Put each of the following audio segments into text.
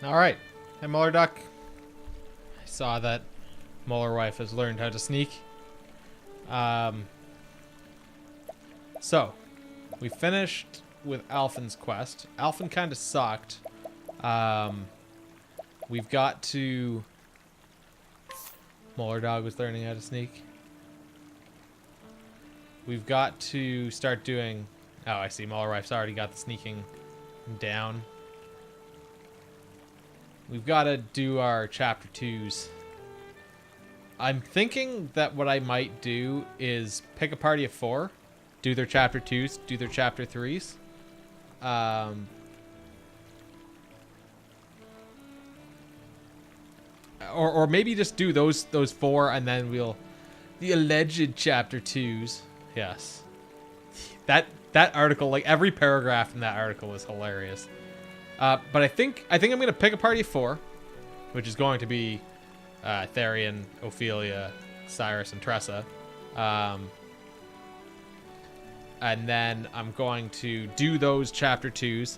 All right. Hey, Muller Duck. I saw that Muller Wife has learned how to sneak. So, we finished with Alphen's quest. Alphen kind of sucked. We've got to... Muller Dog was learning how to sneak. We've got to start doing... Oh, I see. Muller Wife's already got the sneaking down. We've got to do our chapter 2s. I'm thinking that what I might do is pick a party of 4, do their chapter 2s, do their chapter 3s. Or maybe just do those 4 and then we'll... The alleged chapter 2s. Yes. That article, like every paragraph in that article was hilarious. But I think I'm going to pick a party of 4, which is going to be Therian, Ophelia, Cyrus, and Tressa. And then I'm going to do those chapter 2s.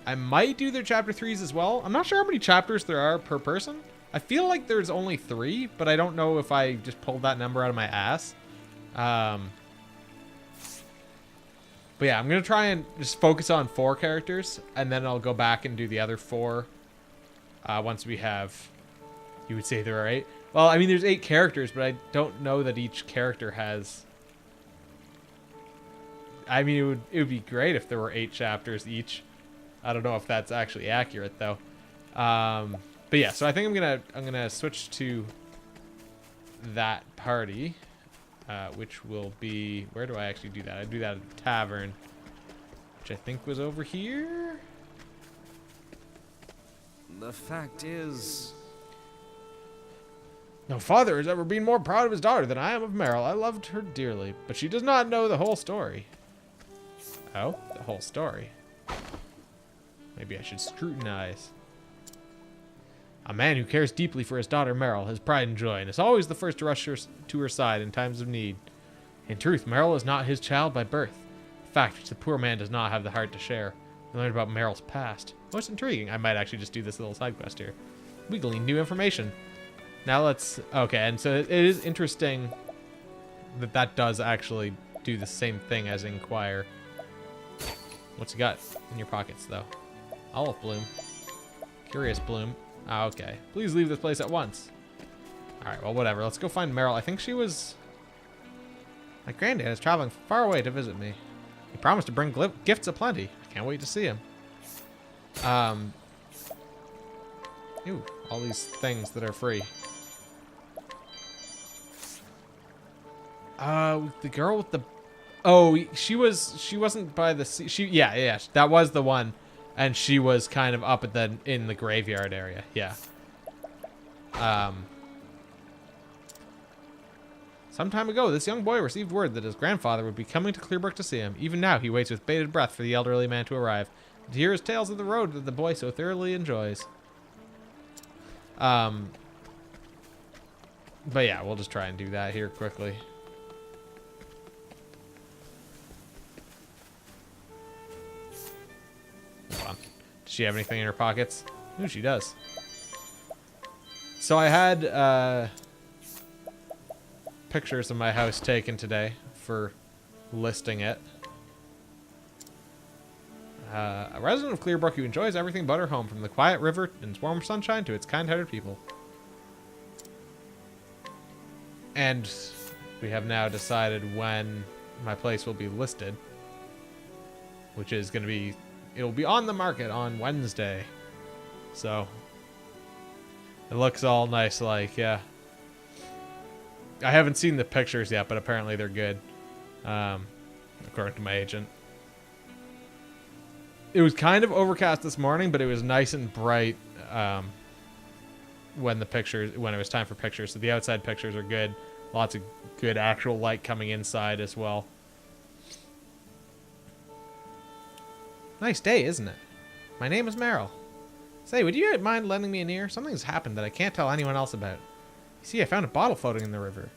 I might do their chapter 3s as well. I'm not sure how many chapters there are per person. I feel like there's only 3, but I don't know if I just pulled that number out of my ass. But yeah, I'm going to try and just focus on 4 characters, and then I'll go back and do the other 4 once we have... You would say there are 8? Well, I mean, there's 8 characters, but I don't know that each character has... I mean, it would be great if there were 8 chapters each. I don't know if that's actually accurate, though. But yeah, so I think I'm gonna switch to that party. Which will be... Where do I actually do that? I do that at the tavern, which I think was over here. The fact is... No father has ever been more proud of his daughter than I am of Meryl. I loved her dearly, but she does not know the whole story. Oh, the whole story. Maybe I should scrutinize. A man who cares deeply for his daughter Meryl has pride and joy, and is always the first to rush to her side in times of need. In truth, Meryl is not his child by birth, a fact which the poor man does not have the heart to share. We learned about Meryl's past. Most intriguing. I might actually just do this little side quest here. We gleaned new information. Now let's... Okay, and so it is interesting that does actually do the same thing as Inquire. What's you got in your pockets, though? Olive Bloom. Curious Bloom. Ah, okay. Please leave this place at once. Alright, well, whatever. Let's go find Meryl. I think she was... My granddad is traveling far away to visit me. He promised to bring gifts aplenty. I can't wait to see him. Ooh, all these things that are free. The girl with the... Oh, she wasn't by the sea. Yeah, that was the one. And she was kind of up at in the graveyard area. Yeah. Some time ago, this young boy received word that his grandfather would be coming to Clearbrook to see him. Even now, he waits with bated breath for the elderly man to arrive, and to hear his tales of the road that the boy so thoroughly enjoys. But yeah, we'll just try and do that here quickly. Hold on. Does she have anything in her pockets? Ooh, she does. So I had pictures of my house taken today for listing it. A resident of Clearbrook who enjoys everything but her home, from the quiet river and warm sunshine to its kind-hearted people. And we have now decided when my place will be listed, which is going to be... It'll be on the market on Wednesday. So it looks all nice, like, yeah. I haven't seen the pictures yet, but apparently they're good, according to my agent. It was kind of overcast this morning, but it was nice and bright when it was time for pictures. So the outside pictures are good. Lots of good actual light coming inside as well. Nice day, isn't it? My name is Meryl. Say, would you mind lending me an ear? Something's happened that I can't tell anyone else about. You see, I found a bottle floating in the river.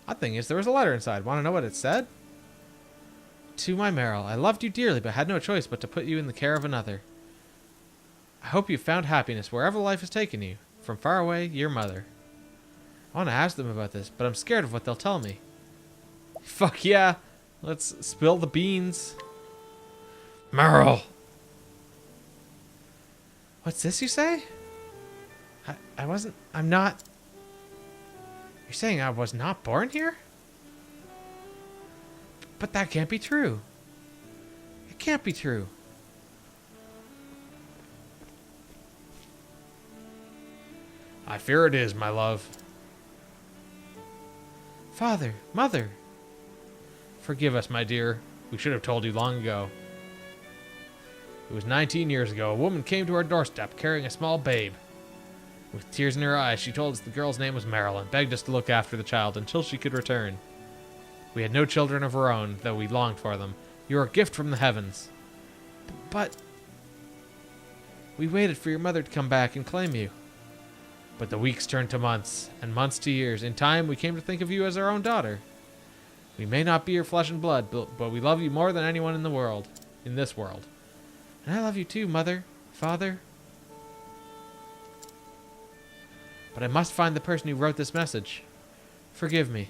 Odd thing is, there was a letter inside. Want to know what it said? To my Meryl, I loved you dearly, but had no choice but to put you in the care of another. I hope you found happiness wherever life has taken you. From far away, your mother. I want to ask them about this, but I'm scared of what they'll tell me. Fuck yeah. Let's spill the beans. Merle. What's this you say? I'm not... You're saying I was not born here? But that can't be true. It can't be true. I fear it is, my love. Father, mother. Forgive us, my dear. We should have told you long ago. It was 19 years ago. A woman came to our doorstep carrying a small babe. With tears in her eyes, she told us the girl's name was Meryl and begged us to look after the child until she could return. We had no children of our own, though we longed for them. You are a gift from the heavens. But... We waited for your mother to come back and claim you. But the weeks turned to months, and months to years. In time, we came to think of you as our own daughter. We may not be your flesh and blood, but we love you more than anyone in the world. In this world. And I love you too, Mother, Father. But I must find the person who wrote this message. Forgive me.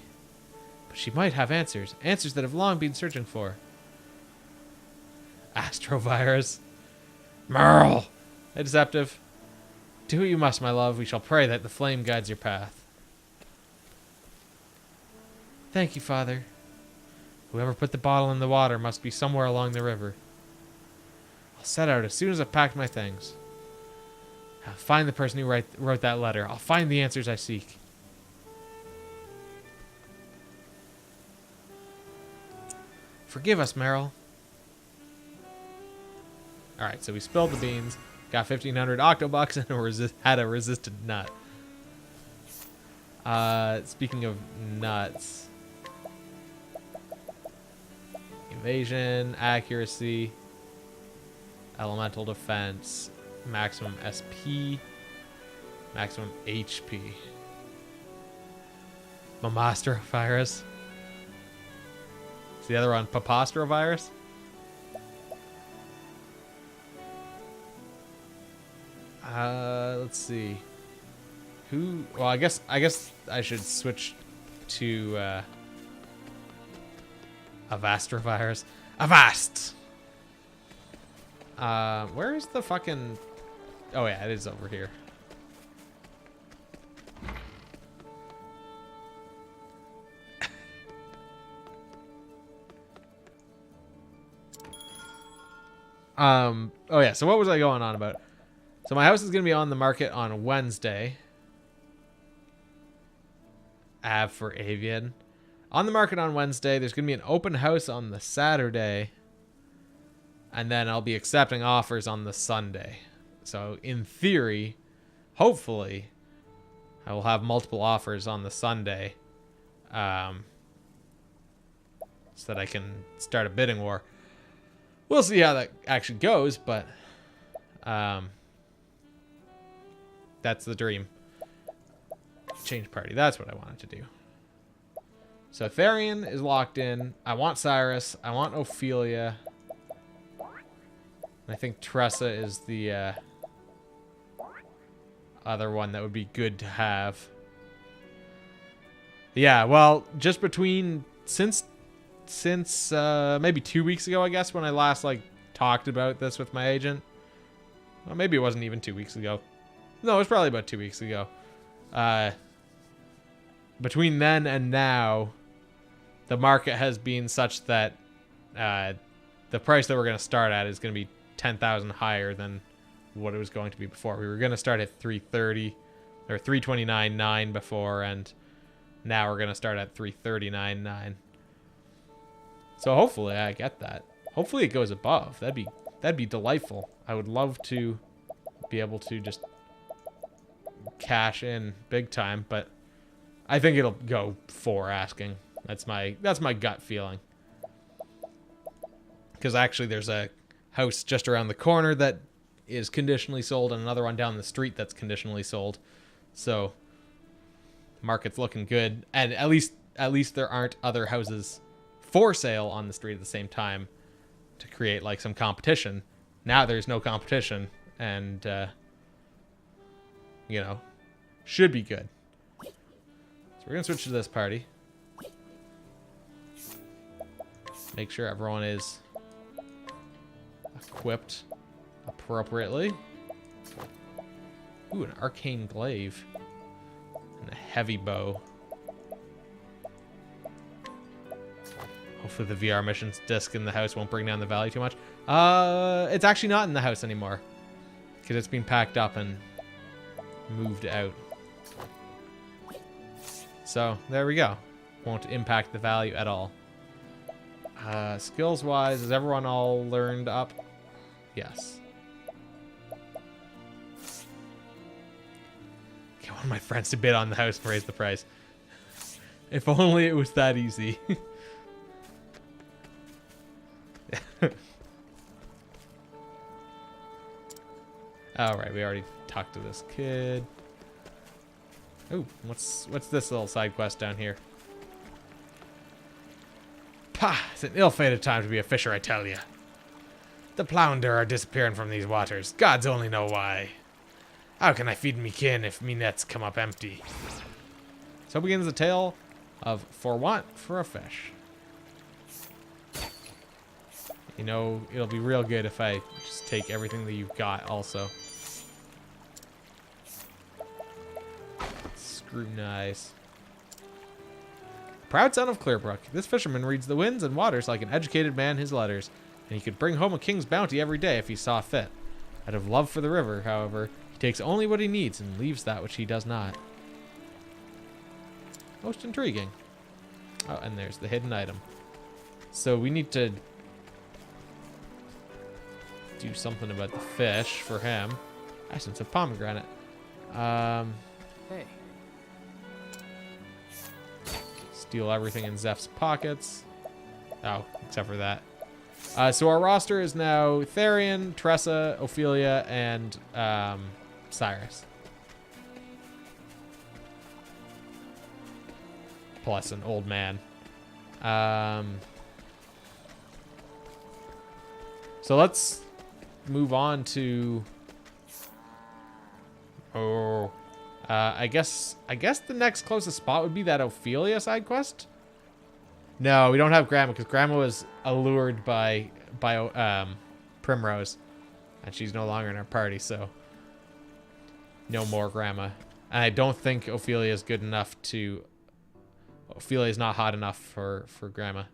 But she might have answers. Answers that have long been searching for. Astrovirus. Merle. Hey, Deceptive. Do what you must, my love. We shall pray that the flame guides your path. Thank you, Father. Whoever put the bottle in the water must be somewhere along the river. I'll set out as soon as I've packed my things. I'll find the person who wrote that letter. I'll find the answers I seek. Forgive us, Meryl. Alright, so we spilled the beans. Got 1,500 Octobucks and had a resistant nut. Speaking of nuts. Evasion, accuracy, elemental defense, maximum SP, maximum HP. Mamastrovirus. Is the other one Papastrovirus? Let's see. Who? Well, I guess I should switch to Avastrovirus. Avast. Where is the fucking? Oh yeah, it is over here. Oh yeah. So what was I going on about? So my house is going to be on the market on Wednesday. Av for Avian. On the market on Wednesday. There's going to be an open house on the Saturday. And then I'll be accepting offers on the Sunday. So in theory, hopefully, I will have multiple offers on the Sunday. So that I can start a bidding war. We'll see how that actually goes, but... that's the dream. Change party. That's what I wanted to do. So Therian is locked in. I want Cyrus. I want Ophelia. I think Tressa is the other one that would be good to have. Yeah, well, just between since maybe 2 weeks ago, I guess, when I last talked about this with my agent. Well, maybe it wasn't even 2 weeks ago. No, it was probably about 2 weeks ago. Between then and now, the market has been such that the price that we're going to start at is going to be 10,000 higher than what it was going to be before. We were going to start at 330 or 329.9 before, and now we're going to start at 339.9. So hopefully I get that. Hopefully it goes above. That'd be delightful. I would love to be able to just cash in big time, but I think it'll go 4 asking. That's my gut feeling. Because actually there's a house just around the corner that is conditionally sold and another one down the street that's conditionally sold. So market's looking good, and at least there aren't other houses for sale on the street at the same time to create some competition. Now there's no competition, and you know, should be good. So we're gonna switch to this party. Make sure everyone is equipped appropriately. Ooh, an arcane glaive and a heavy bow. Hopefully the VR missions disc in the house won't bring down the value too much. It's actually not in the house anymore because it's been packed up and moved out. So there we go. Won't impact the value at all. Skills wise, is everyone all learned up? Yes. Get one of my friends to bid on the house and raise the price. If only it was that easy. Alright, we already talked to this kid. Ooh, what's this little side quest down here? Pah! It's an ill-fated time to be a fisher, I tell you. The flounder are disappearing from these waters. Gods only know why. How can I feed me kin if me nets come up empty? So begins the tale of For Want for a Fish. You know, it'll be real good if I just take everything that you've got also. Scrutinize. Proud son of Clearbrook, this fisherman reads the winds and waters like an educated man his letters, and he could bring home a king's bounty every day if he saw fit. Out of love for the river, however, he takes only what he needs and leaves that which he does not. Most intriguing. Oh, and there's the hidden item. So we need to do something about the fish for him. Essence of pomegranate. Hey. Steal everything in Zeph's pockets. Oh, except for that. So our roster is now Therian, Tressa, Ophelia, and Cyrus. Plus an old man. So let's move on to... I guess the next closest spot would be that Ophelia side quest. No, we don't have Grandma because Grandma was allured by Primrose, and she's no longer in our party, so no more Grandma. And I don't think Ophelia is good enough to. Ophelia is not hot enough for Grandma.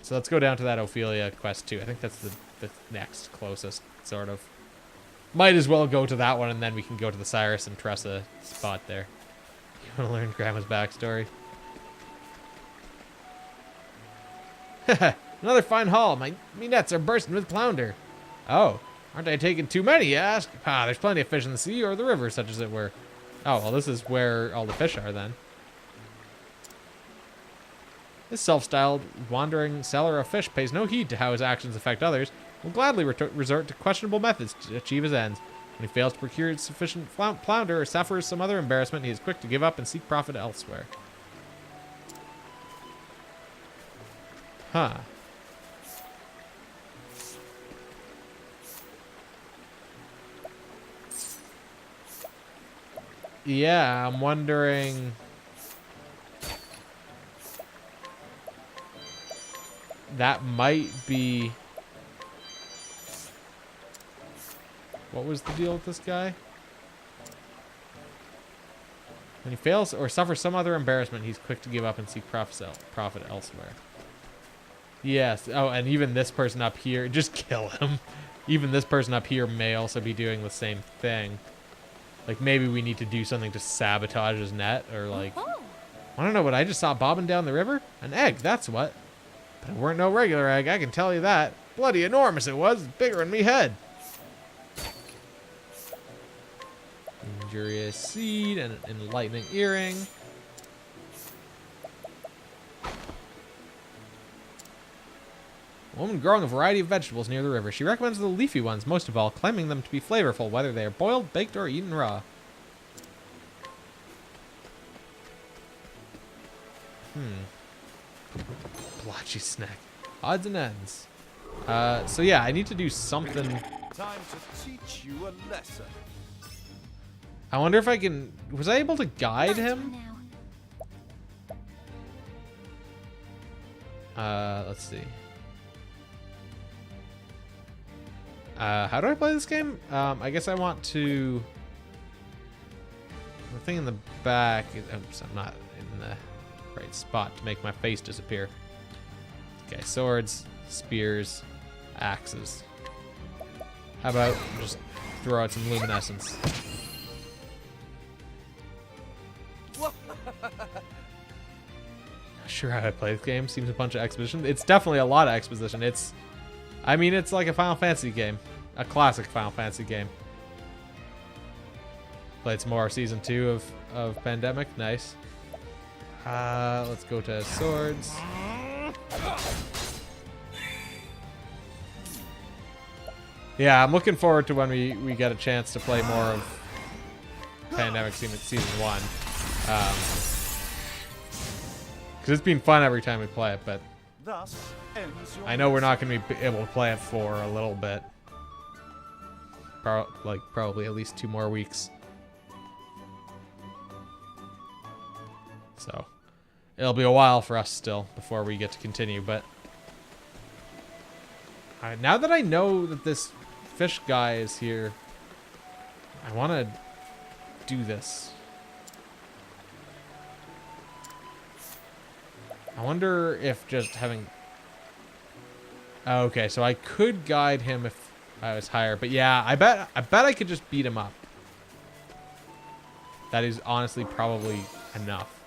So let's go down to that Ophelia quest too. I think that's the next closest, sort of. Might as well go to that one, and then we can go to the Cyrus and Tressa spot there. You want to learn Grandma's backstory? Another fine haul. Me nets are bursting with flounder. Oh, aren't I taking too many, you ask? Ah, there's plenty of fish in the sea or the river, such as it were. Oh, well, this is where all the fish are, then. This self-styled wandering seller of fish pays no heed to how his actions affect others, will gladly resort to questionable methods to achieve his ends. When he fails to procure sufficient flounder or suffers some other embarrassment, he is quick to give up and seek profit elsewhere. Huh. Yeah, I'm wondering... That might be... What was the deal with this guy? When he fails or suffers some other embarrassment, he's quick to give up and seek profit elsewhere. Yes. Oh, and even this person up here, just kill him. Even this person up here may also be doing the same thing. Like, maybe we need to do something to sabotage his net, or like... I don't know what I just saw bobbing down the river. An egg, that's what. But it weren't no regular egg, I can tell you that. Bloody enormous it was, bigger than me head. Injurious seed and an enlightening earring. A woman growing a variety of vegetables near the river. She recommends the leafy ones most of all, claiming them to be flavorful, whether they are boiled, baked, or eaten raw. Blotchy snack. Odds and ends. So yeah, I need to do something. Time to teach you a lesson. I wonder if I can... Was I able to guide him? Let's see. How do I play this game? I guess I want to... The thing in the back... Oops, I'm not in the right spot to make my face disappear. Okay, swords, spears, axes. How about just throw out some luminescence? Not sure how I play this game. Seems a bunch of exposition. It's definitely a lot of exposition. I mean, it's like a Final Fantasy game. A classic Final Fantasy game. Played some more Season 2 of Pandemic. Nice. Let's go to swords. Yeah, I'm looking forward to when we get a chance to play more of Pandemic Season 1. Because it's been fun every time we play it, but Thus ends your I know we're not going to be able to play it for a little bit. Probably at least 2 more weeks. So, it'll be a while for us still before we get to continue, but... now that I know that this fish guy is here, I want to do this. I wonder if just having... Okay, so I could guide him if I was higher, but yeah, I bet I could just beat him up. That is honestly probably enough.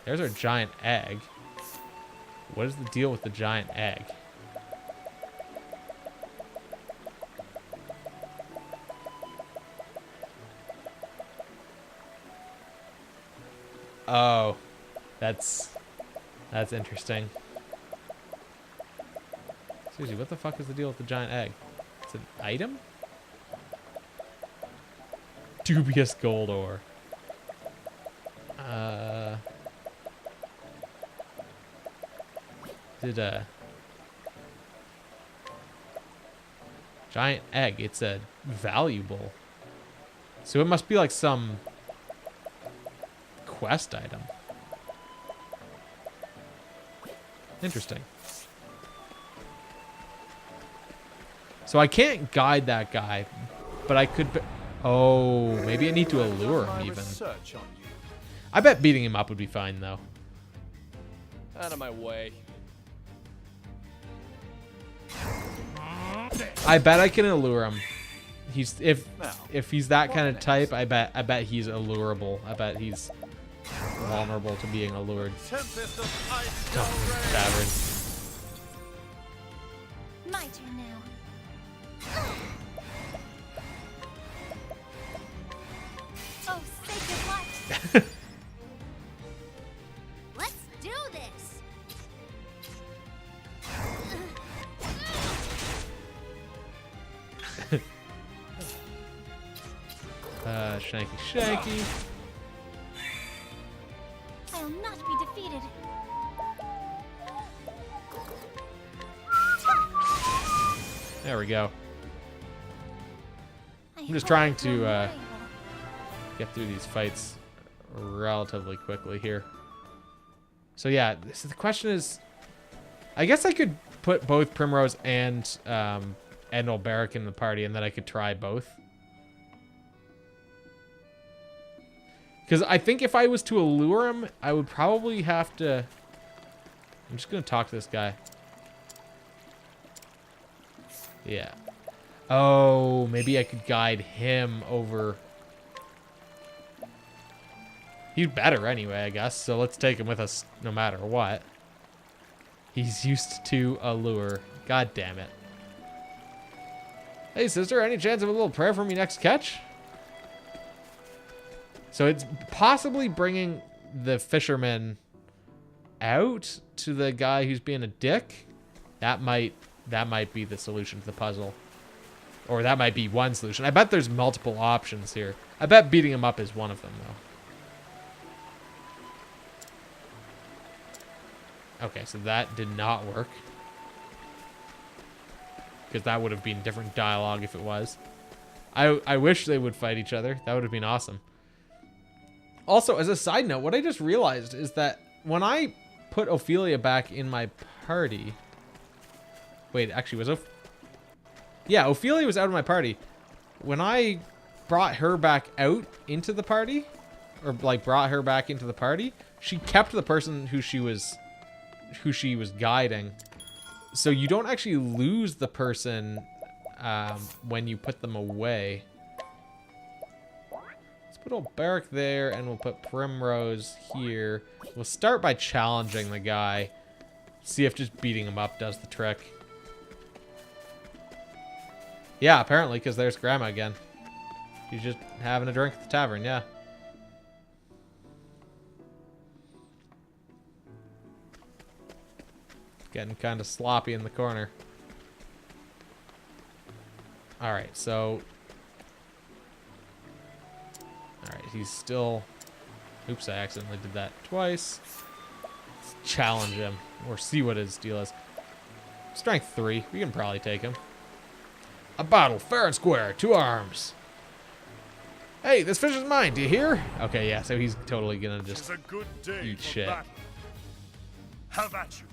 There's our giant egg. What is the deal with the giant egg? Oh, that's interesting. Seriously, what the fuck is the deal with the giant egg? It's an item? Dubious gold ore. Did a giant egg? It's a valuable. So it must be like some quest item. Interesting. So I can't guide that guy, but I could... Oh, maybe I need to allure him even. I bet beating him up would be fine, though. Out of my way. I bet I can allure him. If he's that kind of type, I bet he's allurable. I bet he's vulnerable to being allured. Tavern. My turn now. Oh, sacred light. Let's do this. Shanky. I'll not be defeated. There we go. I'm just trying to get through these fights relatively quickly here. So yeah, the question is, I guess I could put both Primrose and Barrack in the party, and then I could try both. Because I think if I was to allure him, I would probably have to... I'm just going to talk to this guy. Yeah. Oh, maybe I could guide him over... He's better anyway, I guess. So let's take him with us no matter what. He's used to allure. God damn it. Hey, sister, any chance of a little prayer for me next catch? So it's possibly bringing the fisherman out to the guy who's being a dick. That might be the solution to the puzzle. Or that might be one solution. I bet there's multiple options here. I bet beating him up is one of them, though. Okay, so that did not work. because that would have been different dialogue if it was. I wish they would fight each other. That would have been awesome. Also, as a side note, what I just realized is that when I put Ophelia back in my party... Wait, actually, yeah, Ophelia was out of my party. When I brought her back out into the party, or like brought her back into the party, she kept the person who she was guiding. So you don't actually lose the person when you put them away. Let's put old Barrack there, and we'll put Primrose here. We'll start by challenging the guy. See if just beating him up does the trick. Yeah, apparently, because there's Grandma again. She's just having a drink at the tavern, yeah. Getting kind of sloppy in the corner. Alright, so... Alright, he's still... Oops, I accidentally did that twice. Let's challenge him, or see what his deal is. Strength 3, we can probably take him. A battle, fair and square, 2 arms. Hey, this fish is mine, do you hear? Okay, yeah, so he's totally gonna just a good day eat for shit. battle. How about you?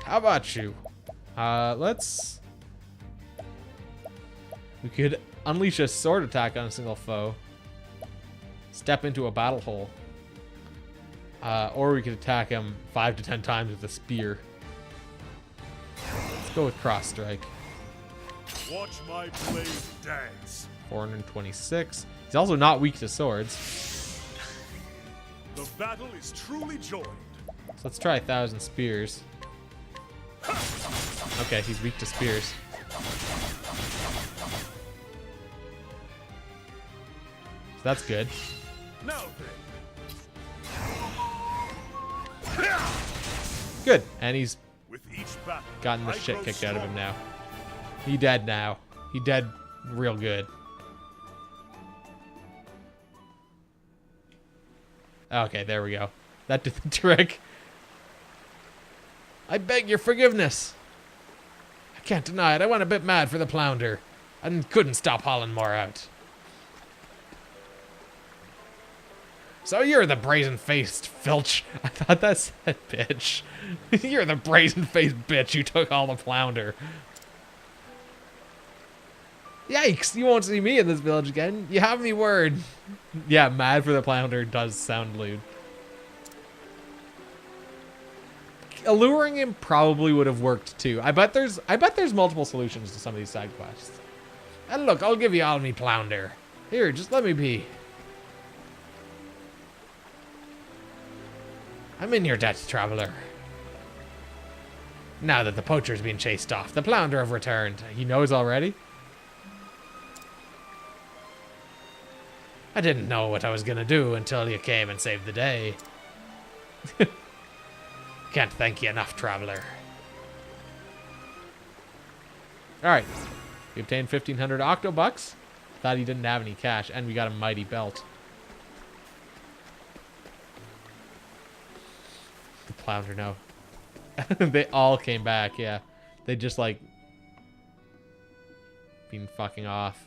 How about you? Let's... We could unleash a sword attack on a single foe. Step into a battle hole. Or we could attack him 5 to 10 times with a spear. Let's go with cross strike. Watch my blade dance. 426. He's also not weak to swords. The battle is truly joined. So let's try 1,000 spears. Okay, he's weak to spears. So that's good. Now then. Good. And he's With each battle, gotten the I shit grow kicked out of him stronger. now. He dead now. He dead real good. Okay, there we go. That did the trick. I beg your forgiveness. I can't deny it. I went a bit mad for the Plounder and couldn't stop hauling more out. So you're the brazen-faced filch. I thought that said bitch. You're the brazen-faced bitch who took all the Plounder. Yikes, you won't see me in this village again. You have me word. Yeah, mad for the Plounder does sound lewd. Alluring him probably would have worked too. I bet there's multiple solutions to some of these side quests. And look, I'll give you all me Plounder. Here, just let me be. I'm in your debt, traveler. Now that the poacher's been chased off, the Plounder have returned. He knows already? I didn't know what I was gonna do until you came and saved the day. Can't thank you enough, traveler. Alright. We obtained 1,500 Octobucks. Thought he didn't have any cash, and we got a mighty belt. The Plounder, no. They all came back, yeah. They just, like, been fucking off.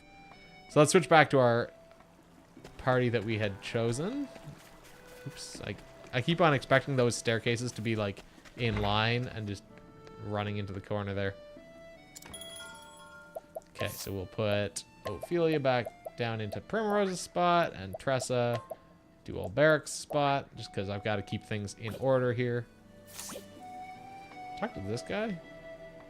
So let's switch back to our party that we had chosen. Oops, I keep on expecting those staircases to be, like, in line and just running into the corner there. Okay, so we'll put Ophelia back down into Primrose's spot and Tressa do old Barrack's spot, just because I've got to keep things in order here. Talk to this guy.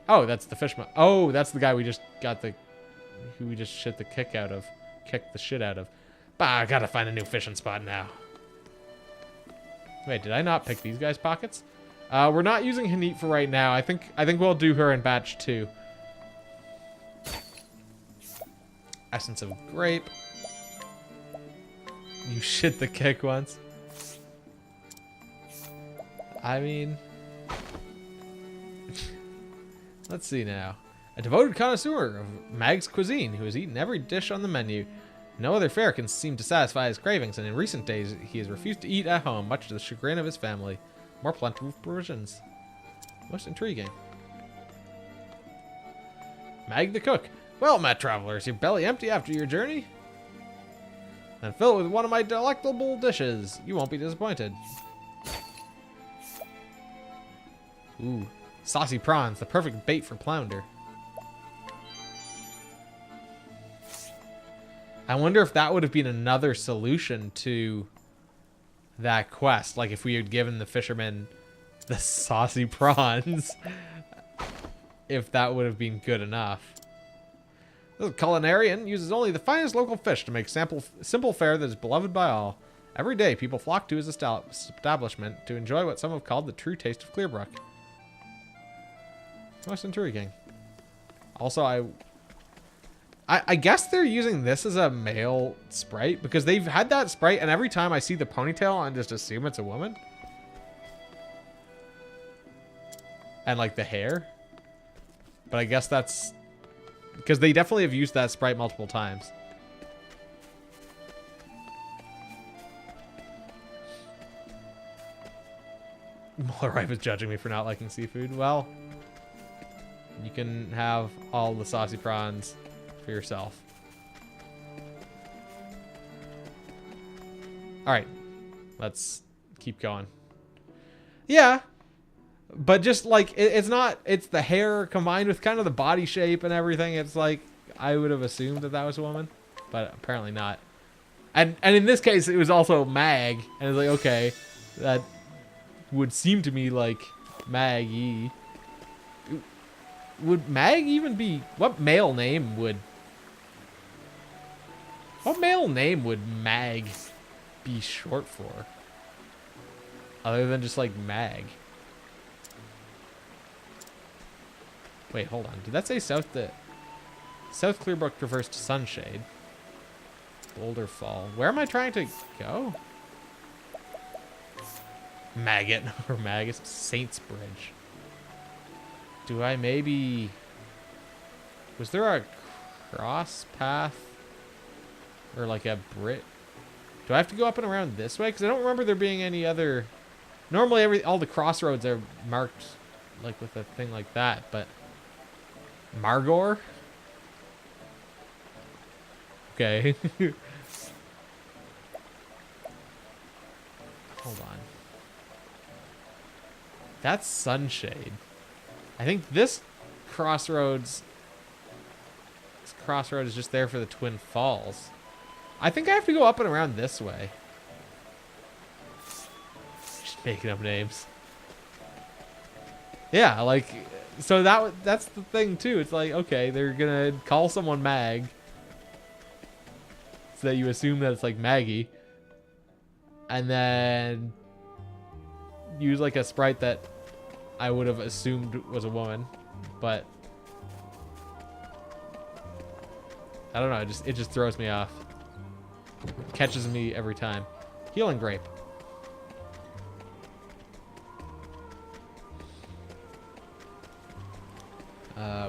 Oh, that's the fishman. Oh, that's the guy we just got who we just kicked the shit out of. Bah, I gotta find a new fishing spot now. Wait, did I not pick these guys' pockets? We're not using Hanit for right now. I think we'll do her in batch 2. Essence of grape. You shit the kick once. I mean, let's see now. A devoted connoisseur of Mag's cuisine who has eaten every dish on the menu. No other fare can seem to satisfy his cravings, and in recent days he has refused to eat at home, much to the chagrin of his family. More plentiful provisions. Most intriguing. Mag the cook. Well met, travelers, your belly empty after your journey? Then fill it with one of my delectable dishes. You won't be disappointed. Ooh, saucy prawns, the perfect bait for Flounder. I wonder if that would have been another solution to that quest. Like if we had given the fisherman the saucy prawns. If that would have been good enough. The culinarian uses only the finest local fish to make simple fare that is beloved by all. Every day, people flock to his establishment to enjoy what some have called the true taste of Clearbrook. Most intriguing. Also, I guess they're using this as a male sprite because they've had that sprite, and every time I see the ponytail, I just assume it's a woman. And like the hair. But I guess that's because they definitely have used that sprite multiple times. Malarive is judging me for not liking seafood. Well, you can have all the saucy prawns for yourself. Alright, let's keep going. Yeah, but just like, it's the hair combined with kind of the body shape and everything. It's like, I would have assumed that was a woman, but apparently not. And in this case, it was also Mag, and it's like, okay, that would seem to me like Maggie. Would Mag even be, what male name would Mag be short for? Other than just like Mag. Wait, hold on. Did that say South Clearbrook refers to Sunshade? Boulder Fall. Where am I trying to go? Maggot or Magus. Saints Bridge. Do I maybe... Was there a cross path? Or like a Brit? Do I have to go up and around this way? Because I don't remember there being any other... Normally all the crossroads are marked like with a thing like that, but... Margor? Okay. Hold on. That's Sunshade. I think this crossroad is just there for the Twin Falls. I think I have to go up and around this way. Just making up names. Yeah, like, so that's the thing too. It's like, okay, they're gonna call someone Mag, so that you assume that it's like Maggie, and then use like a sprite that I would have assumed was a woman, but I don't know. It just throws me off. Catches me every time. Healing Grape.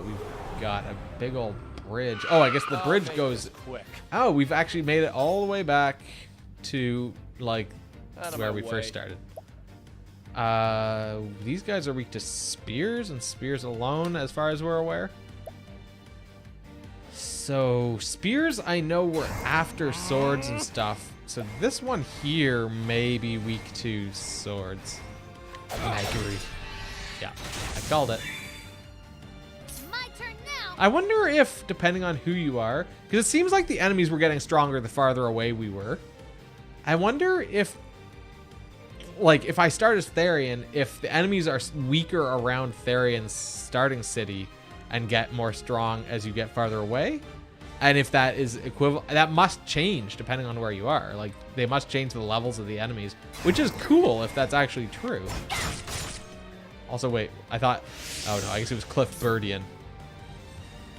We've got a big old bridge. Oh, I guess the bridge goes... quick. Oh, we've actually made it all the way back to, like, where we first started. These guys are weak to spears, and spears alone, as far as we're aware. So, spears, I know we're after swords and stuff. So this one here may be weak to swords. I agree. Yeah, I called it. My turn now. I wonder if, depending on who you are, because it seems like the enemies were getting stronger the farther away we were. I wonder if, like, if I start as Therian, if the enemies are weaker around Therian's starting city and get more strong as you get farther away. And if that is equivalent, that must change depending on where you are. Like, they must change the levels of the enemies, which is cool if that's actually true. Also, wait, I thought, oh no, I guess it was Cliffbirdian.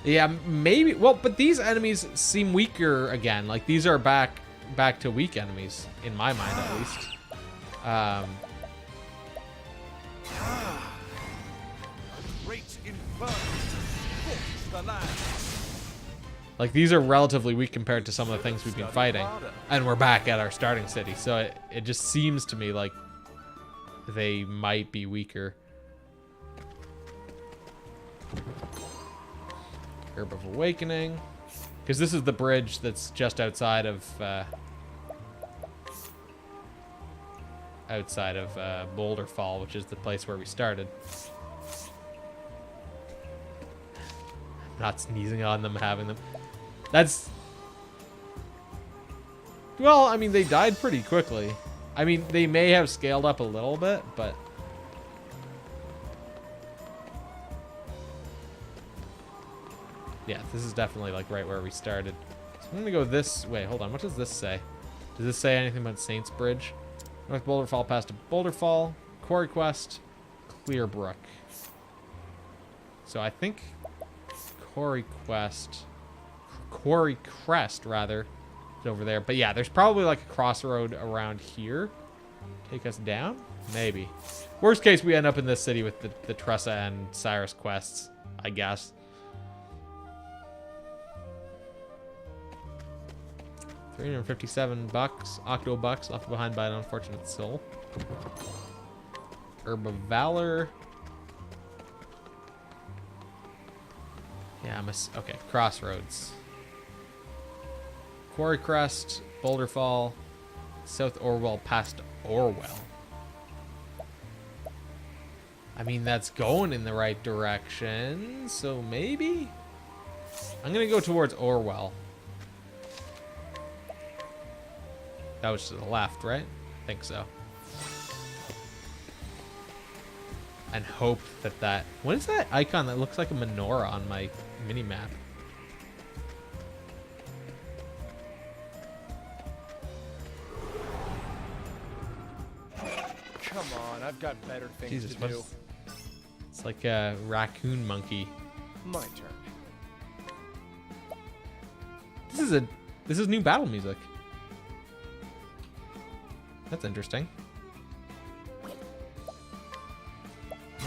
Yeah, maybe, well, but these enemies seem weaker again. Like, these are back to weak enemies, in my mind at least. Great inferno. Scorch the land. Like, these are relatively weak compared to some of the things we've been fighting. And we're back at our starting city. So it just seems to me like they might be weaker. Herb of Awakening. Because this is the bridge that's just outside of Boulder Fall, which is the place where we started. I'm not sneezing on them, having them. That's... Well, I mean, they died pretty quickly. I mean, they may have scaled up a little bit, but... Yeah, this is definitely, like, right where we started. So I'm gonna go this way. Hold on, what does this say? Does this say anything about Saints Bridge? North Boulder Fall past to Boulder Fall. Quarry Quest. Clearbrook. So I think Quarry Crest, rather, is over there. But yeah, there's probably like a crossroad around here. Take us down? Maybe. Worst case, we end up in this city with the Tressa and Cyrus quests, I guess. $357. Octobucks left behind by an unfortunate soul. Herb of Valor. Yeah, okay, Crossroads. Quarry Crest, Boulder Fall, South Orwell past Orwell. I mean, that's going in the right direction, so maybe? I'm gonna go towards Orwell. That was to the left, right? I think so. And hope that... What is that icon that looks like a menorah on my mini-map? Come on, I've got better things Jesus, to do. It's like a raccoon monkey. My turn. This is new battle music. That's interesting. I'm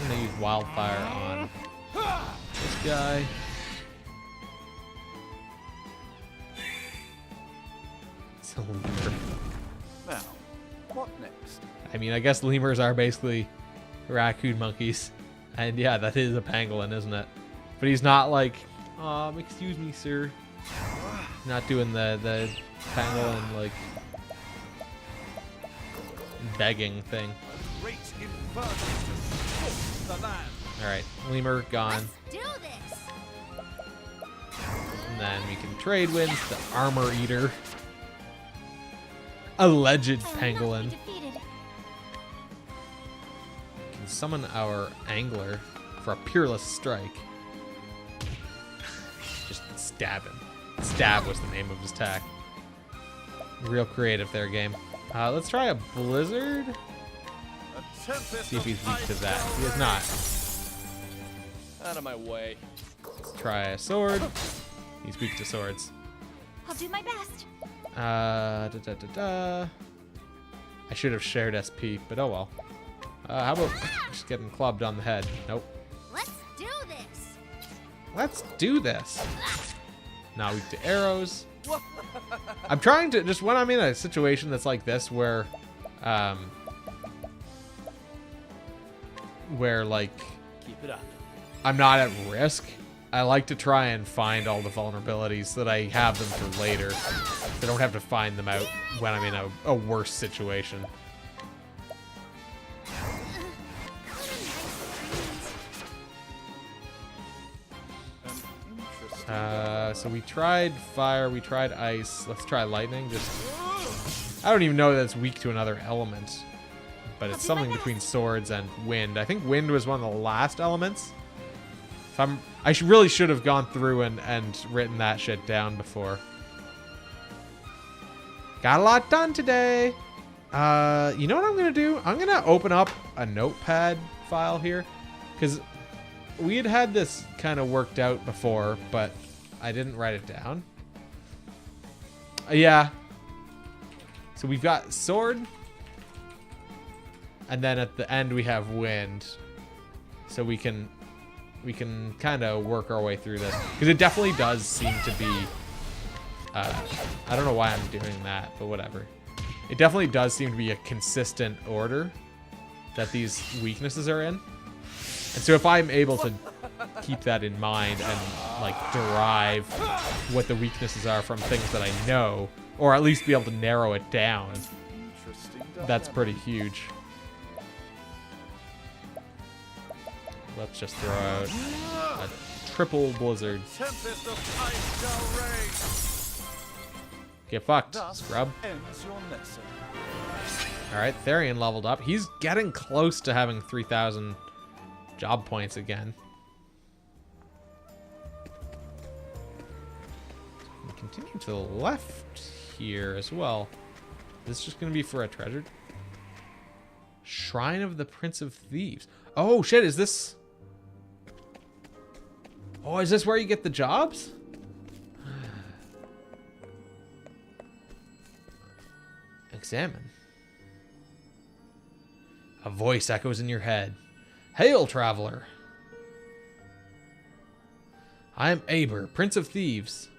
gonna use Wildfire on this guy. It's a lemur. Now, what next? I mean, I guess lemurs are basically raccoon monkeys. And yeah, that is a pangolin, isn't it? But he's not like, excuse me, sir. He's not doing the pangolin, like, begging thing. Great inferno to scorch the land. Alright, lemur gone. Let's do this. And then we can trade winds to Armor Eater. Alleged pangolin. Can summon our angler for a peerless strike. Just stab him. Stab was the name of his attack. Real creative there, game. Let's try a blizzard. See if he's weak to that. He is not. Out of my way. Let's try a sword. He's weak to swords. I'll do my best. I should have shared SP, but oh well. How about just getting clubbed on the head? Nope. Let's do this. Let's do this. Not weak to arrows. I'm trying to, just when I'm in a situation that's like this where like Keep it up. I'm not at risk, I like to try and find all the vulnerabilities so that I have them for later. I don't have to find them out when I'm in a worse situation. So we tried fire, we tried ice. Let's try lightning. I don't even know that it's weak to another element, but it's something between swords and wind. I think wind was one of the last elements. Really should have gone through and written that shit down before. Got a lot done today. You know what I'm gonna do? I'm gonna open up a notepad file here, because we had this kind of worked out before, but I didn't write it down. Yeah. So we've got sword, and then at the end we have wind. So we can kind of work our way through this, because it definitely does seem to be. I don't know why I'm doing that, but whatever. It definitely does seem to be a consistent order that these weaknesses are in. And so if I'm able to keep that in mind and like derive what the weaknesses are from things that I know, or at least be able to narrow it down. Interesting. That's pretty huge. Let's just throw out a triple blizzard. Tempest of ice shall reign. Get fucked, Thus scrub. ends your lesson. Alright, Therian leveled up. He's getting close to having 3,000 job points again. We continue to the left here as well. This is just going to be for a treasure. Shrine of the Prince of Thieves. Oh, shit, is this... Oh, is this where you get the jobs? Examine. A voice echoes in your head. Hail, traveler. I am Aber, Prince of Thieves.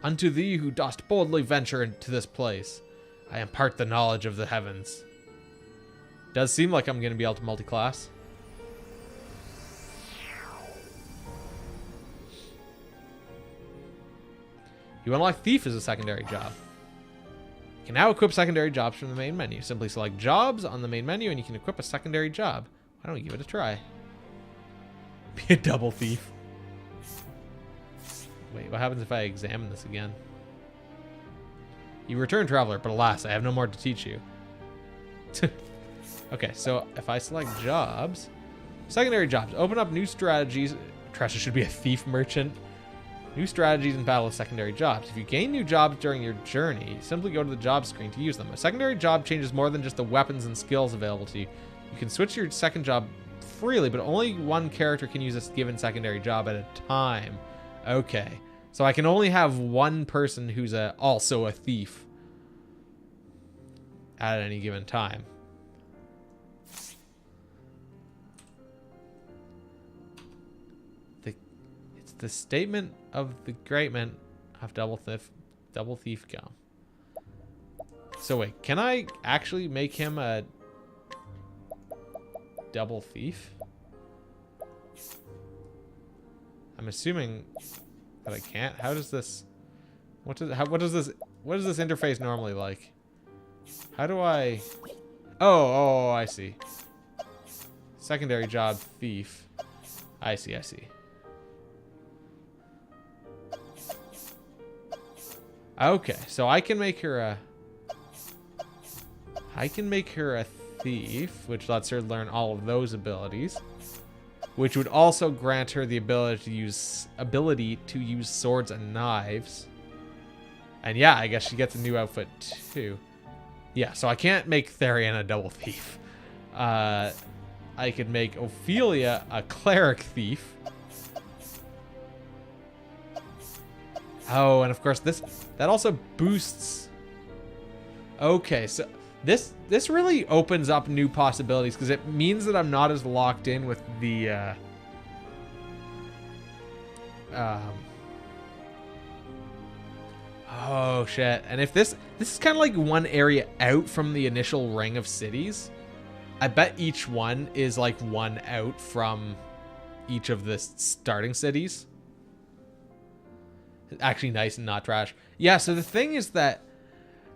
Unto thee who dost boldly venture into this place, I impart the knowledge of the heavens. Does seem like I'm going to be able to multi-class. You unlock Thief as a secondary job. You can now equip secondary jobs from the main menu. Simply select Jobs on the main menu and you can equip a secondary job. Why don't we give it a try? Be a double thief. Wait, what happens if I examine this again? You return, traveler, but alas, I have no more to teach you. Okay, so if I select Jobs, secondary jobs, open up new strategies. Tresha should be a thief merchant. New strategies in battle with secondary jobs. If you gain new jobs during your journey, simply go to the job screen to use them. A secondary job changes more than just the weapons and skills available to you. You can switch your second job freely, but only one character can use this given secondary job at a time. Okay. So I can only have one person who's also a thief at any given time. It's the statement of the greatment of double thief gum. So wait, can I actually make him a double thief? I'm assuming that I can't. How does this? What does this interface normally like? How do I? Oh, I see. Secondary job thief. I see. Okay, so I can make her a thief, which lets her learn all of those abilities, which would also grant her the ability to use swords and knives. And yeah, I guess she gets a new outfit too. Yeah, so I can't make Therian a double thief. I could make Ophelia a cleric thief. Oh, and of course that also boosts. Okay, so this really opens up new possibilities because it means that I'm not as locked in with the oh shit. And if this is kind of like one area out from the initial ring of cities, I bet each one is like one out from each of the starting cities. Actually nice and not trash. Yeah, so the thing is that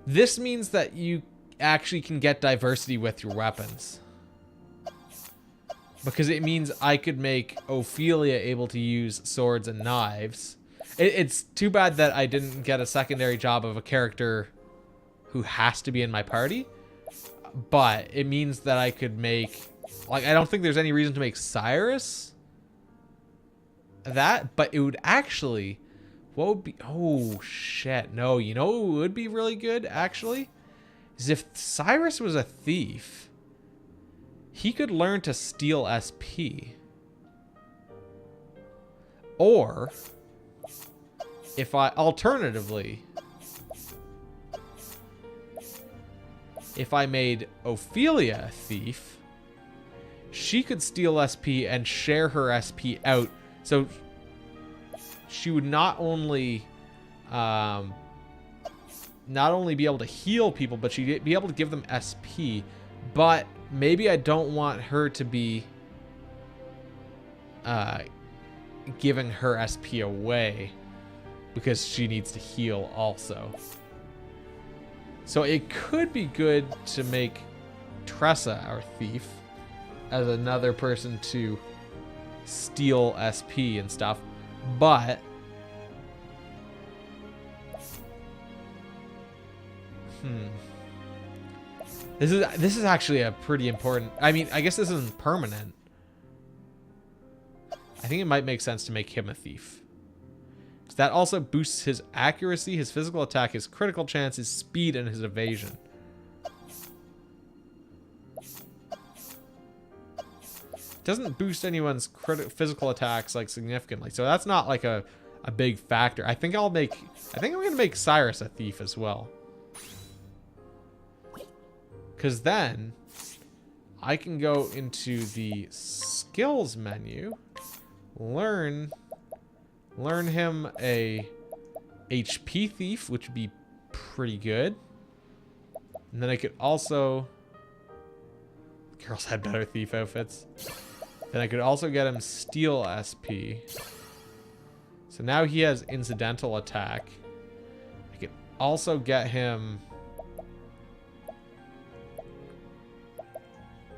this means that you actually can get diversity with your weapons. Because it means I could make Ophelia able to use swords and knives. It's too bad that I didn't get a secondary job of a character who has to be in my party. But it means that I could make... Like, I don't think there's any reason to make Cyrus that, but it would actually... What would be... Oh, shit. No, you know what would be really good, actually? Is if Cyrus was a thief, he could learn to steal SP. Or, if I... Alternatively, if I made Ophelia a thief, she could steal SP and share her SP out. So... she would not only be able to heal people, but she'd be able to give them SP. But maybe I don't want her to be giving her SP away because she needs to heal also. So it could be good to make Tressa our thief as another person to steal SP and stuff, but this is actually a pretty important. I mean, I guess this isn't permanent. I think it might make sense to make him a thief. That also boosts his accuracy, his physical attack, his critical chance, his speed, and his evasion. Doesn't boost anyone's physical attacks like significantly, so that's not like a big factor. I think I'm gonna make Cyrus a thief as well, because then I can go into the skills menu, learn him a HP thief, which would be pretty good. And then I could also... Girls had better thief outfits. Then I could also get him steal SP. So now he has incidental attack. I could also get him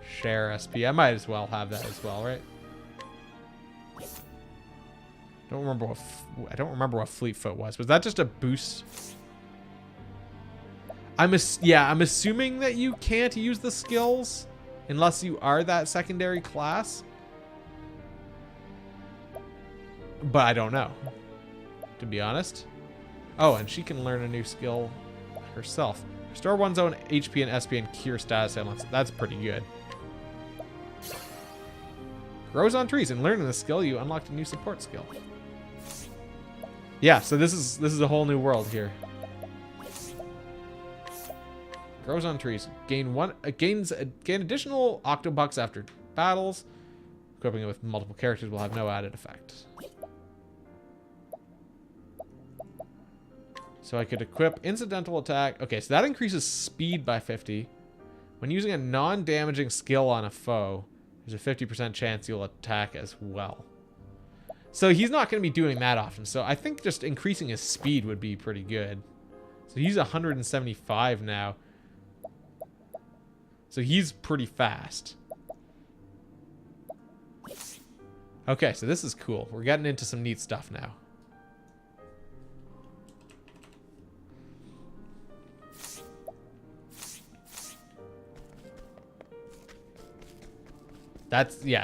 share SP. I might as well have that as well, right? I don't remember what Fleetfoot was. Was that just a boost? I'm assuming that you can't use the skills unless you are that secondary class. But I don't know, to be honest. Oh, and she can learn a new skill herself. Restore one's own HP and SP and cure status ailments. That's pretty good. Grows on trees. And learning the skill, you unlocked a new support skill. Yeah, so this is a whole new world here. Grows on trees. Gain additional Octobucks after battles. Equipping it with multiple characters will have no added effect. So I could equip incidental attack. Okay, so that increases speed by 50. When using a non-damaging skill on a foe, there's a 50% chance you'll attack as well. So he's not going to be doing that often. So I think just increasing his speed would be pretty good. So he's 175 now. So he's pretty fast. Okay, so this is cool. We're getting into some neat stuff now.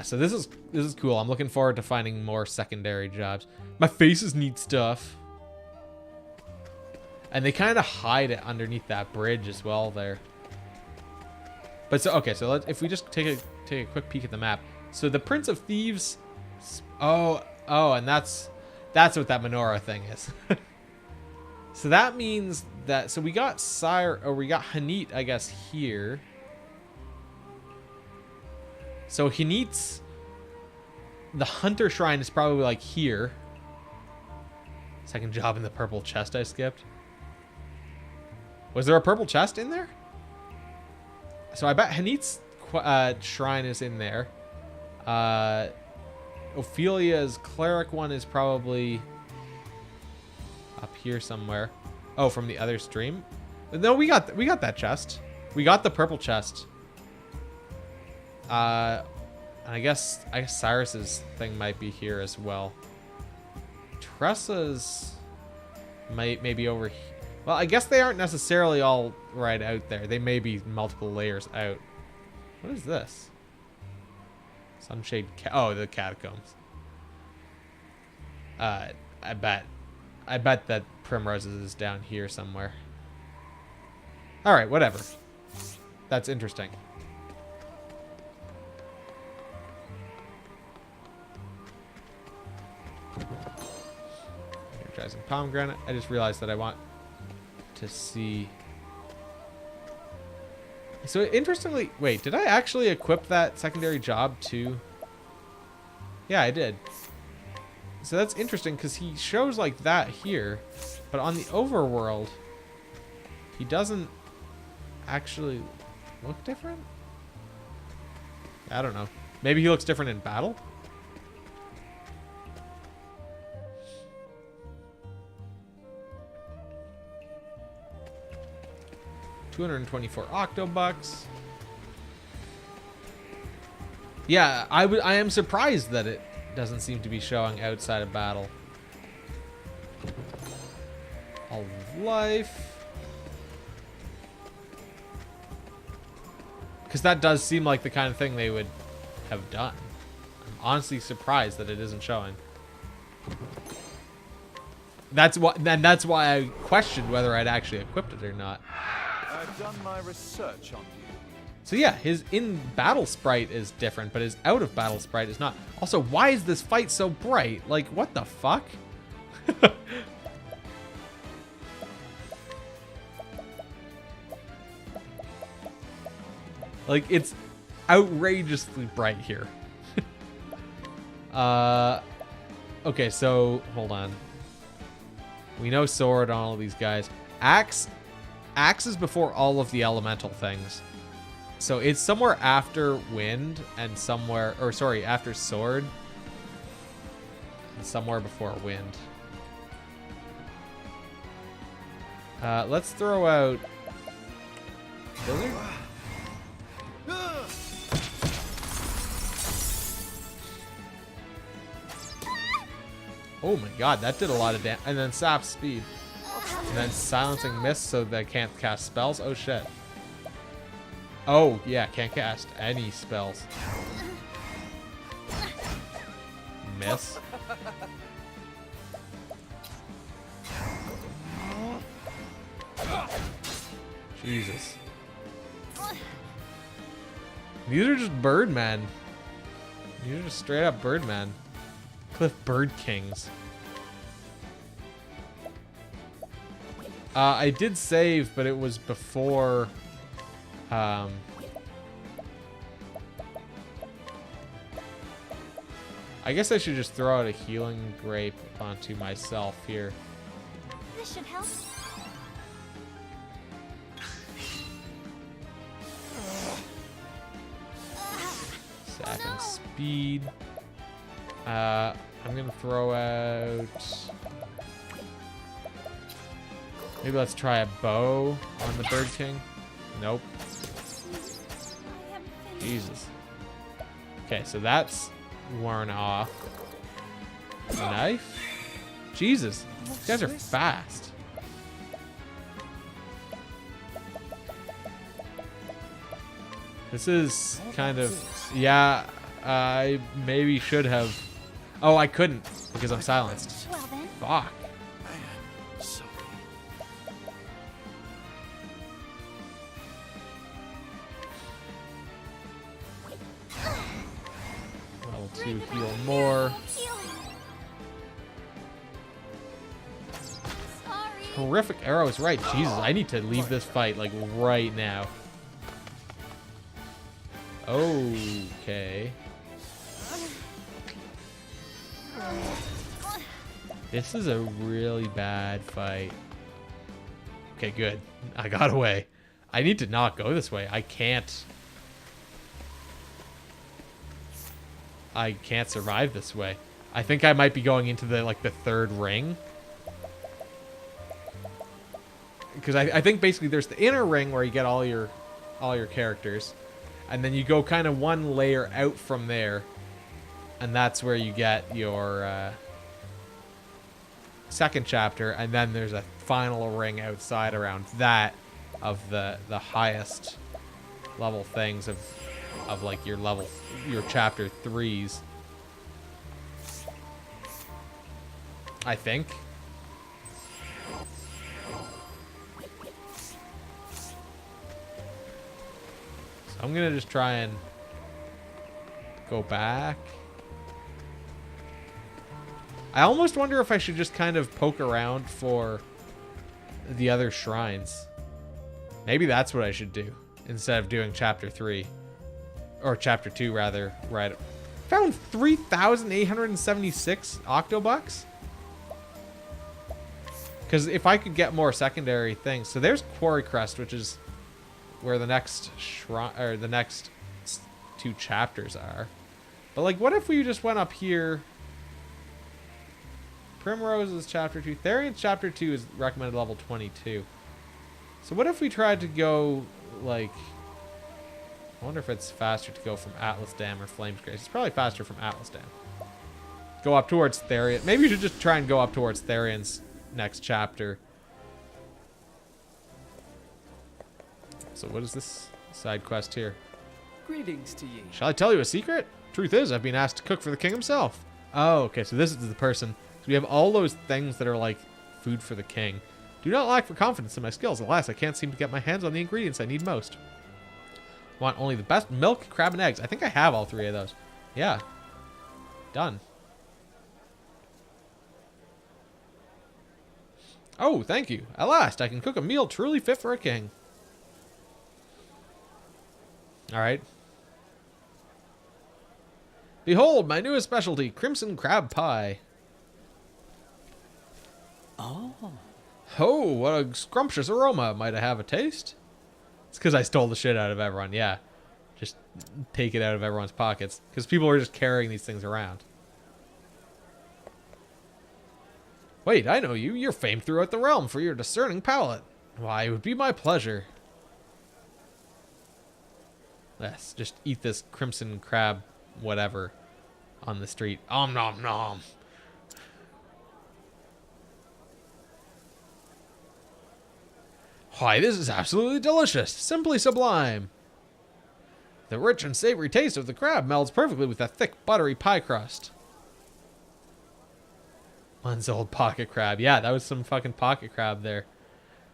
So this is cool. I'm looking forward to finding more secondary jobs. My faces need stuff. And they kind of hide it underneath that bridge as well there. But so okay, so if we just take a quick peek at the map. So the Prince of Thieves, oh, and that's what that menorah thing is. So that means that we got Hanit, I guess, here. So Hanit's, the Hunter Shrine is probably like here. Second job in the purple chest I skipped. Was there a purple chest in there? So I bet Hanit's shrine is in there. Ophelia's cleric one is probably up here somewhere. Oh, from the other stream? No, we got that chest. We got the purple chest. And I guess Cyrus's thing might be here as well. Tressa's maybe over here. Well, I guess they aren't necessarily all right out there. They may be multiple layers out. What is this? Sunshade. Oh, the catacombs. I bet that Primrose's is down here somewhere. All right, whatever. That's interesting. Energizing pomegranate. I just realized that I want to see. So interestingly, wait, did I actually equip that secondary job too? Yeah, I did. So that's interesting because he shows like that here, but on the overworld, he doesn't actually look different. I don't know. Maybe he looks different in battle. 224 Octobucks. Yeah, I am surprised that it doesn't seem to be showing outside of battle. All of life. Because that does seem like the kind of thing they would have done. I'm honestly surprised that it isn't showing. That's why I questioned whether I'd actually equipped it or not. I've done my research on you. So yeah, his in-battle sprite is different, but his out-of-battle sprite is not. Also, why is this fight so bright? Like, what the fuck? Like, it's outrageously bright here. Okay, so, hold on. We know sword on all these guys. Axe is before all of the elemental things. So it's somewhere after wind and somewhere, or sorry, after sword and somewhere before wind. Let's throw out Blizzard. Oh my god, that did a lot of damage. And then sap speed. And then silencing mist so they can't cast spells. Oh shit. Oh, yeah, can't cast any spells. Miss. Jesus. These are just birdmen. These are just straight up birdmen. Cliff Bird Kings. I did save, but it was before... I guess I should just throw out a healing grape onto myself here. This should help. Sapping speed. I'm gonna throw out... Maybe let's try a bow on the Bird King. Nope. Jesus. Okay, so that's worn off. Knife? Jesus. These guys are fast. This is kind of... Yeah, I maybe should have... Oh, I couldn't because I'm silenced. Well then. Fuck. Level 2 heal more. Sorry. Horrific arrows, right? Jesus, I need to leave this fight like right now. Okay. This is a really bad fight. Okay, good. I got away. I need to not go this way. I can't survive this way. I think I might be going into the third ring. Because I think basically there's the inner ring where you get all your characters. And then you go kind of one layer out from there. And that's where you get your second chapter. And then there's a final ring outside around that of the highest level things of like your chapter 3s. I think. So I'm gonna just try and go back. I almost wonder if I should just kind of poke around for the other shrines. Maybe that's what I should do instead of doing chapter 3. Or chapter 2, rather. Right. Found 3,876 Octobucks? Because if I could get more secondary things. So there's Quarry Crest, which is where the next shrine, or the next 2 chapters are. But like, what if we just went up here? Primrose is chapter 2. Therian's chapter 2 is recommended level 22. So what if we tried to go, like... I wonder if it's faster to go from Atlas Dam or Flames Grace. It's probably faster from Atlas Dam. Go up towards Therian. Maybe you should just try and go up towards Therian's next chapter. So what is this side quest here? Greetings to ye. Shall I tell you a secret? Truth is, I've been asked to cook for the king himself. Oh, okay, so this is the person. So we have all those things that are like food for the king. Do not lack for confidence in my skills. Alas, I can't seem to get my hands on the ingredients I need most. Want only the best milk, crab, and eggs. I think I have all 3 of those. Yeah. Done. Oh, thank you. At last, I can cook a meal truly fit for a king. Alright. Behold, my newest specialty, crimson crab pie. Oh. Oh, what a scrumptious aroma. Might I have a taste? It's because I stole the shit out of everyone, yeah. Just take it out of everyone's pockets. Because people were just carrying these things around. Wait, I know you. You're famed throughout the realm for your discerning palate. Why, it would be my pleasure. Let's just eat this crimson crab whatever on the street. Om nom nom. Why, this is absolutely delicious. Simply sublime. The rich and savory taste of the crab melds perfectly with that thick, buttery pie crust. One's old pocket crab. Yeah, that was some fucking pocket crab there.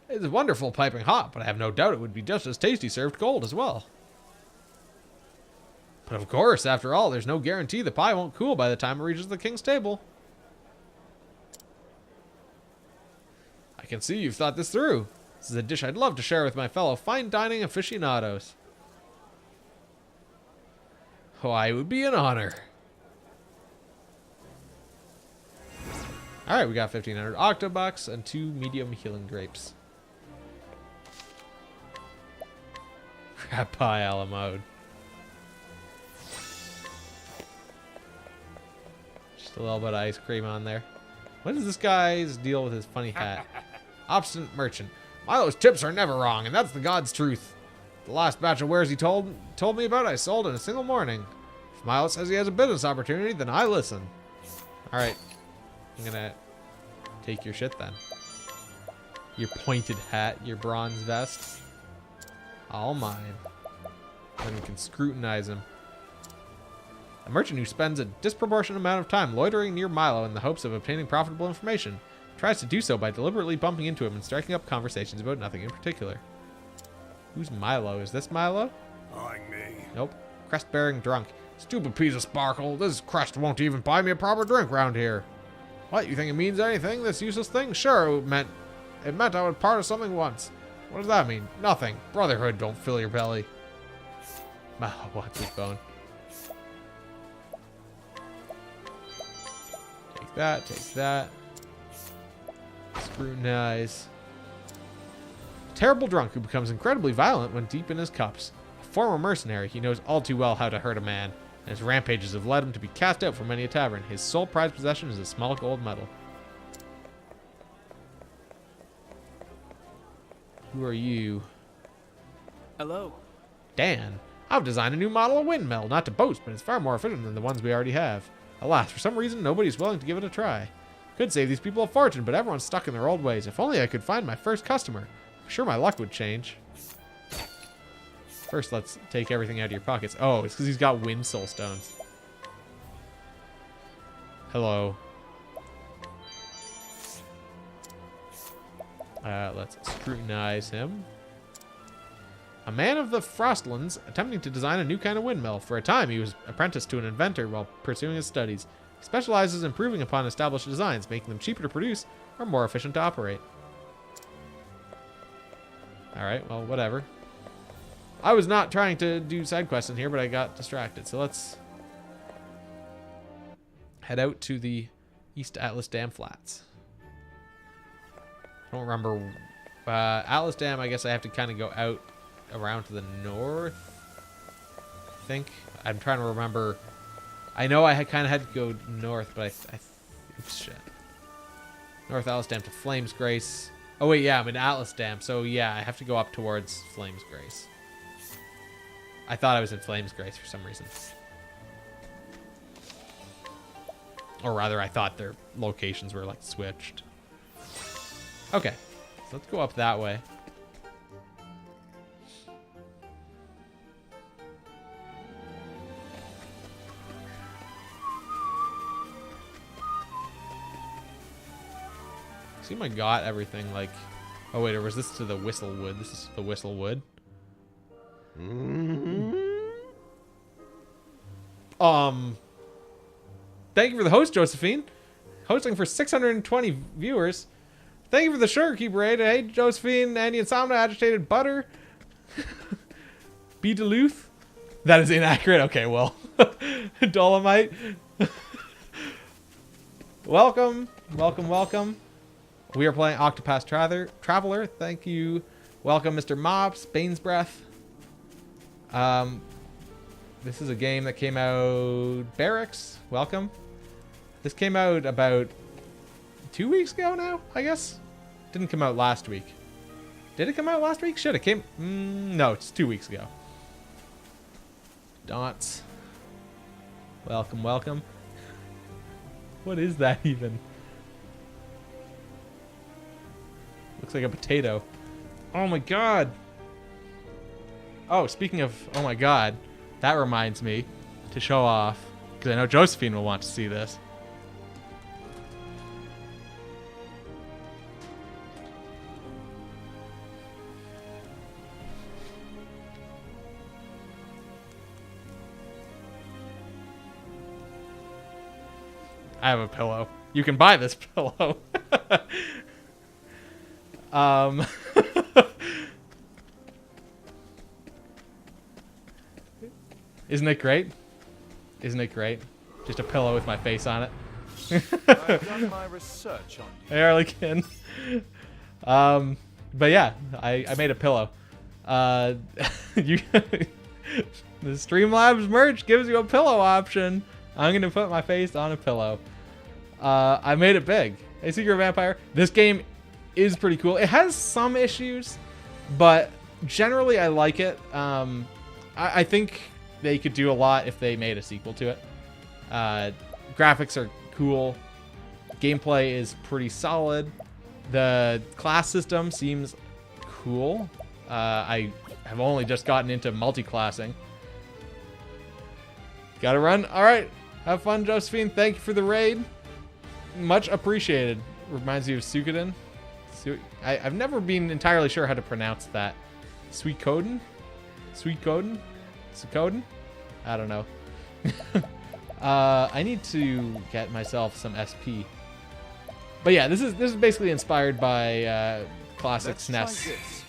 It's wonderful piping hot, but I have no doubt it would be just as tasty served cold as well. But of course, after all, there's no guarantee the pie won't cool by the time it reaches the king's table. I can see you've thought this through. This is a dish I'd love to share with my fellow fine dining aficionados. Why, it would be an honor. Alright, we got 1,500 octobucks and 2 medium healing grapes. Crab pie a la mode. Just a little bit of ice cream on there. What is this guy's deal with his funny hat? Obstinate merchant. Milo's tips are never wrong, and that's the God's truth. The last batch of wares he told me about I sold in a single morning. If Milo says he has a business opportunity, then I listen. Alright. I'm gonna take your shit then. Your pointed hat, your bronze vest. All mine. Then we can scrutinize him. A merchant who spends a disproportionate amount of time loitering near Milo in the hopes of obtaining profitable information tries to do so by deliberately bumping into him and striking up conversations about nothing in particular. Who's Milo? Is this Milo? Eyeing me. Nope. Crest-bearing drunk. Stupid piece of sparkle. This crest won't even buy me a proper drink round here. What, you think it means anything, this useless thing? Sure, it meant I was part of something once. What does that mean? Nothing. Brotherhood don't fill your belly. Milo wants his bone. Take that, take that. Scrutinize. A terrible drunk who becomes incredibly violent when deep in his cups. A former mercenary, he knows all too well how to hurt a man, and his rampages have led him to be cast out from many a tavern. His sole prized possession is a small gold medal. Who are you? Hello. Dan. I've designed a new model of windmill, not to boast, but it's far more efficient than the ones we already have. Alas, for some reason, nobody's willing to give it a try. Could save these people a fortune, but everyone's stuck in their old ways. If only I could find my first customer. I'm sure my luck would change. First, let's take everything out of your pockets. Oh, it's because he's got wind soul stones. Hello. Let's scrutinize him. A man of the Frostlands attempting to design a new kind of windmill. For a time, he was apprenticed to an inventor while pursuing his studies. He specializes in improving upon established designs, making them cheaper to produce or more efficient to operate. Alright, well, whatever. I was not trying to do side quests in here, but I got distracted. So let's head out to the East Atlas Dam Flats. I don't remember. Atlas Dam, I guess I have to kind of go out around to the north, I think. I'm trying to remember. I know I kind of had to go north, but oops, shit. North Atlas Dam to Flames Grace. Oh wait, yeah, I'm in Atlas Dam, so yeah, I have to go up towards Flame's Grace. I thought I was in Flame's Grace for some reason. Or rather, I thought their locations were, like, switched. Okay, so let's go up that way. Seem I got everything, like... Oh, wait, or was this to the Whistlewood? This is the Whistlewood. Thank you for the host, Josephine. Hosting for 620 viewers. Thank you for the Sugar Keep raid. Hey, Josephine, Andy Insomnia, Agitated Butter. B. Duluth. That is inaccurate. Okay, well. Dolomite. Welcome. Welcome, welcome. We are playing Octopath Traveler. Thank you. Welcome, Mr. Mops, Bane's Breath. This is a game that came out... Barracks, welcome. This came out about 2 weeks ago now, I guess? Didn't come out last week. Did it come out last week? Should it came... no, it's 2 weeks ago. Dots. Welcome, welcome. What is that even? Looks like a potato. Oh my god. Oh, speaking of oh my god, that reminds me to show off, because I know Josephine will want to see this. I have a pillow. You can buy this pillow. Isn't it great? Isn't it great? Just a pillow with my face on it. I've done my research on you. Hey, Arlekin. But yeah, I made a pillow. You, the Streamlabs merch gives you a pillow option. I'm gonna put my face on a pillow. I made it big. Hey, Secret Vampire. This game is pretty cool. It has some issues, but generally I like it. I think they could do a lot if they made a sequel to it. Graphics are cool. Gameplay is pretty solid. The class system seems cool. I have only just gotten into multi-classing. Gotta run. All right. Have fun, Josephine. Thank you for the raid. Much appreciated. Reminds you of Suikoden. I've never been entirely sure how to pronounce that. Suikoden? Suikoden? Suikoden? I don't know. I need to get myself some SP. But yeah, this is basically inspired by classic SNES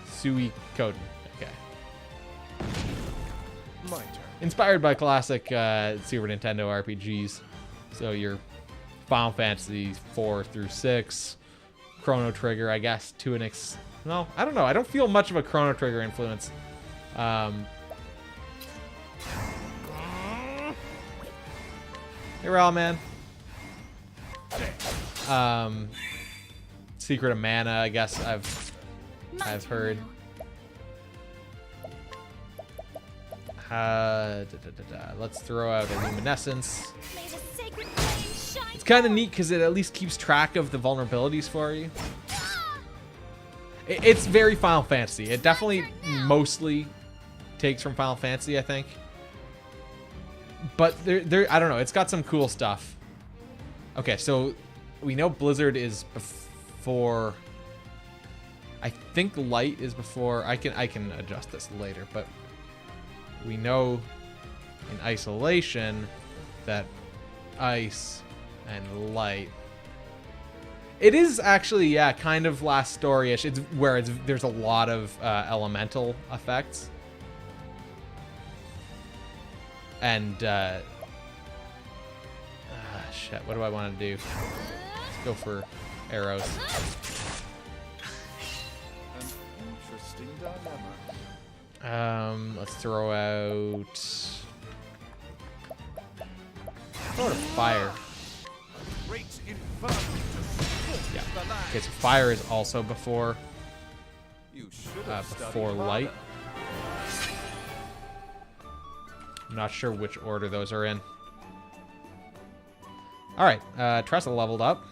Suikoden. Okay. My turn. Inspired by classic Super Nintendo RPGs. So your Final Fantasy 4 through 6, Chrono Trigger, I guess, to an no, I don't know. I don't feel much of a Chrono Trigger influence. Hey, Raw Man. Secret of Mana, I guess I've heard. Let's throw out a luminescence. May the sacred flame shine. It's kind of neat because it at least keeps track of the vulnerabilities for you. It's very Final Fantasy. It definitely mostly takes from Final Fantasy, I think. But there, I don't know. It's got some cool stuff. Okay, so we know Blizzard is before. I think Light is before. I can adjust this later, but we know in Isolation that Ice and Light. It is actually, yeah, kind of last story-ish. It's where there's a lot of elemental effects. And, shit, what do I want to do? Let's go for arrows. An interesting dilemma. Let's throw out... Throw out a fire. Great inferno to scorch Yeah. the land. Okay, so fire is also before You should have studied before light. harder. I'm not sure which order those are in. All right, Tressa leveled up.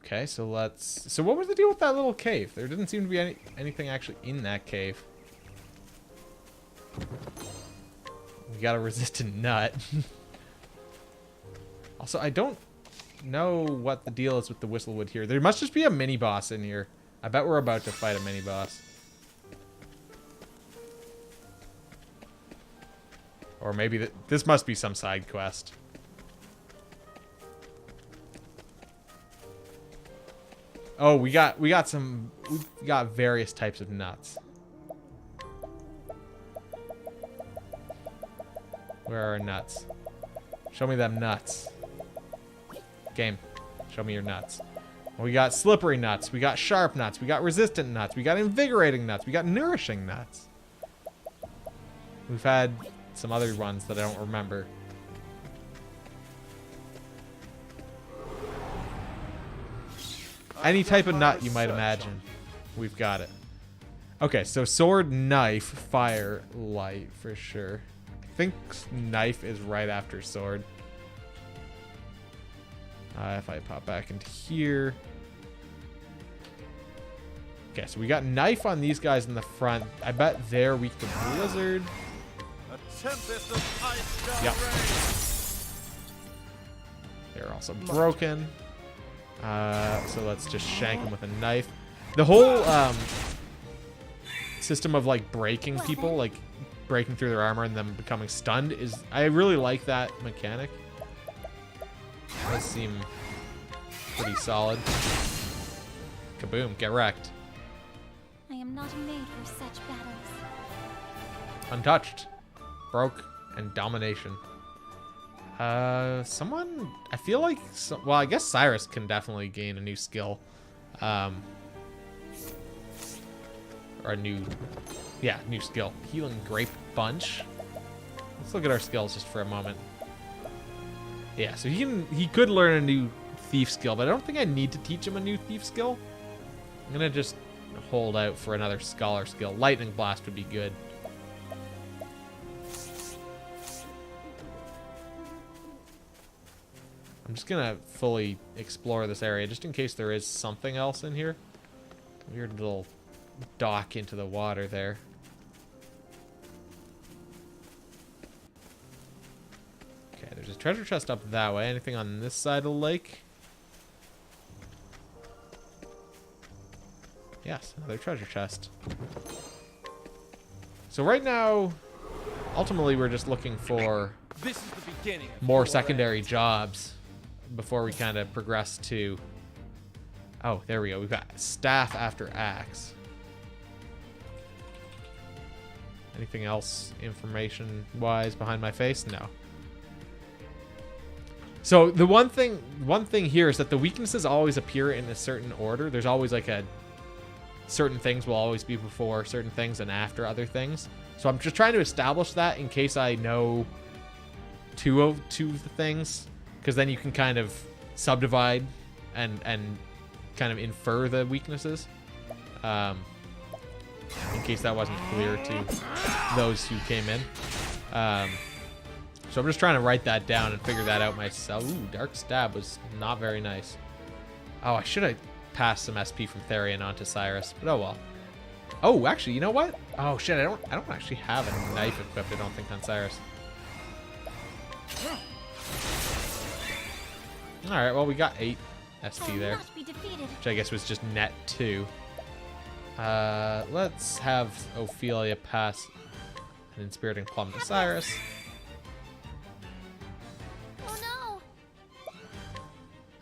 Okay, so let's. So what was the deal with that little cave? There didn't seem to be anything actually in that cave. We got a resistant nut. Also, I don't know what the deal is with the Whistlewood here. There must just be a mini boss in here. I bet we're about to fight a mini boss. Or maybe this must be some side quest. Oh, we got various types of nuts. Where are our nuts? Show me them nuts. Game, show me your nuts. Well, we got slippery nuts, we got sharp nuts, we got resistant nuts, we got invigorating nuts, we got nourishing nuts. We've had some other ones that I don't remember. Any type of nut you might imagine. We've got it. Okay, so sword, knife, fire, light for sure. I think knife is right after sword. If I pop back into here. Okay, so we got knife on these guys in the front. I bet they're weak to blizzard. A tempest of ice shall Yep. rain. They're also broken. So let's just shank them with a knife. The whole system of like breaking people, like breaking through their armor and them becoming stunned is, I really like that mechanic. Does seem pretty solid. Kaboom, get wrecked. I am not made for such battles. Untouched, broke, and domination. Someone, I feel like, well, I guess Cyrus can definitely gain a new skill. Or a new skill. Healing Grape Bunch. Let's look at our skills just for a moment. Yeah, so he could learn a new thief skill, but I don't think I need to teach him a new thief skill. I'm gonna just hold out for another scholar skill. Lightning Blast would be good. I'm just gonna fully explore this area just in case there is something else in here. Weird little dock into the water there. Okay, there's a treasure chest up that way. Anything on this side of the lake? Yes, another treasure chest. So right now, ultimately, we're just looking for This is the beginning of more your secondary end. jobs before we kind of progress to... Oh, there we go. We've got staff after axe. Anything else information-wise behind my face? No. So the one thing here is that the weaknesses always appear in a certain order. There's always like a... Certain things will always be before certain things and after other things. So I'm just trying to establish that in case I know two of the things, because then you can kind of subdivide and kind of infer the weaknesses. In case that wasn't clear to those who came in. So I'm just trying to write that down and figure that out myself. Ooh, Dark Stab was not very nice. Oh, I should have passed some SP from Therian onto Cyrus, but oh well. Oh, actually, you know what? Oh shit, I don't actually have a knife equipped, I don't think, on Cyrus. Alright, well, we got 8 SP there, Not be defeated. which I guess was just net 2. Let's have Ophelia pass an Inspiriting Plum to Cyrus. Oh no!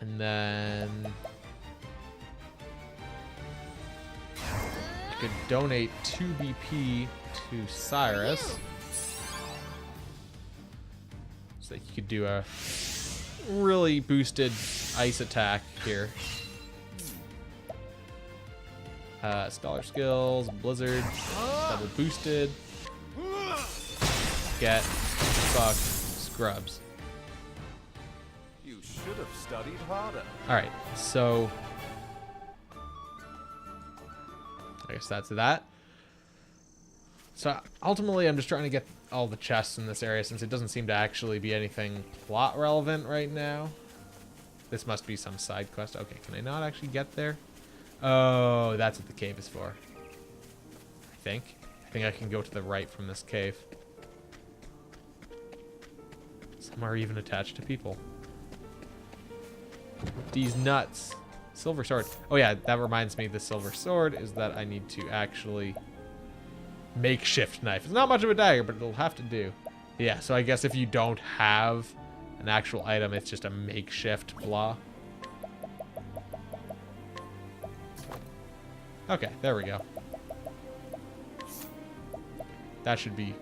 And then I could donate 2 BP to Cyrus. So that you could do a really boosted ice attack here. Scholar skills, blizzard, double boosted. Get fucked, scrubs. should have studied harder. Alright, so I guess that's that. So ultimately I'm just trying to get all the chests in this area since it doesn't seem to actually be anything plot relevant right now. This must be some side quest. Okay, can I not actually get there? Oh, that's what the cave is for. I think I can go to the right from this cave. Some are even attached to people. These nuts. Silver sword. Oh yeah, that reminds me, the silver sword is that I need to actually makeshift knife. It's not much of a dagger, but it'll have to do. Yeah, so I guess if you don't have an actual item, it's just a makeshift blah. Okay, there we go. That should be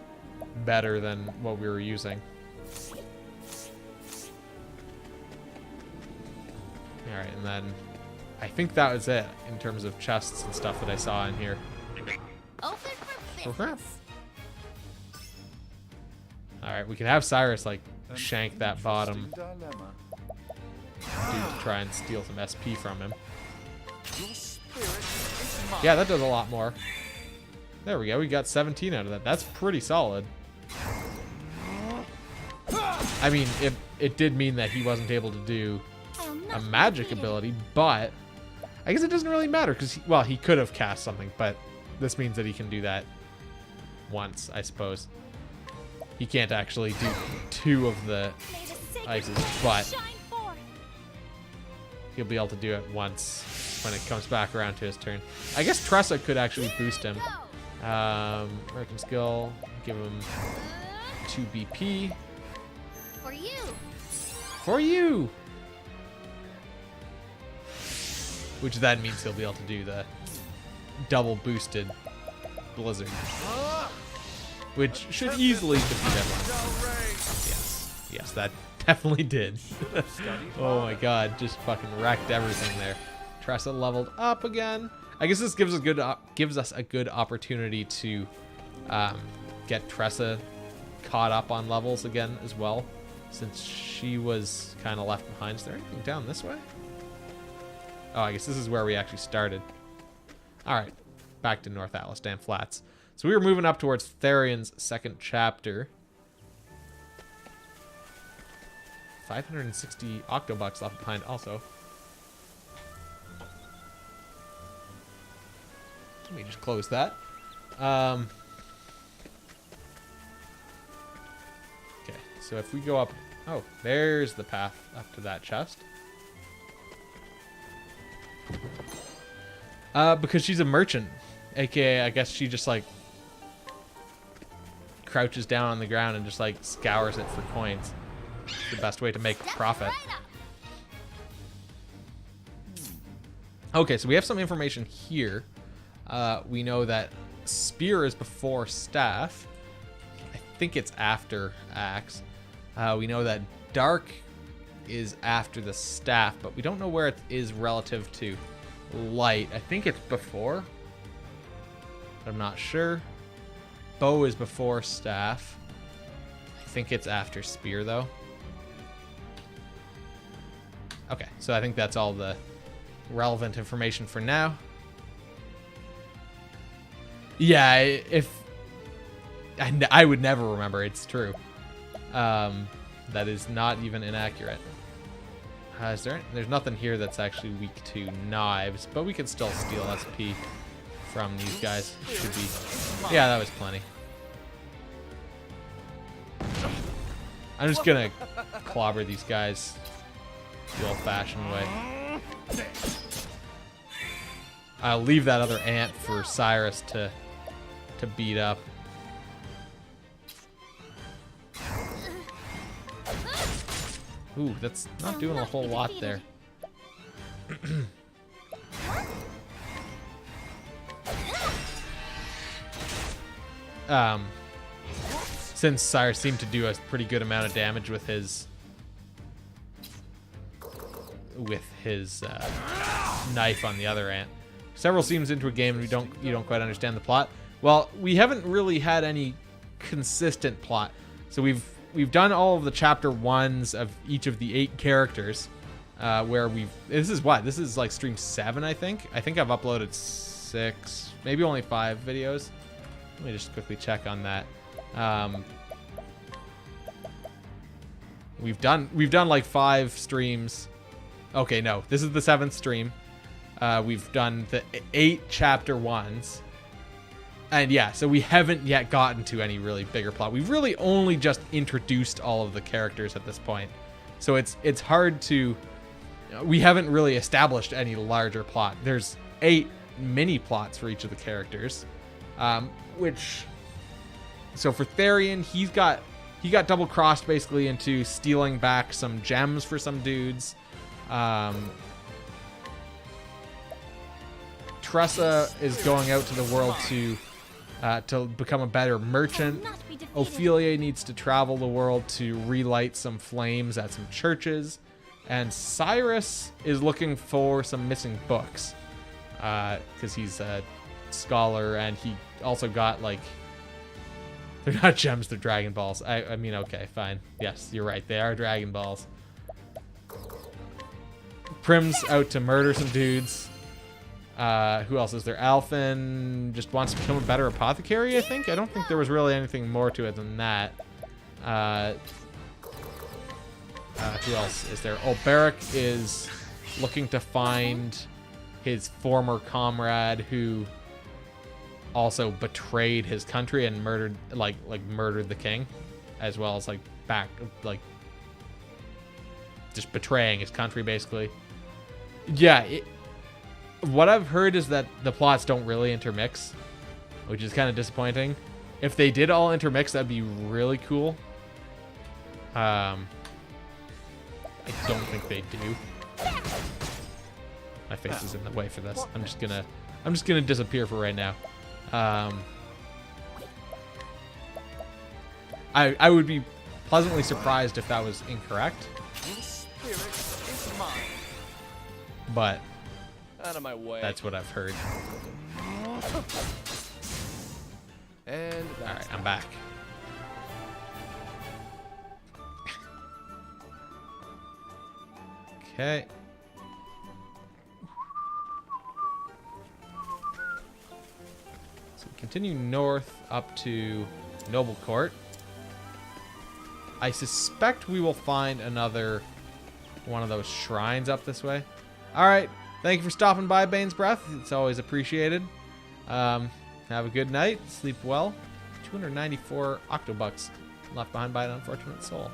better than what we were using. Alright, and then I think that was it in terms of chests and stuff that I saw in here. Open for business. Alright, we can have Cyrus, like, shank that bottom Dilemma. dude to try and steal some SP from him. Your spirit is mine. Yeah, that does a lot more. There we go. We got 17 out of that. That's pretty solid. I mean, it did mean that he wasn't able to do a magic ability, but I guess it doesn't really matter because, well, he could have cast something, but this means that he can do that once, I suppose. He can't actually do 2 of the ices, but he'll be able to do it once when it comes back around to his turn. I guess Tressa could actually boost him. American skill, give him 2 BP. For you. For you! Which then means he'll be able to do the double boosted blizzard. Which should easily defeat everyone. Yes, that definitely did. Oh my god, just fucking wrecked everything there. Tressa leveled up again. I guess this gives us a good opportunity to get Tressa caught up on levels again as well, since she was kind of left behind. Is there anything down this way? Oh, I guess this is where we actually started. Alright, back to North Atlas Dam Flats. So we were moving up towards Therion's second chapter. 560 Octobucks left behind also. Let me just close that. Okay, so if we go up... Oh, there's the path up to that chest. Because she's a merchant. AKA, I guess she just, like, crouches down on the ground and just, like, scours it for coins. It's the best way to make profit. Okay, so we have some information here. We know that spear is before staff. I think it's after axe. We know that dark is after the staff, but we don't know where it is relative to light. I think it's before, but I'm not sure. Bow is before staff. I think it's after spear, though. Okay, so I think that's all the relevant information for now. Yeah, I would never remember. It's true. That is not even inaccurate. There's nothing here that's actually weak to knives, but we can still steal SP from these guys. Should be. Yeah, that was plenty. I'm just gonna clobber these guys the old-fashioned way. I'll leave that other ant for Cyrus to beat up. Ooh, that's not doing a whole lot there. Since Cyrus seemed to do a pretty good amount of damage with his knife on the other ant. Several seasons into a game and you don't quite understand the plot. Well, we haven't really had any consistent plot. So we've we've done all of the chapter 1s of each of the 8 characters. Where this is like stream 7, I think. I think I've uploaded 6, maybe only 5 videos. Let me just quickly check on that. We've done like 5 streams. Okay, no, this is the 7th stream. We've done the 8 chapter 1s. And yeah, so we haven't yet gotten to any really bigger plot. We've really only just introduced all of the characters at this point. So it's hard to... We haven't really established any larger plot. There's 8 mini plots for each of the characters. So for Therian, he got double crossed basically into stealing back some gems for some dudes. Tressa is going out to the world to become a better merchant. Ophelia needs to travel the world to relight some flames at some churches. And Cyrus is looking for some missing books. Because he's a scholar, and he also got, like... They're not gems, they're Dragon Balls. I mean, okay, fine. Yes, you're right, they are Dragon Balls. Prim's out to murder some dudes. Who else is there? Alphen just wants to become a better apothecary, I think? I don't think there was really anything more to it than that. Who else is there? Oh, Barrack is looking to find his former comrade who also betrayed his country and murdered the king, as well as just betraying his country basically. Yeah, what I've heard is that the plots don't really intermix, which is kind of disappointing. If they did all intermix, that'd be really cool. I don't think they do. My face is in the way for this. I'm just gonna disappear for right now. I would be pleasantly surprised if that was incorrect. But Out of my way. that's what I've heard. And Alright, I'm back. Okay. So we continue north up to Noble Court. I suspect we will find another one of those shrines up this way. Alright, thank you for stopping by, Bane's Breath. It's always appreciated. Have a good night. Sleep well. 294 Octobucks left behind by an unfortunate soul.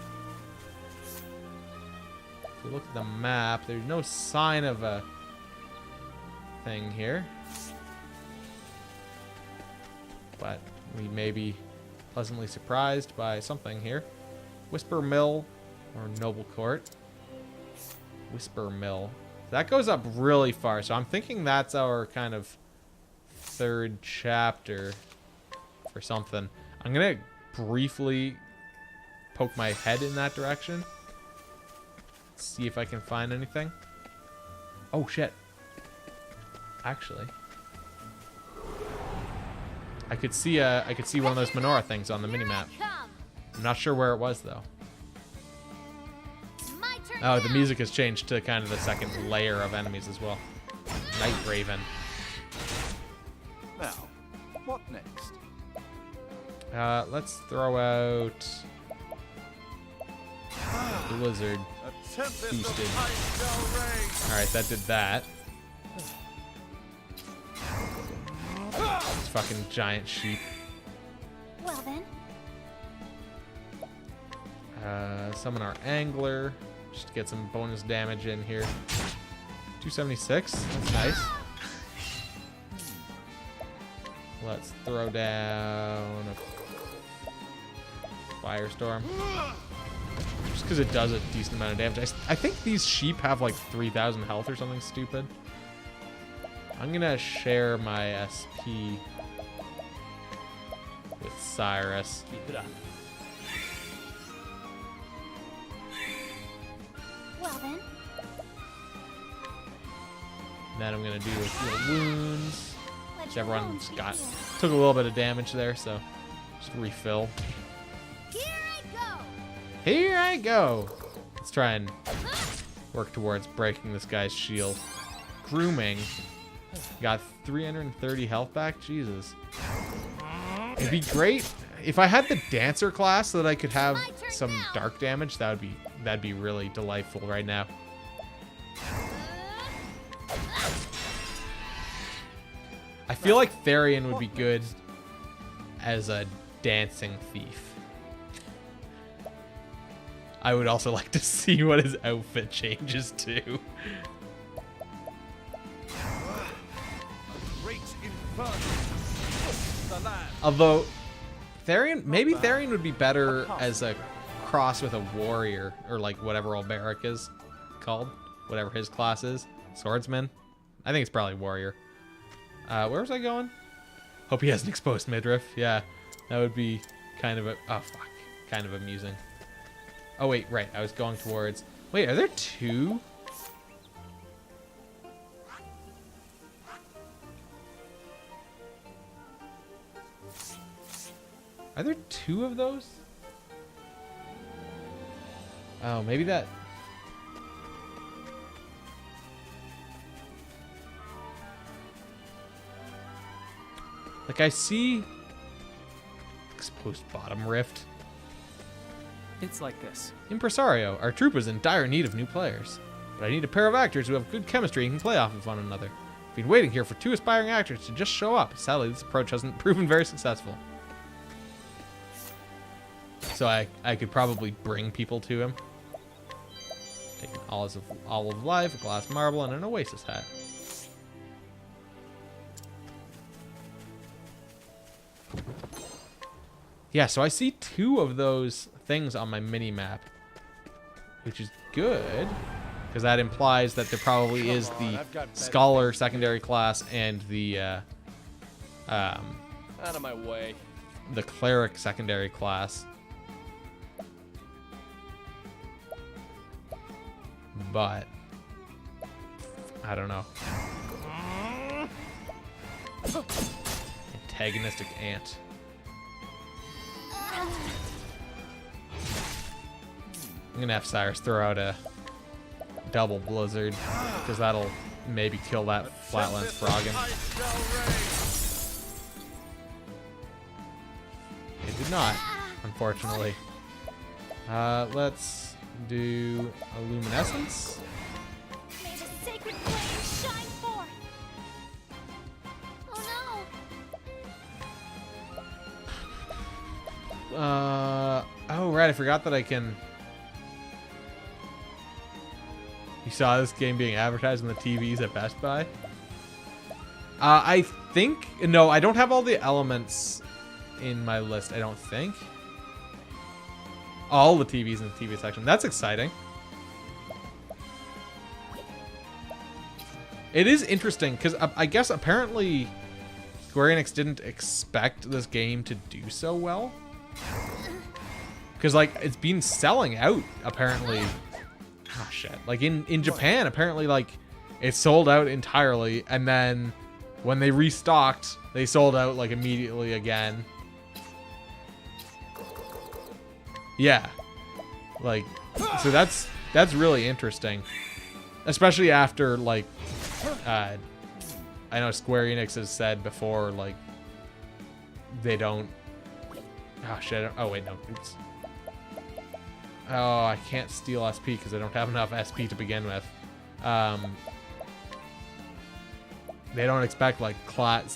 If we look at the map, there's no sign of a thing here. But we may be pleasantly surprised by something here. Whisper Mill or Noble Court. Whisper Mill. That goes up really far, so I'm thinking that's our kind of third chapter for something. I'm gonna briefly poke my head in that direction. See if I can find anything. Oh shit. Actually, I could see one of those menorah things on the minimap. I'm not sure where it was though. Oh, the music has changed to kind of the second layer of enemies as well. Night Raven. now, what next? Let's throw out Blizzard. A tempest Boosted. of ice shall rage. Alright, that did that. This fucking giant sheep. Well then, Summon our Angler. Just to get some bonus damage in here. 276. That's nice. Let's throw down a Firestorm. Just because it does a decent amount of damage. I think these sheep have like 3,000 health or something stupid. I'm gonna share my SP with Cyrus. Keep it up. well then, And then I'm gonna do a few wounds. let Which your everyone's bones be got. healed. Took a little bit of damage there, so just refill. Here I go. Here I go. Let's try and work towards breaking this guy's shield. Grooming. Got 330 health back. Jesus. It'd be great if I had the dancer class so that I could have some dark damage. That'd be really delightful right now. I feel like Therian would be good as a dancing thief. I would also like to see what his outfit changes to. Great inferno to scoop the land. Although, maybe Therian would be better as a cross with a warrior, or like whatever old Barrack is called, whatever his class is. Swordsman? I think it's probably warrior. Where was I going? Hope he has an exposed midriff. Yeah, that would be kind of kind of amusing. Oh wait, right, I was going towards... Wait, are there two? Are there two of those? Oh, maybe that... Like, I see... Exposed bottom rift. It's like this. Impresario, our troupe is in dire need of new players. But I need a pair of actors who have good chemistry and can play off of one another. I've been waiting here for 2 aspiring actors to just show up. Sadly, this approach hasn't proven very successful. So I could probably bring people to him. Take an olive life, a glass marble, and an oasis hat. Yeah, so I see 2 of those things on my mini-map, which is good, because that implies that there probably is the Scholar secondary class and the Out of my way. the Cleric secondary class. But I don't know. Antagonistic ant. I'm gonna have Cyrus throw out a double blizzard, because that'll maybe kill that flatlands froggen. It did not, unfortunately. Let's do a luminescence. May the sacred flame shine forth. Oh no. Oh right, I forgot that I can... You saw this game being advertised on the TVs at Best Buy? I think... No, I don't have all the elements in my list, I don't think. All the TVs in the TV section. That's exciting. It is interesting, because I guess apparently Square-Enix didn't expect this game to do so well. Because, like, it's been selling out, apparently. Oh, shit. Like, in Japan, apparently, like, it sold out entirely, and then when they restocked, they sold out, like, immediately again. Yeah. Like, so that's really interesting. Especially after, like, I know Square-Enix has said before, like, they don't... Oh, shit. Oh, wait, no. Oops. Oh, I can't steal SP because I don't have enough SP to begin with. They don't expect, like,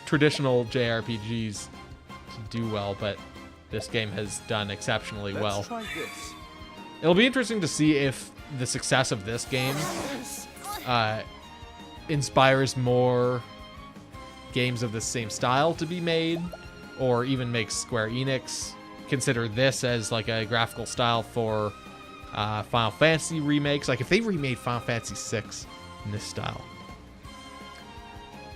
traditional JRPGs to do well, but this game has done exceptionally well. Let's try this. It'll be interesting to see if the success of this game inspires more games of the same style to be made, or even makes Square Enix consider this as like a graphical style for Final Fantasy remakes. Like if they remade Final Fantasy VI in this style,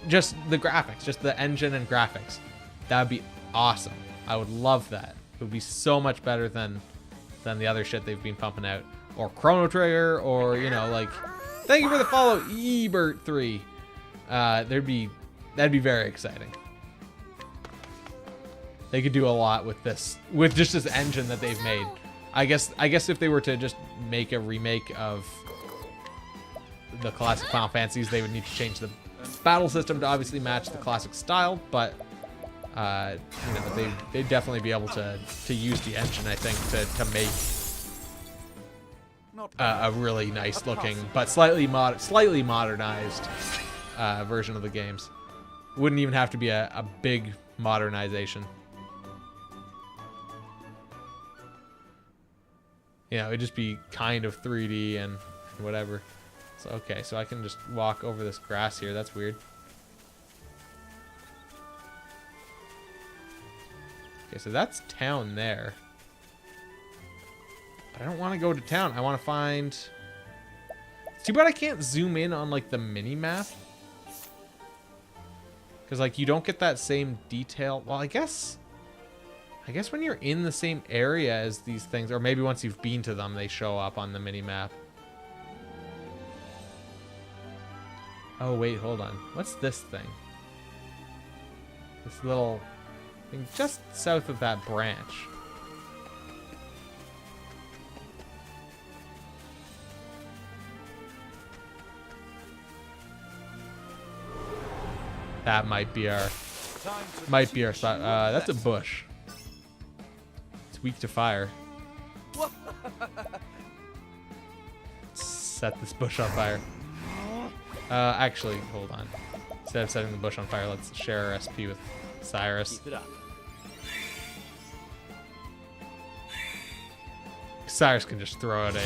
just the graphics, just the engine and graphics, that would be awesome. I would love that. It would be so much better than the other shit they've been pumping out, or Chrono Trigger, or, you know, like, thank you for the follow, Ebert3. That'd be very exciting. They could do a lot with this, with just this engine that they've made. I guess if they were to just make a remake of the classic Final Fantasies, they would need to change the battle system to obviously match the classic style, but you know, they'd definitely be able to use the engine, I think, to make a really nice looking but slightly modernized version of the games. Wouldn't even have to be a big modernization. You know, it'd just be kind of 3D and whatever. So, okay, so I can just walk over this grass here. That's weird. Okay, so that's town there. But I don't want to go to town. I want to find... It's too bad I can't zoom in on, like, the mini-map. Because, like, you don't get that same detail. Well, I guess when you're in the same area as these things, or maybe once you've been to them, they show up on the mini-map. Oh, wait, hold on. What's this thing? This little thing just south of that branch. That might be our spot. That's a bush. It's weak to fire. Set this bush on fire. Actually, hold on. Instead of setting the bush on fire, let's share our SP with Cyrus. Keep it up. Cyrus can just throw out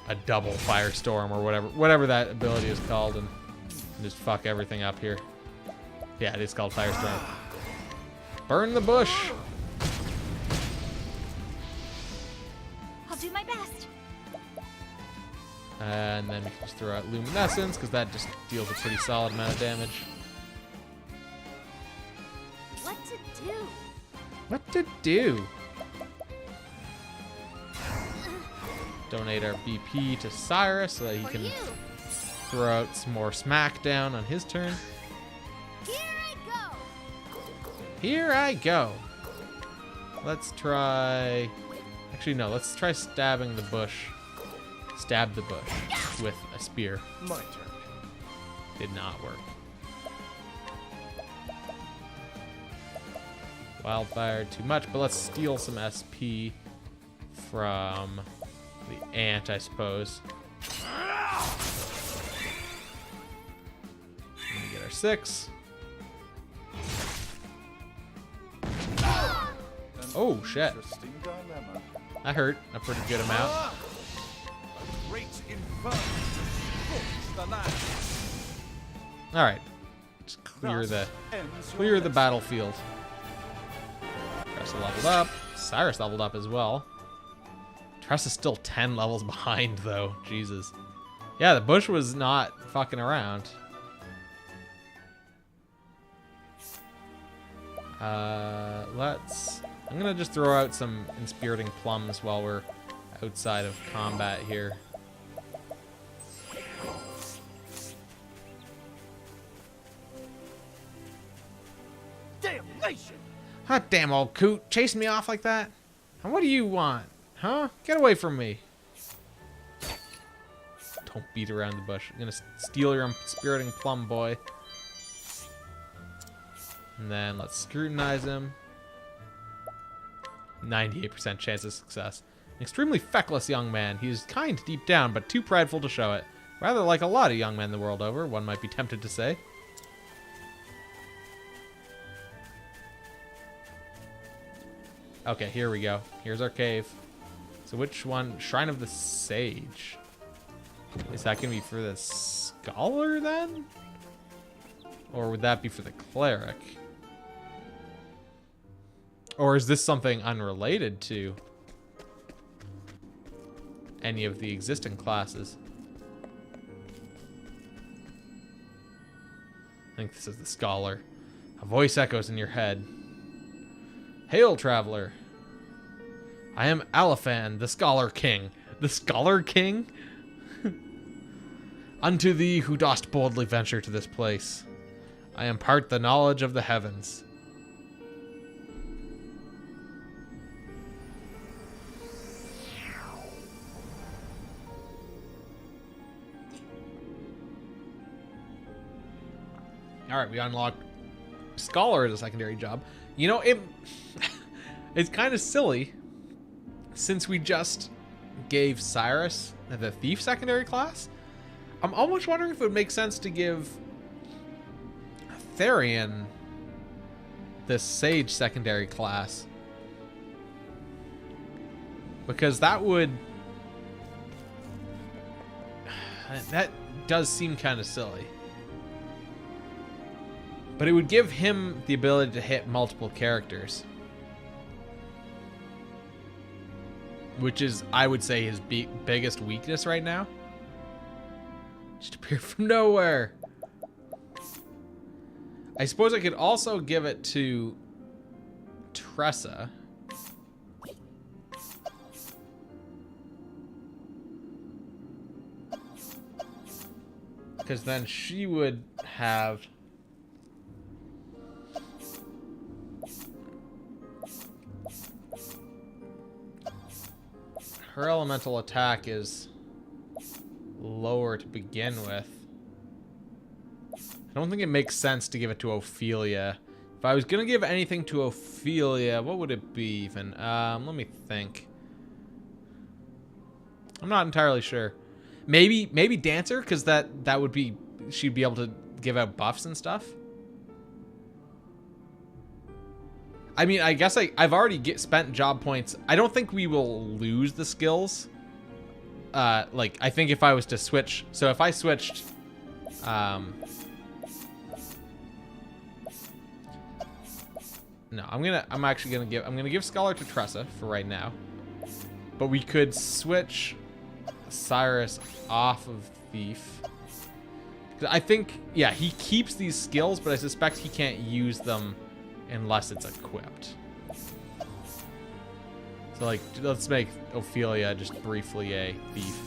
a double firestorm or whatever that ability is called, and just fuck everything up here. Yeah, it is called firestorm. Burn the bush. I'll do my best. And then we can just throw out luminescence, because that just deals a pretty solid amount of damage. What to do? What to do? Donate our BP to Cyrus so that he For can you. throw out some more smackdown on his turn. Here I go. Here I go. Let's try... Actually, no. Let's try stabbing the bush. Stab the bush with a spear. My turn. Did not work. Wildfire, too much, but let's steal some SP from the ant, I suppose. Let me get our 6. Oh, shit. Interesting dilemma. That hurt a pretty good amount. A great inferno to scorch the land. Alright. Just clear the battlefield. Tressa leveled up. Cyrus leveled up as well. Tressa's still 10 levels behind, though. Jesus. Yeah, the bush was not fucking around. I'm gonna just throw out some inspiriting plums while we're outside of combat here. Damnation! Hot damn old coot, chasing me off like that? And what do you want? Huh? Get away from me. Don't beat around the bush. I'm gonna steal your inspiriting plum, boy. And then let's scrutinize him. 98% chance of success. An extremely feckless young man. He is kind deep down, but too prideful to show it. Rather like a lot of young men the world over, one might be tempted to say. Okay, here we go. Here's our cave. So which one? Shrine of the Sage. Is that going to be for the Scholar, then? Or would that be for the Cleric? Or is this something unrelated to any of the existing classes? I think this is the Scholar. A voice echoes in your head. Hail, traveler. I am Aliphan, the Scholar King. The Scholar King? Unto thee who dost boldly venture to this place, I impart the knowledge of the heavens. All right, we unlocked Scholar as a secondary job. You know, it's kind of silly since we just gave Cyrus the Thief secondary class. I'm almost wondering if it would make sense to give Therian this Sage secondary class. Because that would... That does seem kind of silly. But it would give him the ability to hit multiple characters. Which is, I would say, his biggest weakness right now. Just appeared from nowhere. I suppose I could also give it to Tressa. Because then she would have... Her elemental attack is lower to begin with. I don't think it makes sense to give it to Ophelia. If I was going to give anything to Ophelia, what would it be even? Let me think. I'm not entirely sure. Maybe Dancer, because that would be... She'd be able to give out buffs and stuff. I mean, I guess I've already spent job points. I don't think we will lose the skills. Like, I think if I was to switch... So if I switched... No, I'm gonna give Scholar to Tressa for right now. But we could switch Cyrus off of Thief. I think, yeah, he keeps these skills, but I suspect he can't use them unless it's equipped. So, like, let's make Ophelia just briefly a thief.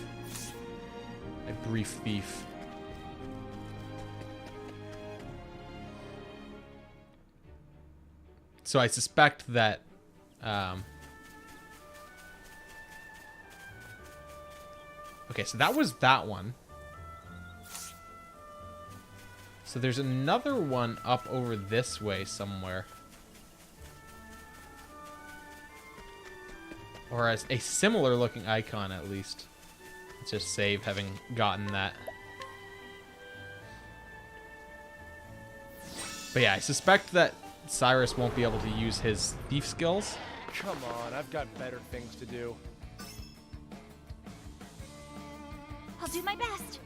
A brief thief. So I suspect that... Okay, so that was that one. So there's another one up over this way somewhere. Or as a similar looking icon, at least. Let's just save having gotten that. But yeah, I suspect that Cyrus won't be able to use his thief skills. Come on, I've got better things to do. I'll do my best.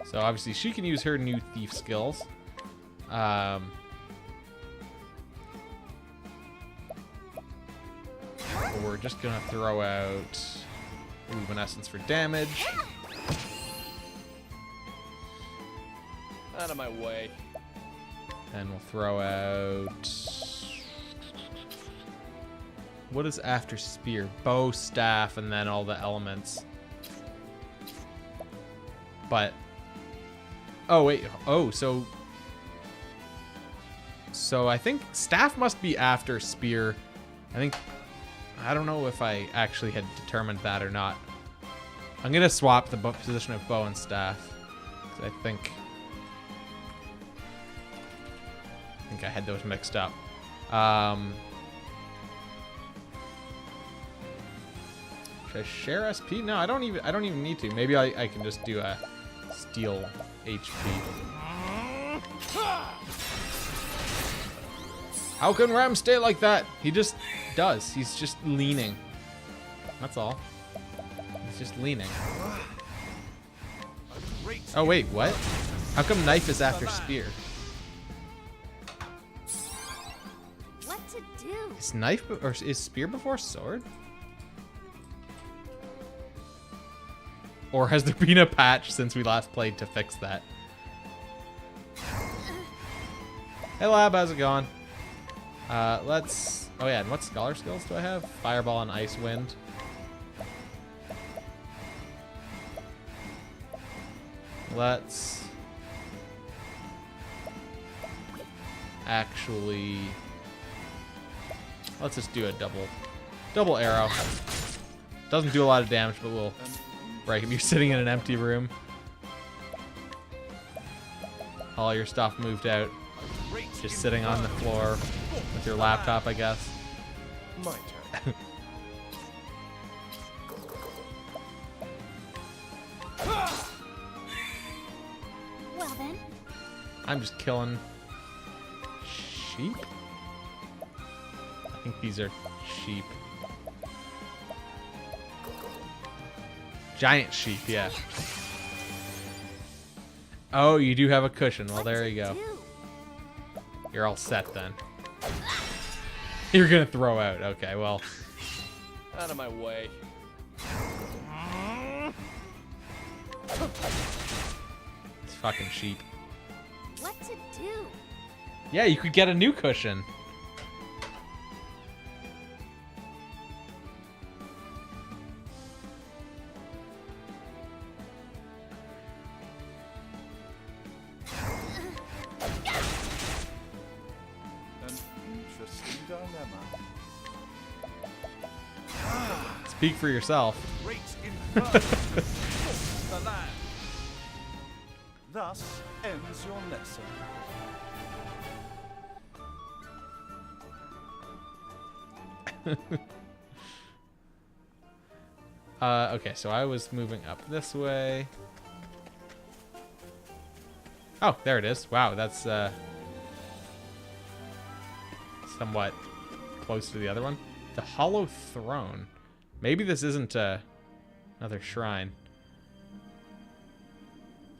So obviously she can use her new thief skills. We're just gonna throw out Luminescence for damage. Out of my way. And we'll throw out... What is after spear? Bow, staff, and then all the elements. But... Oh, wait. Oh, so... So I think staff must be after spear. I don't know if I actually had determined that or not. I'm going to swap the position of bow and staff. I think I had those mixed up. Should I share SP? No, I don't even need to. Maybe I can just do a steal HP. How can Ram stay like that? He just does. He's just leaning. That's all. He's just leaning. Oh wait, what? How come knife is after spear? What to do? Is knife or is spear before sword? Or has there been a patch since we last played to fix that? Hey Lab, how's it going? Let's... Oh yeah, and what Scholar skills do I have? Fireball and Ice Wind. Let's... Actually... Let's just do a double arrow. Doesn't do a lot of damage, but we'll break if you're sitting in an empty room. All your stuff moved out. Great Just sitting on the floor with your laptop, I guess. My turn. Well then, I'm just killing sheep? I think these are sheep. Giant sheep, yeah. Oh, you do have a cushion. Well, there you go. You're all set then. You're gonna throw out. Okay, well. Out of my way. It's fucking sheep. what to do? Yeah, you could get a new cushion. An interesting dilemma. Speak for yourself. Great inferno to scorch the land. Thus ends your lesson. Okay, so I was moving up this way. Oh, there it is. Wow, that's somewhat close to the other one. The Hollow Throne. Maybe this isn't another shrine.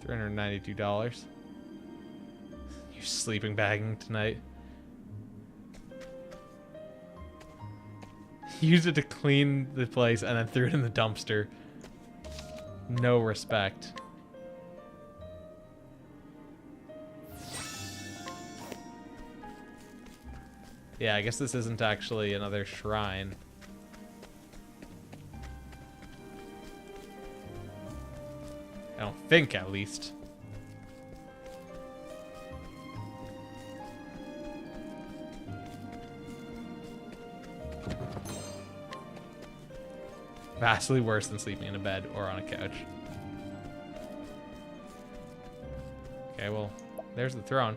$392. You're sleeping bagging tonight. Used it to clean the place and then threw it in the dumpster. No respect. Yeah, I guess this isn't actually another shrine. I don't think, at least. Vastly worse than sleeping in a bed or on a couch. Okay, well, there's the throne.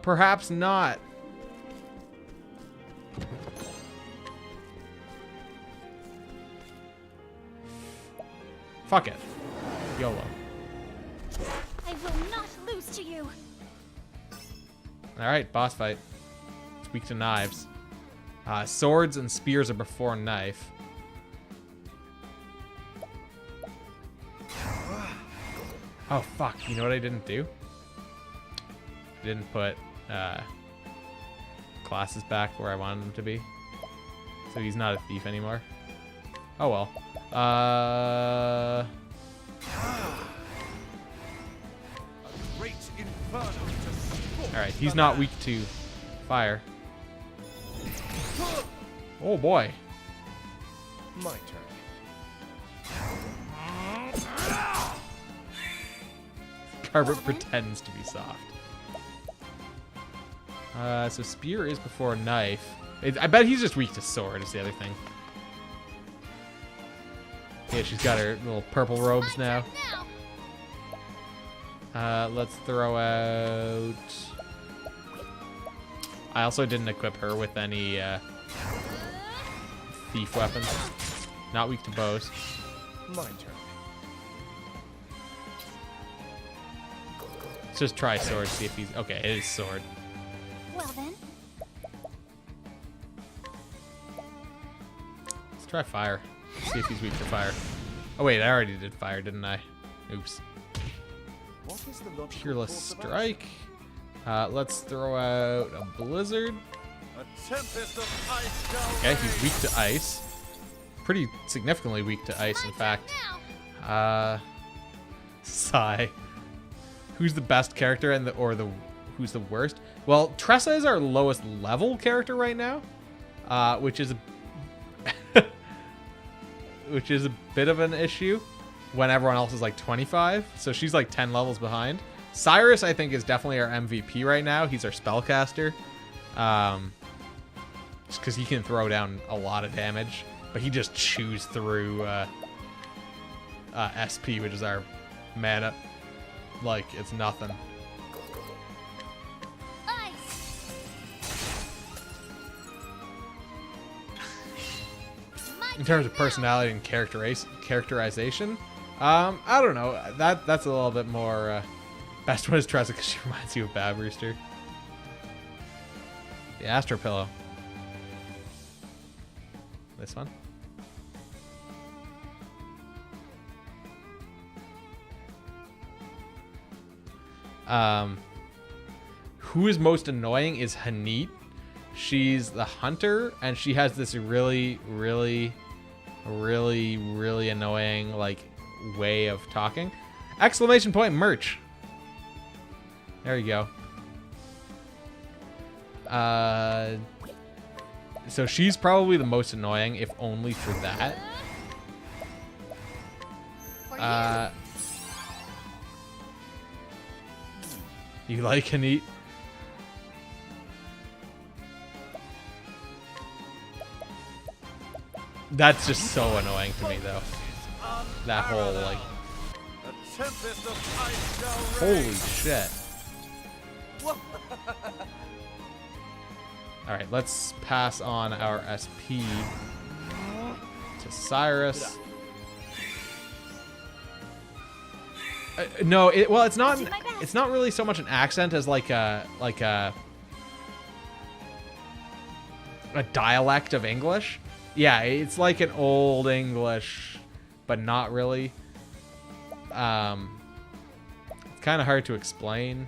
Perhaps not. Fuck it. YOLO. I will not lose to you. Alright, boss fight. It's weak to knives. Swords and spears are before knife. Oh, fuck. You know what I didn't do? I didn't put classes back where I wanted them to be. So he's not a thief anymore. Oh, well. A great inferno to scorch Alright, he's the not land. weak to fire. Oh, boy. My turn. Carpet pretends to be soft. So spear is before knife. I bet he's just weak to sword is the other thing. Yeah, she's got her little purple robes now. Let's throw out... I also didn't equip her with any thief weapons. Not weak to bows. My turn. Let's just try sword, see if he's... Okay, it is sword. Well then, Let's try fire. See if he's weak to fire. Oh wait, I already did fire, didn't I? Oops. What is the logical Peerless course of strike. Let's throw out a blizzard. action? A tempest of ice shall Okay, he's reign. weak to ice. Pretty significantly weak to ice, in fact. Sigh. Who's the best character and who's the worst? Well, Tressa is our lowest level character right now, which is which is a bit of an issue when everyone else is like 25. So she's like 10 levels behind. Cyrus, I think, is definitely our MVP right now. He's our spellcaster. Just because he can throw down a lot of damage, but he just chews through SP, which is our mana, like it's nothing. in terms of personality and characterization, I don't know. That's a little bit more. Best one is Tressa because she reminds you of Bad Rooster. The Astro Pillow. This one. Who is most annoying is Hanit. She's the hunter, and she has this really annoying like way of talking. Exclamation point merch. There you go. So she's probably the most annoying, if only for that. You like Hanit? That's just so annoying to me, though. That whole, like... Holy shit. Alright, let's pass on our SP to Cyrus. No, well, it's not really so much an accent as like a dialect of English. Yeah, it's like an old English, but not really. It's kind of hard to explain.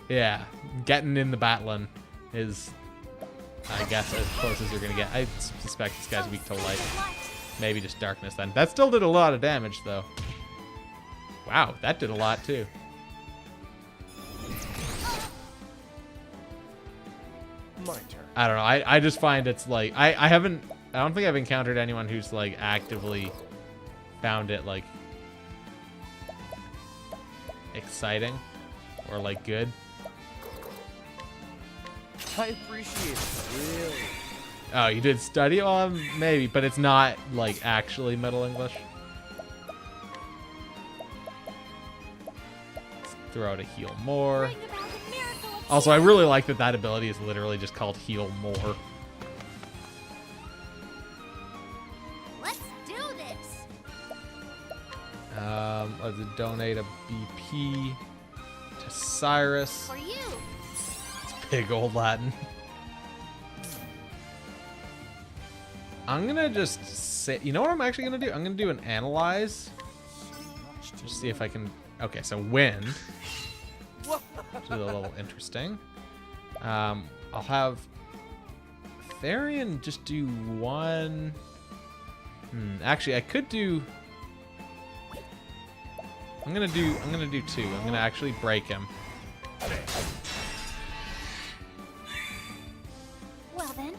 Yeah, getting in the battling is, I guess, as close as you're gonna get. I suspect this guy's weak to light. Maybe just darkness then. That still did a lot of damage, though. Wow, that did a lot, too. My turn. I don't know. I just find it's like... I don't think I've encountered anyone who's, like, actively found it, like, exciting or, like, good. I appreciate it, really. Oh, you did study? Well, maybe, but it's not, like, actually Middle English. Let's throw out a heal more. Also, I really like that that ability is literally just called heal more. Let's do this. Let's donate a BP to Cyrus. For you. It's big old Latin. I'm gonna just say, you know what I'm actually gonna do? I'm gonna do an analyze. Just see if I can. Okay, so wind. Which is a little interesting. I'll have Therian just do one. Actually, I could do. I'm gonna do two. I'm gonna actually break him. Well then.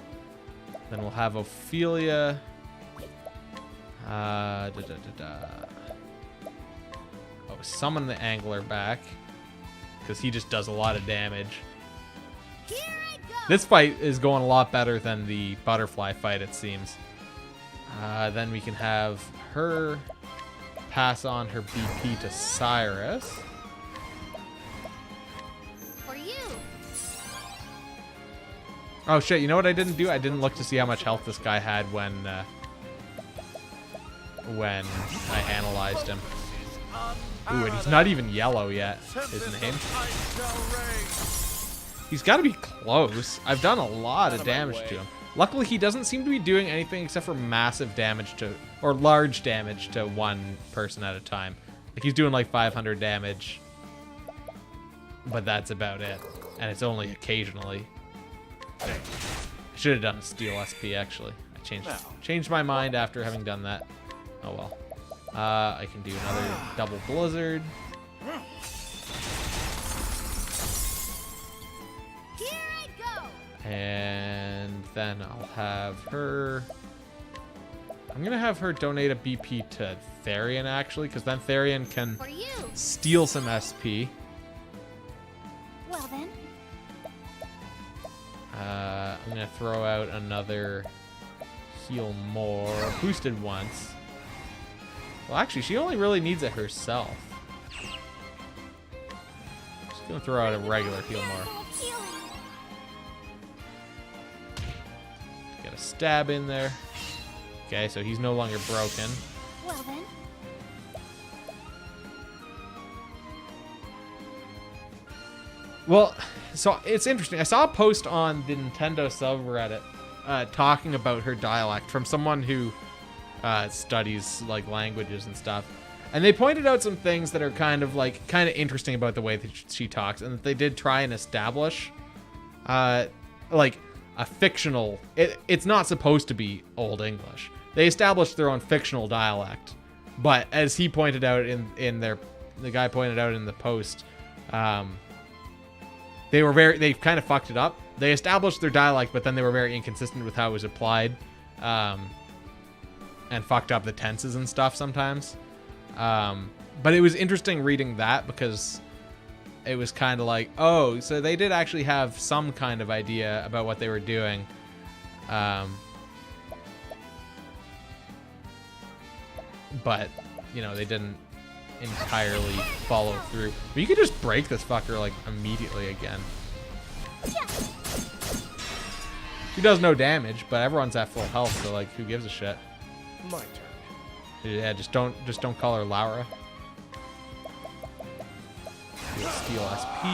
Then we'll have Ophelia. Oh, summon the Angler back. Because he just does a lot of damage. Here I go. This fight is going a lot better than the butterfly fight, it seems. Then we can have her pass on her BP to Cyrus. For you. Oh shit, you know what I didn't do? I didn't look to see how much health this guy had when I analyzed him. Ooh, and he's not even yellow yet, his name. He's got to be close. I've done a lot of damage to him. Luckily, he doesn't seem to be doing anything except for massive damage to, or large damage to one person at a time. Like, he's doing like 500 damage, but that's about it. And it's only occasionally. I should have done a steel SP, actually. I changed my mind after having done that. Oh well. I can do another double blizzard. Here I go. And then I'll have her... I'm going to have her donate a BP to Therian, actually, because then Therian can For you. steal some SP. Well then. I'm going to throw out another heal more. Boosted once. Well, actually, she only really needs it herself. Just going to throw out a regular heal more. stab in there. Okay, so he's no longer broken. Well then. Well, so it's interesting. I saw a post on the Nintendo subreddit talking about her dialect from someone who studies like languages and stuff, and they pointed out some things that are kind of interesting about the way that she talks, and that they did try and establish like a fictional. It's not supposed to be Old English. They established their own fictional dialect, but as he pointed out the guy pointed out in the post. They kind of fucked it up. They established their dialect, but then they were very inconsistent with how it was applied, and fucked up the tenses and stuff sometimes. But it was interesting reading that, because it was kind of like, oh, so they did actually have some kind of idea about what they were doing. But, you know, they didn't entirely follow through. But you could just break this fucker like immediately again. He does no damage, but everyone's at full health, so like, who gives a shit? My turn. Yeah, just don't call her Laura. Steal SP.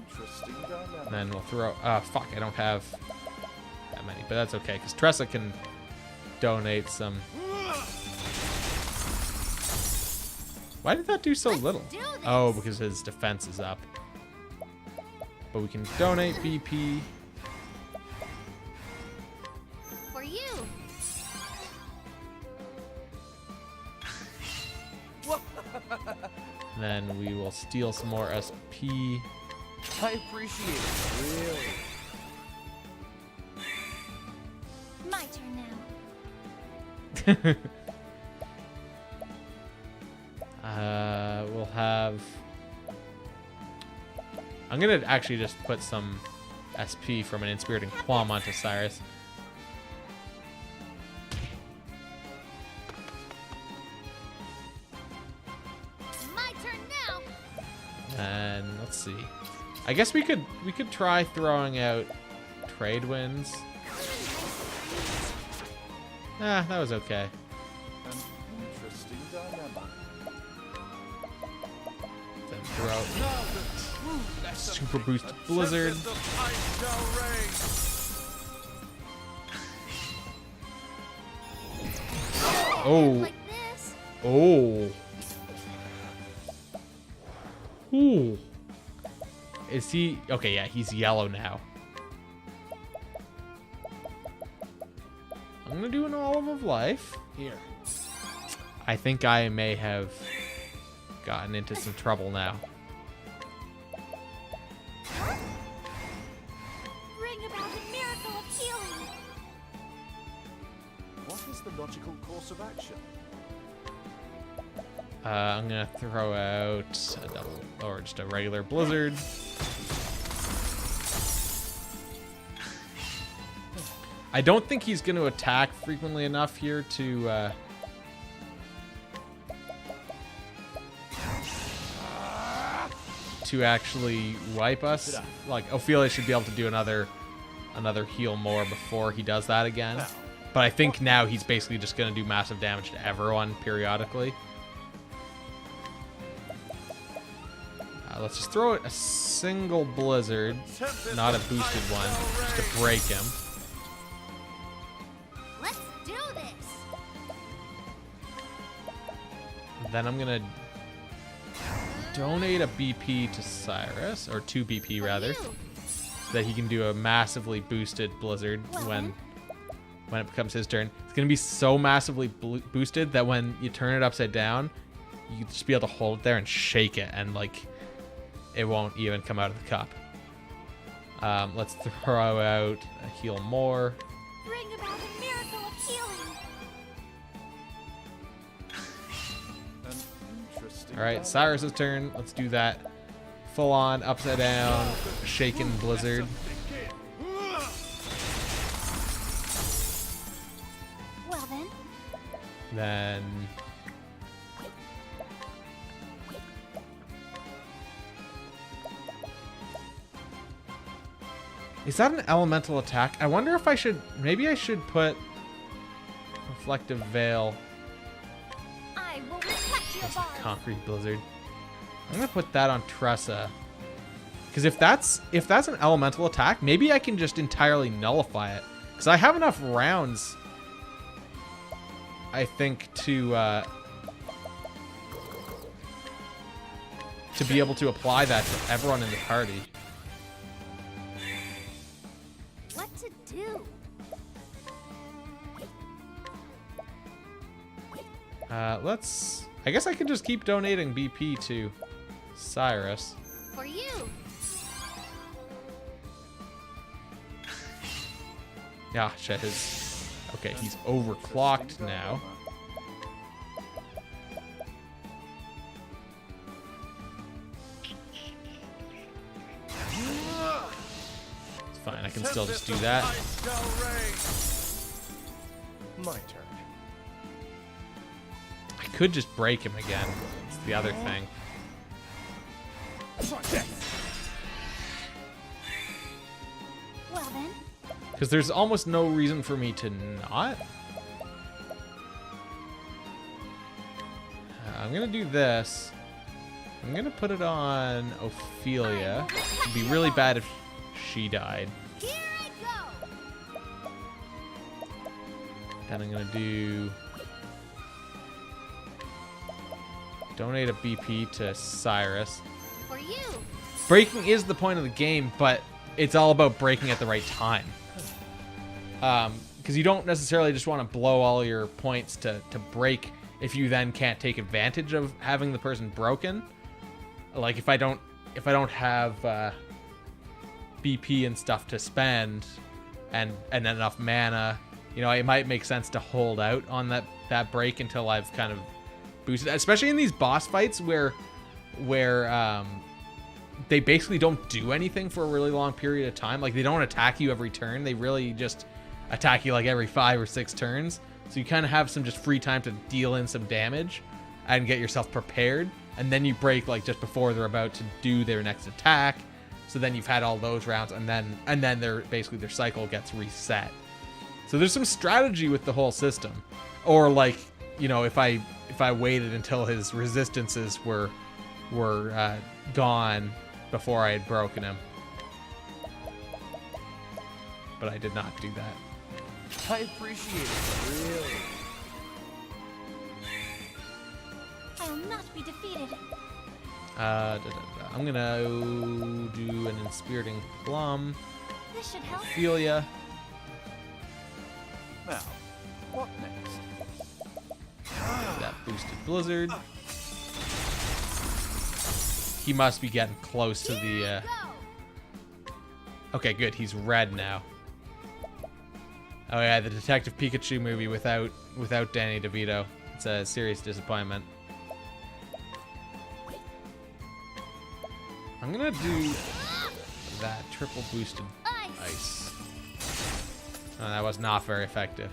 Interesting dilemma. And then we'll throw. Fuck, I don't have that many, but that's okay, because Tressa can donate some. Why did that do so little? Oh, because his defense is up. But we can donate BP. For you. Then we will steal some more SP. I appreciate it. Really. My turn now. We'll have. I'm gonna actually just put some SP from an Inspiriting Qualm onto Cyrus. My turn now. And let's see. I guess we could try throwing out trade winds. That was okay. An interesting dilemma. Then throw out Now the true lesson. super boost blizzard. The tide shall reign. Oh, Like this. oh. Ooh. Is he okay? Yeah, he's yellow now. I'm gonna do an olive of life. Here. I think I may have gotten into some trouble now. Bring about a miracle of healing. What is the logical course of action? I'm gonna throw out a double, or just a regular blizzard. I don't think he's gonna attack frequently enough here to actually wipe us. Like, Ophelia should be able to do another heal more before he does that again. But I think now he's basically just gonna do massive damage to everyone periodically. Let's just throw it a single blizzard, not a boosted one, just to break him. Let's do this. Then I'm gonna donate a BP to Cyrus, or 2 BP rather, For you. so that he can do a massively boosted blizzard when it becomes his turn. It's gonna be so massively boosted that when you turn it upside down, you just be able to hold it there and shake it, and like it won't even come out of the cup. Let's throw out a heal more. Bring about a miracle of healing. An interesting. All right, Cyrus's turn. Let's do that. Full on upside down, shaken blizzard. Well then. Then Is that an elemental attack? I wonder if I should... Maybe I should put Reflective Veil. I will reflect your bars. Concrete Blizzard. I'm gonna put that on Tressa. Because if that's an elemental attack, maybe I can just entirely nullify it. Because I have enough rounds, I think, to be able to apply that to everyone in the party. What to do? I guess I could just keep donating BP to Cyrus. For you. Yeah, shit, okay, he's overclocked now. It's fine, I can still just do that. My turn. I could just break him again. It's the other thing. Well then. Because there's almost no reason for me to not. I'm gonna do this. I'm gonna put it on Ophelia. It'd be really bad if she died. Here I go. Then I'm gonna do... donate a BP to Cyrus. For you. Breaking is the point of the game, but it's all about breaking at the right time. Because you don't necessarily just want to blow all your points to break if you then can't take advantage of having the person broken. Like if I don't have BP and stuff to spend and enough mana, you know, it might make sense to hold out on that break until I've kind of boosted, especially in these boss fights where they basically don't do anything for a really long period of time. Like they don't attack you every turn. They really just attack you like every 5 or 6 turns. So you kind of have some just free time to deal in some damage and get yourself prepared. And then you break like just before they're about to do their next attack. So then you've had all those rounds, and then their cycle gets reset. So there's some strategy with the whole system. Or like, you know, if I waited until his resistances were gone before I had broken him. But I did not do that. I appreciate it, really. I will not be defeated. I'm gonna do an Inspiriting Plum. This should help. Ophelia. Now, what next? That boosted Blizzard. He must be getting close to the... Okay, good. He's red now. Oh yeah, the Detective Pikachu movie without Danny DeVito. It's a serious disappointment. I'm gonna do that triple boosted ice. Oh, that was not very effective.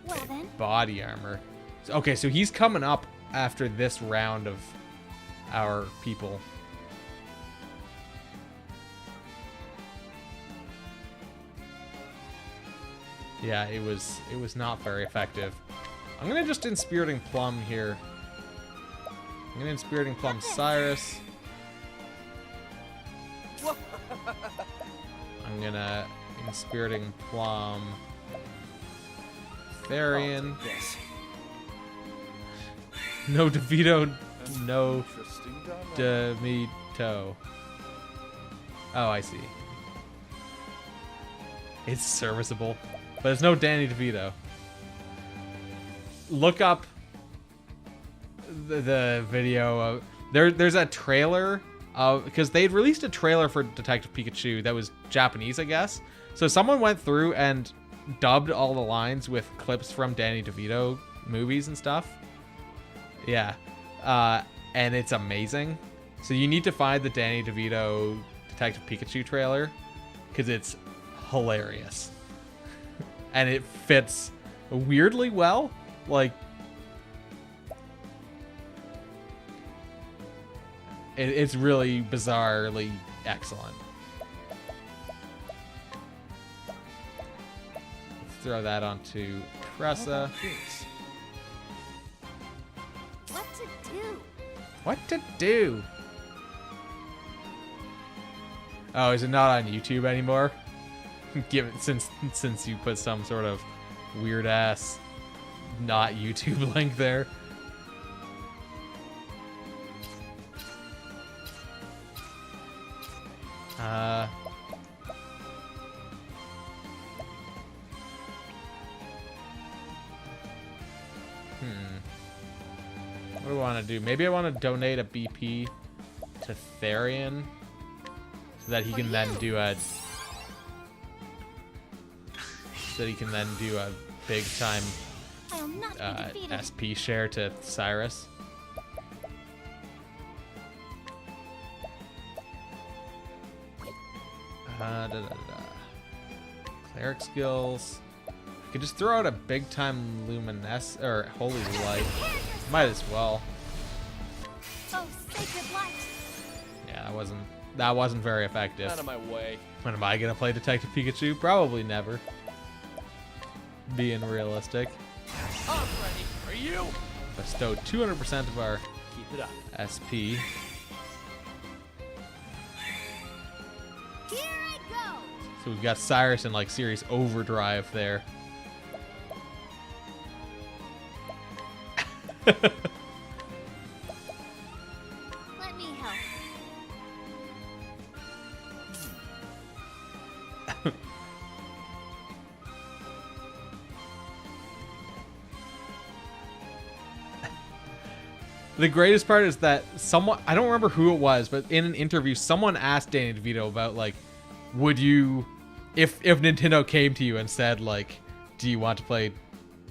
Well then. Body armor. Okay, so he's coming up after this round of our people. Yeah, it was not very effective. I'm gonna just Inspiriting Plum here. I'm gonna Inspiriting Plum Cyrus. I'm gonna Inspiriting Plum Therian. Yes. No DeVito, no Interesting dynamic. Demito. Oh, I see. It's serviceable, but there's no Danny DeVito. Look up the video of there's a trailer of, because they'd released a trailer for Detective Pikachu that was Japanese, I guess. So someone went through and dubbed all the lines with clips from Danny DeVito movies and stuff. Yeah, and it's amazing. So you need to find the Danny DeVito Detective Pikachu trailer because it's hilarious. And it fits weirdly well. Like, It's really bizarrely excellent. Let's throw that onto Tressa. What to do? What to do? Oh, is it not on YouTube anymore? Given since you put some sort of weird ass not YouTube link there. What do I want to do? Maybe I want to donate a BP to Therian so that he can then do a big time I'll not be defeated. SP share to Cyrus. Cleric skills. I could just throw out a big time luminescence or holy light. Might as well. Oh, sacred light. Yeah, that wasn't very effective. Out of my way. When am I gonna play Detective Pikachu? Probably never. Being realistic. I'm ready for you. Bestowed 200% of our Keep it up. Here SP. I go. So we've got Cyrus in like serious overdrive there. Let me help. The greatest part is that someone, I don't remember who it was, but in an interview, someone asked Danny DeVito about like, would you, if Nintendo came to you and said like, do you want to play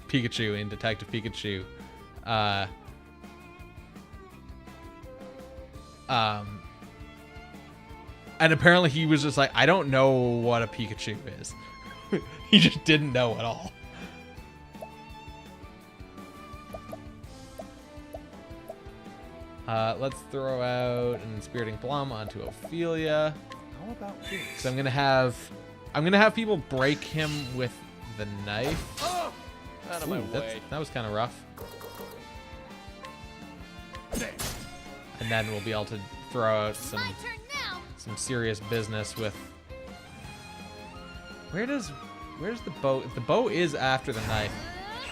Pikachu in Detective Pikachu? And apparently he was just like, I don't know what a Pikachu is. He just didn't know at all. Let's throw out an Inspiriting Plum onto Ophelia. How about this? So I'm gonna have people break him with the knife. Oh, out of my Ooh, way. that was kind of rough. There. And then we'll be able to throw out My turn now. some serious business with. Where's the bow? The bow is after the knife.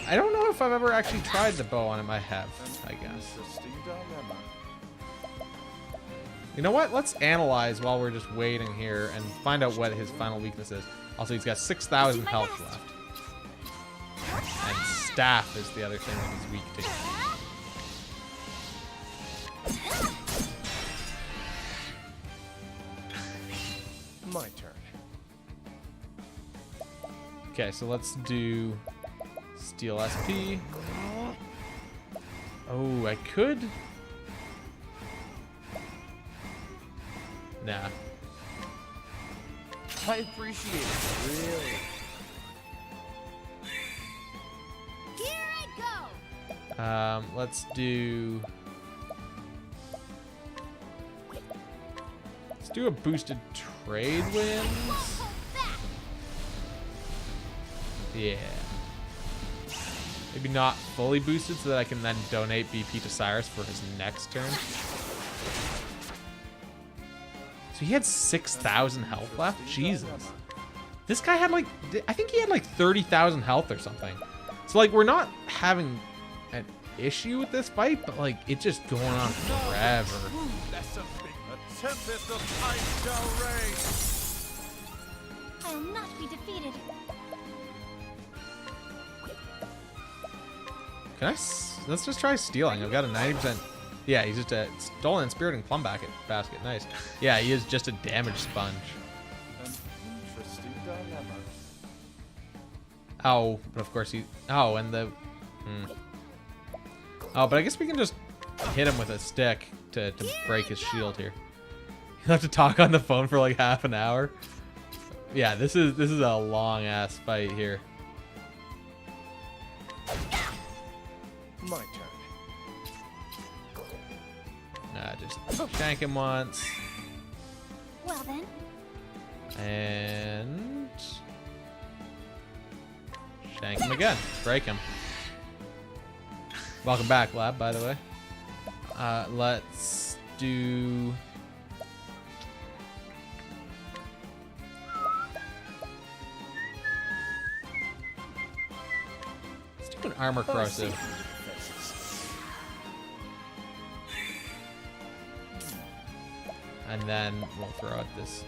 I don't know if I've ever actually tried the bow on him. I have, I guess. Interesting dilemma. You know what? Let's analyze while we're just waiting here and find out what his final weakness is. Also, he's got 6,000 health left. And staff is the other thing that he's weak to. My turn. Okay, so let's do Steel SP. Oh, I could. Nah. I appreciate it. Really. Here I go. Let's do a boosted trade wins. Won't hold back. Yeah. Maybe not fully boosted so that I can then donate BP to Cyrus for his next turn. So he had 6,000 health left? Jesus. This guy had like, I think he had like 30,000 health or something. So like, we're not having an issue with this fight, but like, it's just going on forever. That's a big tempest of ice shall reign. I'll not be defeated. Let's just try stealing. I've got a 90%. Yeah, he's just a stolen Inspiriting Plum basket. Nice. Yeah, he is just a damage sponge. An interesting dilemma. Oh, but of course he. Oh, and the. Oh, but I guess we can just hit him with a stick to break his shield here. He'll have to talk on the phone for like half an hour. Yeah, this is a long ass fight here. My turn. Just Just shank him once. Well then, And shank him again. Break him. Welcome back, lab, by the way. Let's do... Let's do an armor corrosive. And then we'll throw out this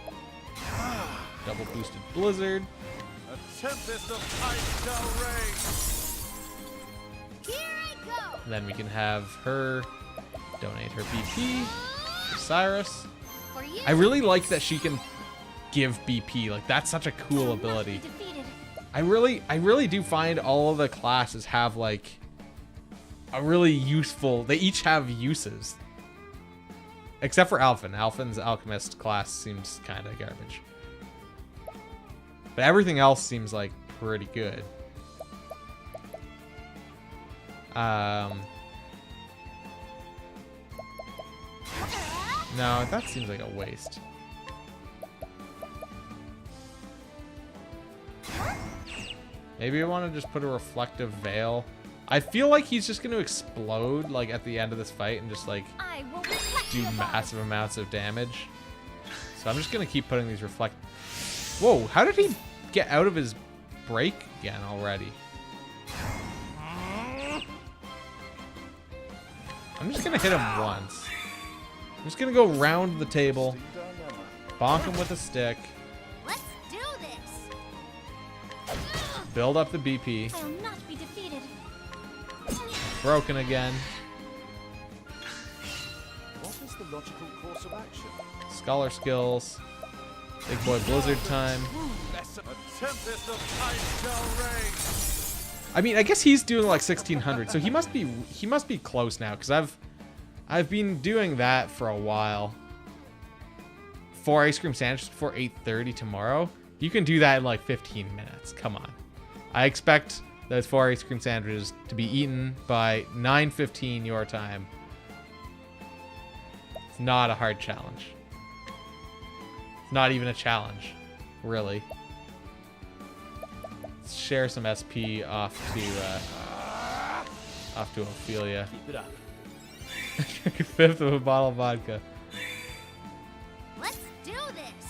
double boosted blizzard. A tempest of ice shall rage. here I go. Then we can have her donate her BP to Cyrus. For you, I really like that she can give BP. Like, that's such a I cool will not ability. be defeated. I really do find all of the classes have like a really useful. They each have uses. Except for Alphen. Alphen's alchemist class seems kind of garbage. But everything else seems like pretty good. No, that seems like a waste. Maybe I want to just put a reflective veil. I feel like he's just going to explode like at the end of this fight and just like I will reflect do your massive amounts of damage. So I'm just going to keep putting these reflect... Whoa, how did he get out of his break again already? I'm just going to hit him once. I'm just going to go round the table, bonk him with a stick, Let's do this. build up the BP, I will not be defeated. broken again, What is the logical course of action? scholar skills, big boy blizzard time. A tempest of ice shall rage. I mean, I guess he's doing like 1600, so he must be close now because I've been doing that for a while. 4 ice cream sandwiches before 8:30 tomorrow. You can do that in like 15 minutes. Come on. I expect those 4 ice cream sandwiches to be eaten by 9:15 your time. It's not a hard challenge. It's not even a challenge, really. Let's share some SP off to Ophelia. Keep it up. Fifth of a bottle of vodka. Let's do this.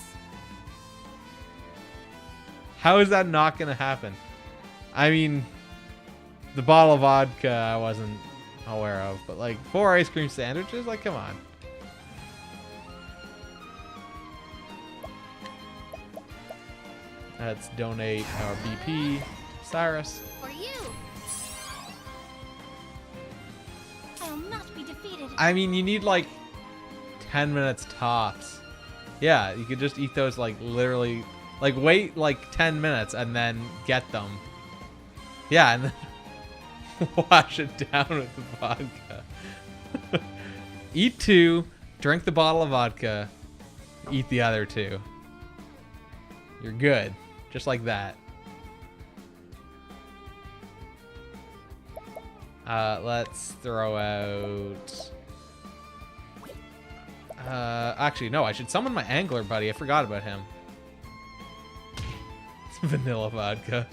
How is that not going to happen? I mean, the bottle of vodka I wasn't aware of, but like 4 ice cream sandwiches? Like, come on. Let's donate our BP. Cyrus. For you. I will not be defeated. I mean, you need like 10 minutes tops. Yeah, you could just eat those like literally, like wait like 10 minutes and then get them. Yeah, and then wash it down with the vodka. Eat 2, drink the bottle of vodka, eat the other 2. You're good. Just like that. Let's throw out... actually, no, I should summon my angler buddy. I forgot about him. It's vanilla vodka.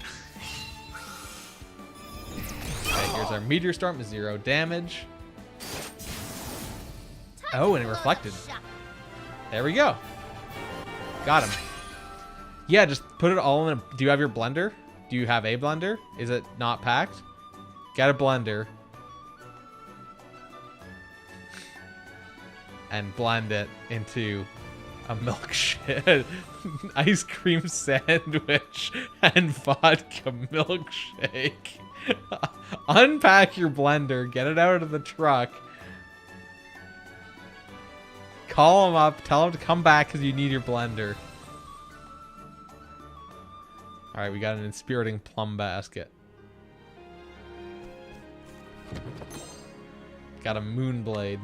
Okay, here's our meteor storm, 0 damage. Oh, and it reflected. There we go. Got him. Yeah, just put it all in a... Do you have your blender? Do you have a blender? Is it not packed? Get a blender. And blend it into a milkshake. Ice cream sandwich and vodka milkshake. Unpack your blender. Get it out of the truck. Call him up. Tell him to come back because you need your blender. Alright, we got an inspiriting plum basket. Got a moonblade.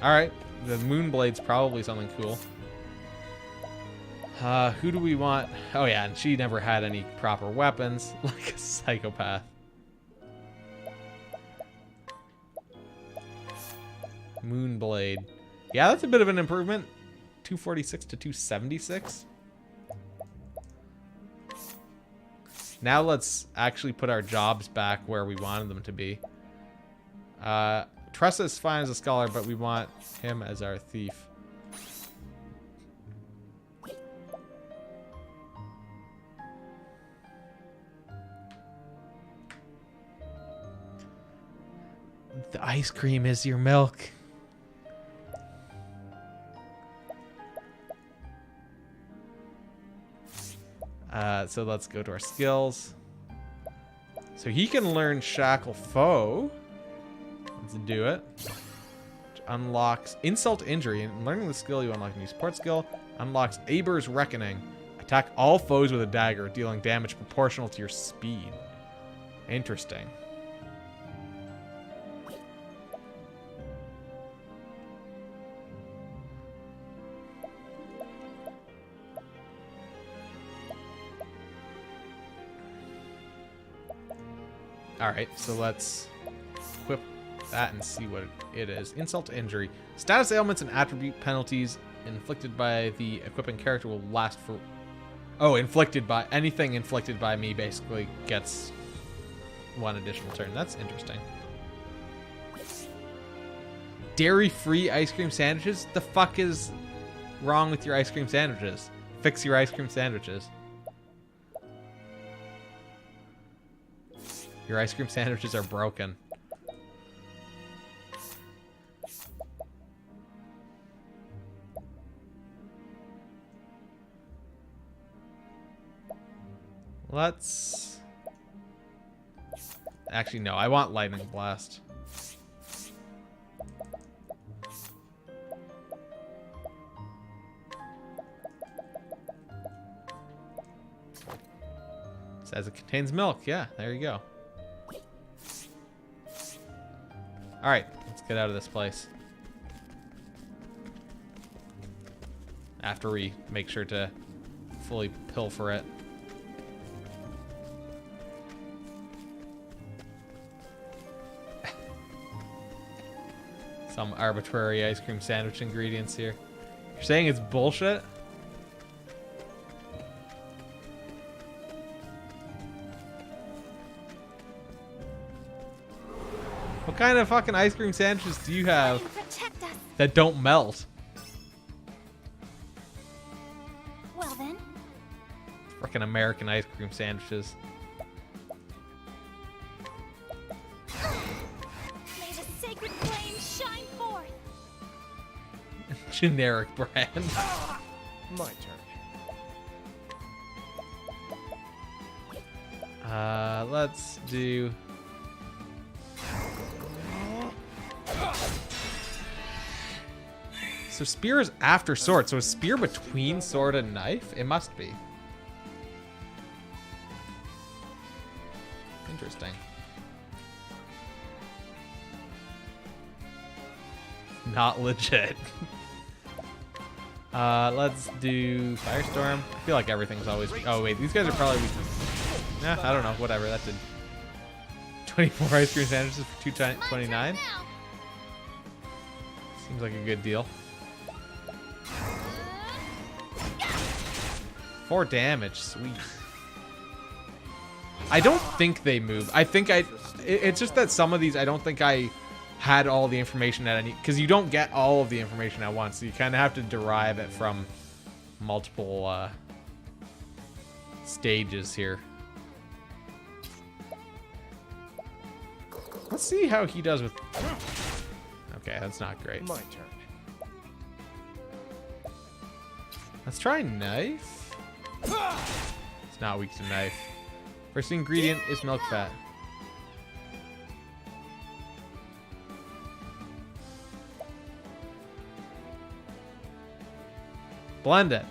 Alright, the moonblade's probably something cool. Who do we want? Oh yeah, and she never had any proper weapons, like a psychopath. Moonblade. Yeah, that's a bit of an improvement. 246 to 276. Now let's actually put our jobs back where we wanted them to be. Tressa is fine as a scholar, but we want him as our thief. The ice cream is your milk. So let's go to our skills. So he can learn Shackle Foe. Let's do it. Which unlocks Insult Injury. And learning the skill, you unlock a new support skill. Unlocks Aber's Reckoning. Attack all foes with a dagger, dealing damage proportional to your speed. Interesting. Alright, so let's equip that and see what it is. Insult to Injury. Status ailments and attribute penalties inflicted by the equipping character will last for... Oh, inflicted by... Anything inflicted by me basically gets one additional turn. That's interesting. Dairy-free ice cream sandwiches? The fuck is wrong with your ice cream sandwiches? Fix your ice cream sandwiches. Your ice cream sandwiches are broken. Let's... Actually, no. I want Lightning Blast. Says it contains milk. Yeah, there you go. Alright, let's get out of this place. After we make sure to fully pilfer it. Some arbitrary ice cream sandwich ingredients here. You're saying it's bullshit? What kind of fucking ice cream sandwiches do you have that don't melt? Well then. Frickin' American ice cream sandwiches. May the sacred flame shine forth. Generic brand. My turn. Let's do... So spear is after sword. So is spear between sword and knife? It must be. Interesting. Not legit. Let's do Firestorm. I feel like everything's always... Oh, wait. These guys are probably... Nah, I don't know. Whatever. That did 24 ice cream sandwiches for 229. Seems like a good deal. 4 damage, sweet. I don't think they move. I think it's just that some of these, I don't think I had all the information that I need. Because you don't get all of the information at once. So you kind of have to derive it from multiple stages here. Let's see how he does with... Okay, that's not great. My turn. Let's try knife. It's not weak to knife. First ingredient is milk fat. Blend it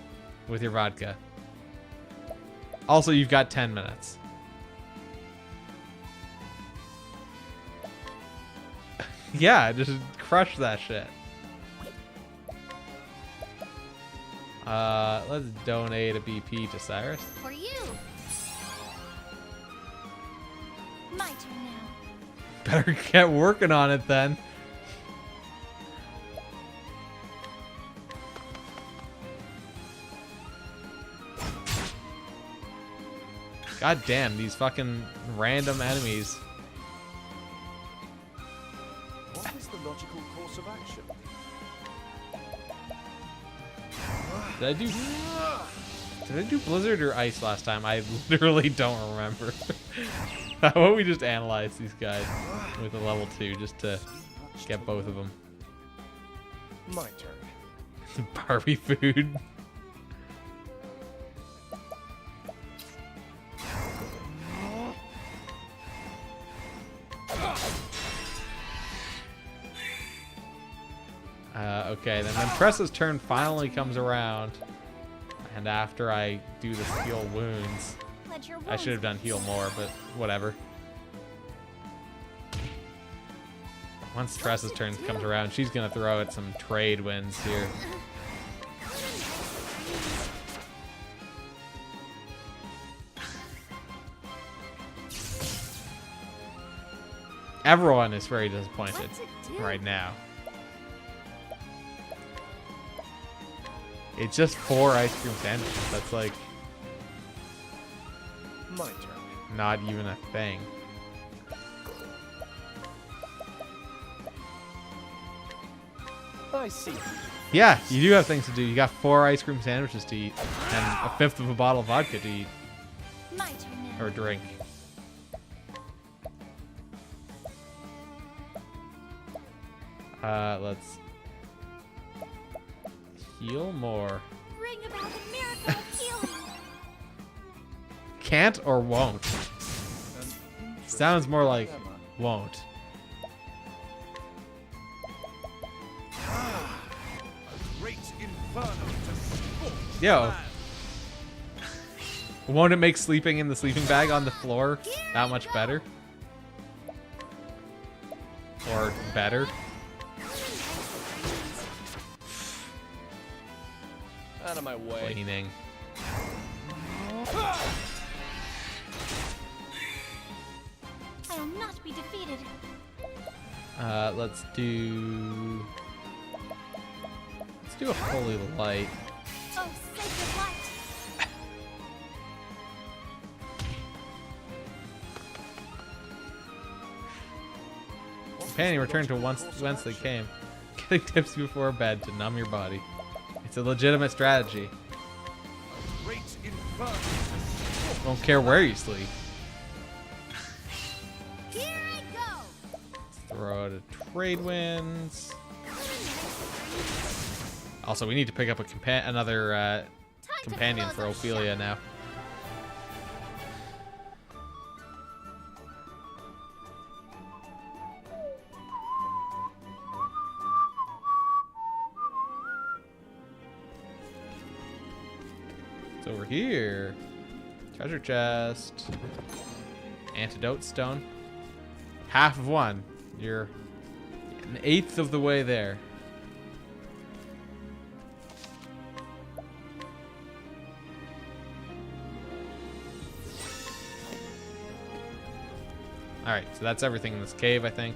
with your vodka. Also, you've got 10 minutes. Yeah, just crush that shit. Let's donate a BP to Cyrus. For you. My turn now. Better get working on it then. God damn, these fucking random enemies. What is the logical course of action? Did I do Blizzard or Ice last time? I literally don't remember. How about we just analyze these guys with a level 2 just to get both of them? My turn. Barbie food. Okay, then when Tressa's turn finally comes around, and after I do the heal wounds, Let your I should have done heal more, but whatever. Once Tressa's turn comes around, she's gonna throw out some trade wins here. Everyone is very disappointed right now. It's just 4 ice cream sandwiches. That's like My turn. not even a thing. I see. Yeah, you do have things to do. You got 4 ice cream sandwiches to eat and a fifth of a bottle of vodka to eat My turn now. or drink. Let's heal more. Bring about the miracle of healing. Can't or won't? An Sounds more like dilemma. won't. A great inferno to scorch the Yo. land. Won't it make sleeping in the sleeping bag on the floor that much better? Or better? Out of my way. Cleaning. I will not be defeated. Let's do a holy light. Oh, sacred light. Companion, return to whence they came. Getting tipsy before bed to numb your body. It's a legitimate strategy. Great inferno to scorch Don't care where you sleep. Here I go. Throw out a trade wins. Also, we need to pick up another Time to companion close for up Ophelia shop. now. It's over here. Treasure chest. Antidote stone. Half of one. You're an eighth of the way there. Alright, so that's everything in this cave, I think.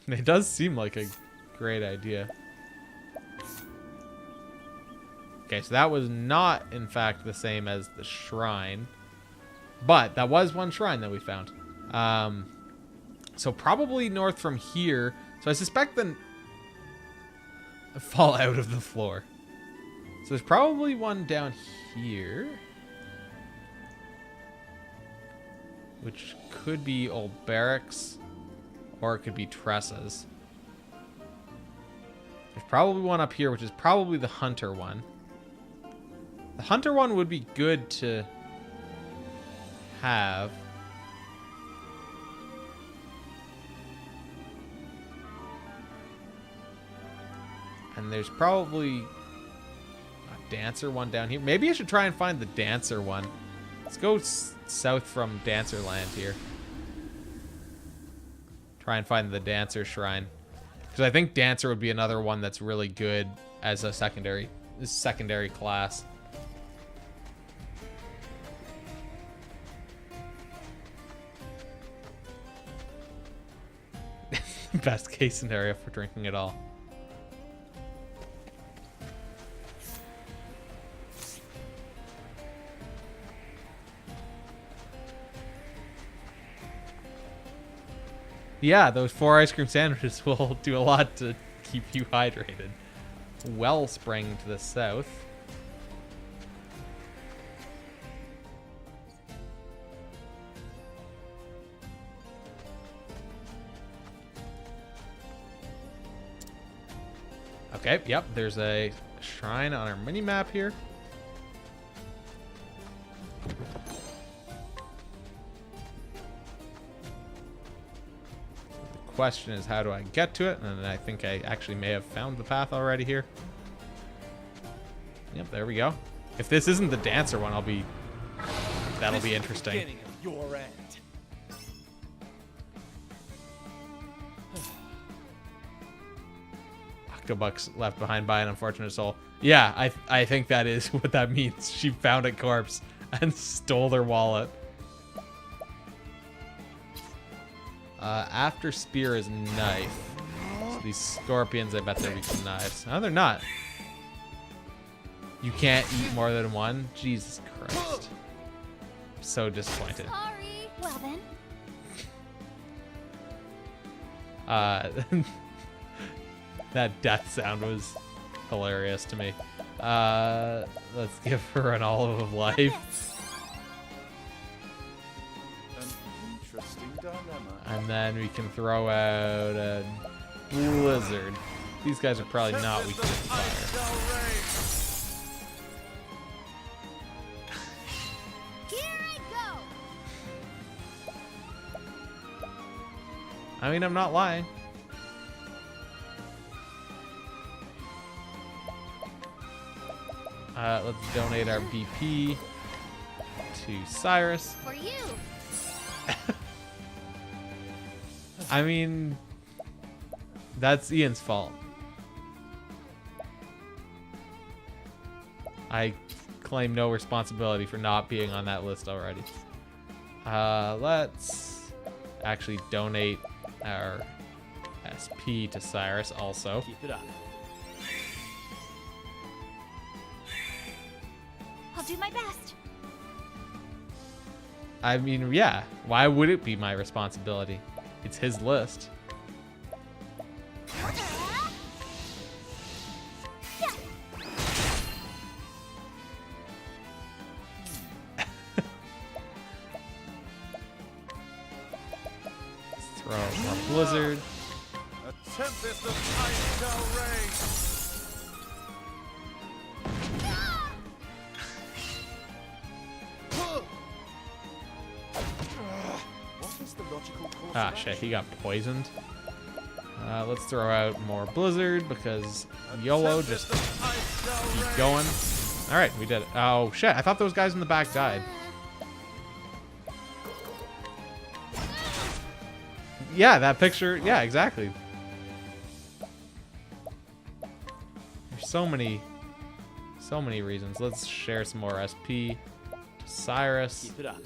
It does seem like a great idea. Okay, so that was not, in fact, the same as the shrine. But that was one shrine that we found. So probably north from here. So I suspect the fall out of the floor. So there's probably one down here. Which could be old barracks. Or it could be Tressa's. There's probably one up here, which is probably the hunter one. The hunter one would be good to have. And there's probably a dancer one down here. Maybe I should try and find the dancer one. Let's go south from Dancerland here. Try and find the dancer shrine. Because I think dancer would be another one that's really good as a secondary class. Best case scenario for drinking it all. Yeah, those 4 ice cream sandwiches will do a lot to keep you hydrated. Wellspring to the south. Okay, yep, there's a shrine on our mini-map here. The question is, how do I get to it? And I think I actually may have found the path already here. Yep, there we go. If this isn't the dancer one, that'll be interesting. Beginning of your end. Octobuck's left behind by an unfortunate soul. Yeah, I think that is what that means. She found a corpse and stole their wallet. After spear is knife. So these scorpions, I bet they're weak to knives. No, they're not. You can't eat more than one? Jesus Christ. So disappointed. Sorry. Well then. That death sound was hilarious to me. Let's give her an olive of life. An interesting dilemma. And then we can throw out a blizzard. These guys are probably not weak to fire. Here I go. I mean, I'm not lying. Let's donate our BP to Cyrus. For you. I mean, that's Ian's fault. I claim no responsibility for not being on that list already. Let's actually donate our SP to Cyrus also. Keep it up. I'll do my best. I mean, yeah. Why would it be my responsibility? It's his list. Let's throw more blizzard. A tempest of ice shall rage. What is the logical course Ah, of shit, action? he got poisoned. Let's throw out more blizzard because YOLO, just keep going. All right, we did it. Oh, shit, I thought those guys in the back died. Yeah, that picture, yeah, exactly. There's so many reasons. Let's share some more SP to Cyrus. Keep it up.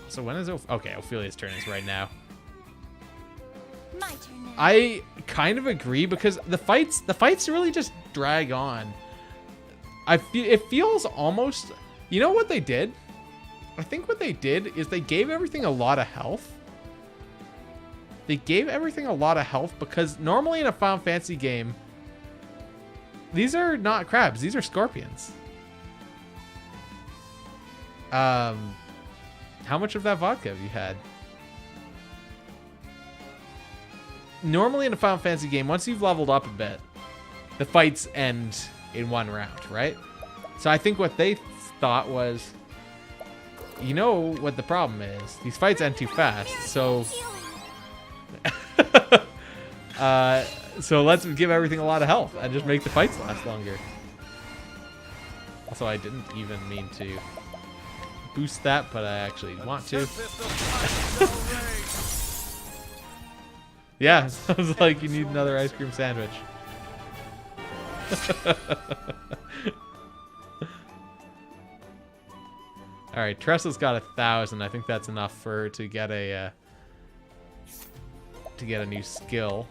So when is okay, Ophelia's turn is right now. My turn now. I kind of agree because the fights really just drag on. It feels almost, you know what they did? I think what they did is they gave everything a lot of health. They gave everything a lot of health because normally in a Final Fantasy game, these are not crabs, these are scorpions. How much of that vodka have you had? Normally in a Final Fantasy game, once you've leveled up a bit, the fights end in one round, right? So I think what they thought was, you know what the problem is? These fights end too fast, so... so let's give everything a lot of health and just make the fights last longer. Also, I didn't even mean to boost that, but I actually want to. Yeah, sounds like you need another ice cream sandwich. All right, Tressa's got 1,000. I think that's enough for her to get a new skill.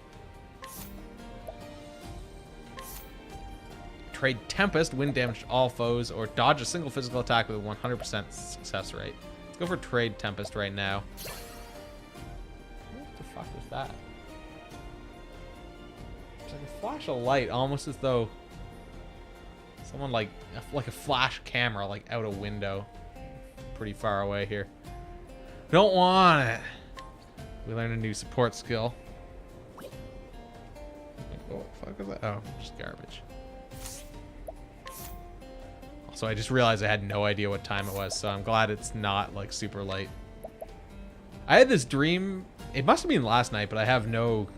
Trade Tempest, win damage to all foes, or dodge a single physical attack with a 100% success rate. Let's go for Trade Tempest right now. fuck was that? It's like a flash of light, almost as though someone like a flash camera, like out a window, pretty far away here. Don't want it. We learned a new support skill. What the fuck is that? Oh, just garbage. Also, I just realized I had no idea what time it was, so I'm glad it's not like super late. I had this dream. It must have been last night, but I have no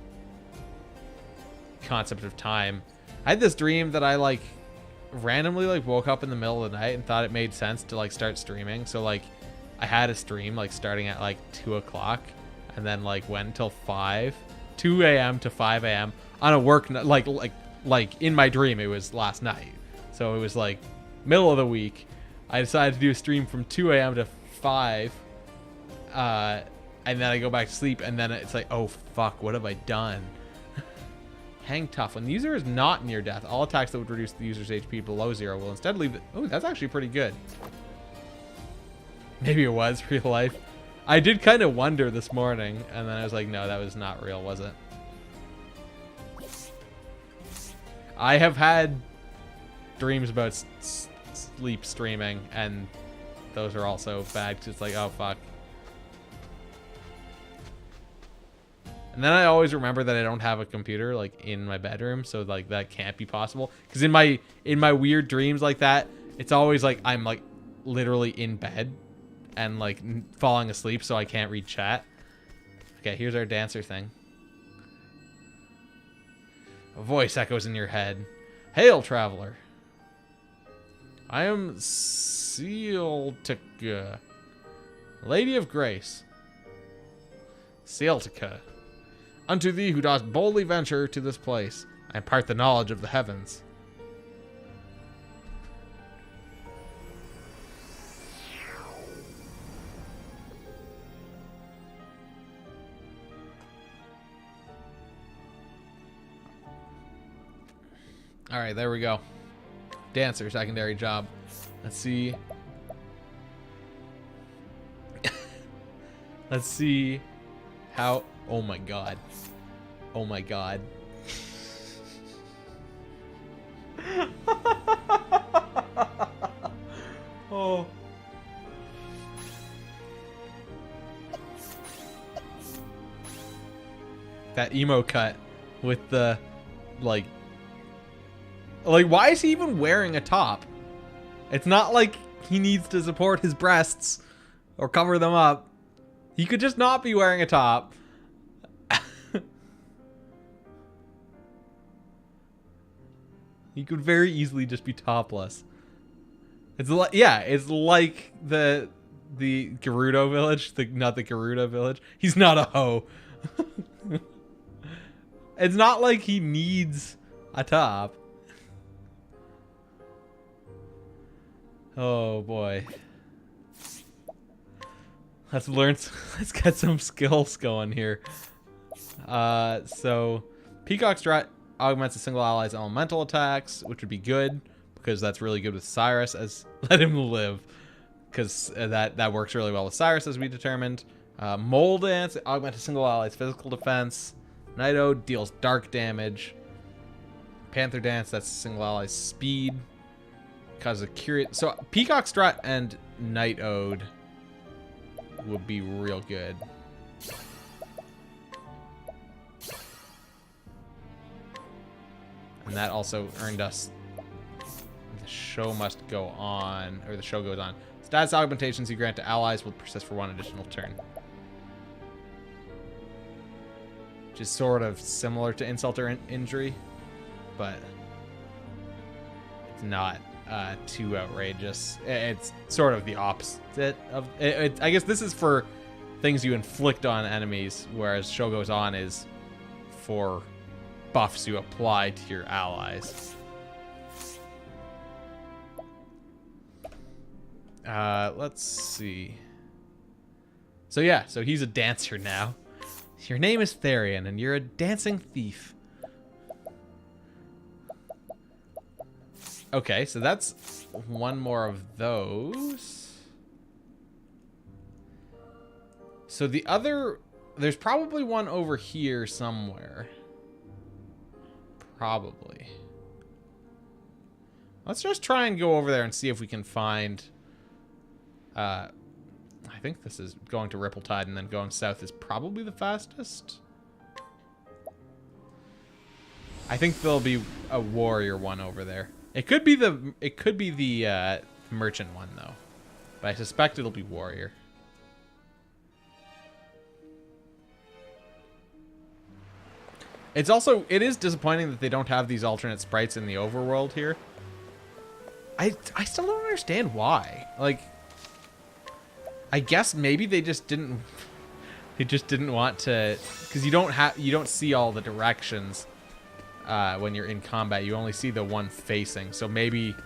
concept of time. I had this dream that I like randomly like woke up in the middle of the night and thought it made sense to like start streaming. So like I had a stream like starting at like 2 o'clock and then like went until 2 a.m. to 5 a.m. on a work like in my dream. It was last night, so it was like middle of the week. I decided to do a stream from 2 a.m. to 5, and then I go back to sleep, and then it's like, oh fuck, what have I done? Hang tough. When the user is not near death, all attacks that would reduce the user's HP below 0 will instead leave the... Oh, that's actually pretty good. Maybe it was real life. I did kind of wonder this morning, and then I was like, no, that was not real, was it? I have had dreams about sleep streaming, and those are also bad, because it's like, oh fuck. And then I always remember that I don't have a computer like in my bedroom, so like that can't be possible. Because in my weird dreams like that, it's always like I'm like literally in bed and like falling asleep, so I can't read chat. Okay, here's our dancer thing. A voice echoes in your head. Hail, traveler. I am Sealtica, Lady of Grace. Sealtica. Unto thee who dost boldly venture to this place, I impart the knowledge of the heavens. Alright, there we go. Dancer, secondary job. Let's see. Let's see how... Oh my god. Oh my god. Oh. That emo cut with the like why is he even wearing a top? It's not like he needs to support his breasts or cover them up. He could just not be wearing a top. He could very easily just be topless. It's like, yeah, it's like the Gerudo village, not the Gerudo village. He's not a hoe. It's not like he needs a top. Oh boy. Let's get some skills going here. So Peacock Strut augments a single ally's elemental attacks, which would be good because that's really good with Cyrus. As let him live, because that works really well with Cyrus, as we determined. Mole Dance augments a single ally's physical defense. Night Ode deals dark damage. Panther Dance, that's a single ally's speed. Causes a curious. So Peacock Strut and Night Ode would be real good. And that also earned us the show must go on, or the show goes on. Status augmentations you grant to allies will persist for 1 additional turn. Which is sort of similar to insult or injury, but it's not too outrageous. It's sort of the opposite of it. I guess this is for things you inflict on enemies, whereas show goes on is for buffs you apply to your allies. Let's see. So yeah, so he's a dancer now. Your name is Therian, and you're a dancing thief. Okay, so that's one more of those. So the other There's probably one over here somewhere. Probably. Let's just try and go over there and see if we can find... I think this is going to Ripple-Tide and then going south is probably the fastest. I think there'll be a warrior one over there. It could be the merchant one though. But I suspect it'll be warrior. It is disappointing that they don't have these alternate sprites in the overworld here. I still don't understand why. Like, I guess maybe they just didn't want to, because you don't see all the directions when you're in combat. You only see the one facing. So maybe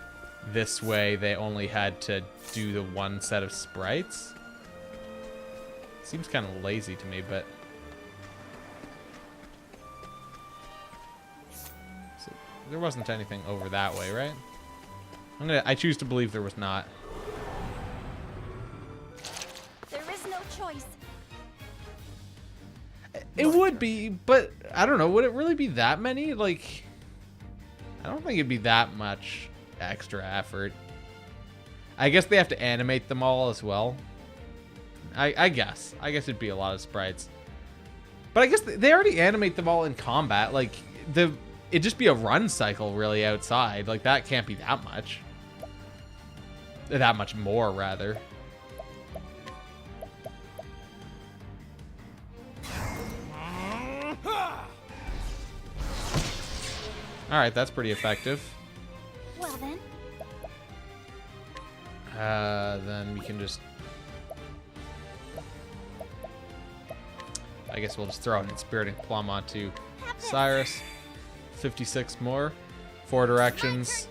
this way they only had to do the one set of sprites. Seems kind of lazy to me, but so there wasn't anything over that way, right? I choose to believe there was not. There is no choice. It would be, but I don't know. Would it really be that many? Like, I don't think it'd be that much extra effort. I guess they have to animate them all as well. I guess it'd be a lot of sprites. But I guess they already animate them all in combat. Like, it'd just be a run cycle really outside. Like, that can't be that much. That much more, rather. Alright, that's pretty effective. Well then. Then we can just... I guess we'll just throw an Inspiriting Plum onto Cyrus. 56 more. 4 directions.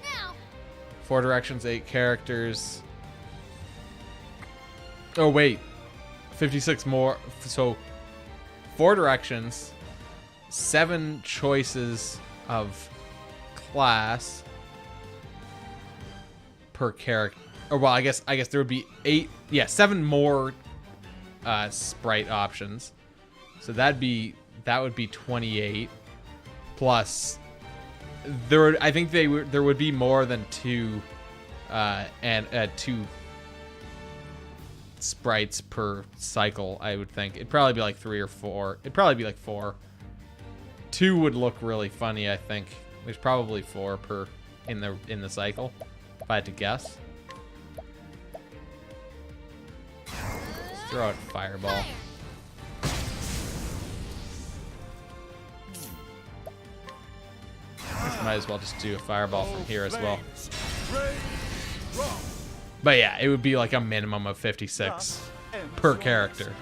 4 directions, 8 characters. Oh, wait. 56 more. So, 4 directions. 7 choices of class per character. Or, well, I guess there would be 8. Yeah, 7 more sprite options. So that would be 28 plus I think there would be more than 2 2 sprites per cycle, I would think. It'd probably be like 3 or 4. It'd probably be like 4. 2 would look really funny, I think. There's probably 4 per in the cycle, if I had to guess. Let's throw out Fireball. Might as well just do a Fireball from here as well. But yeah, it would be like a minimum of 56 per character.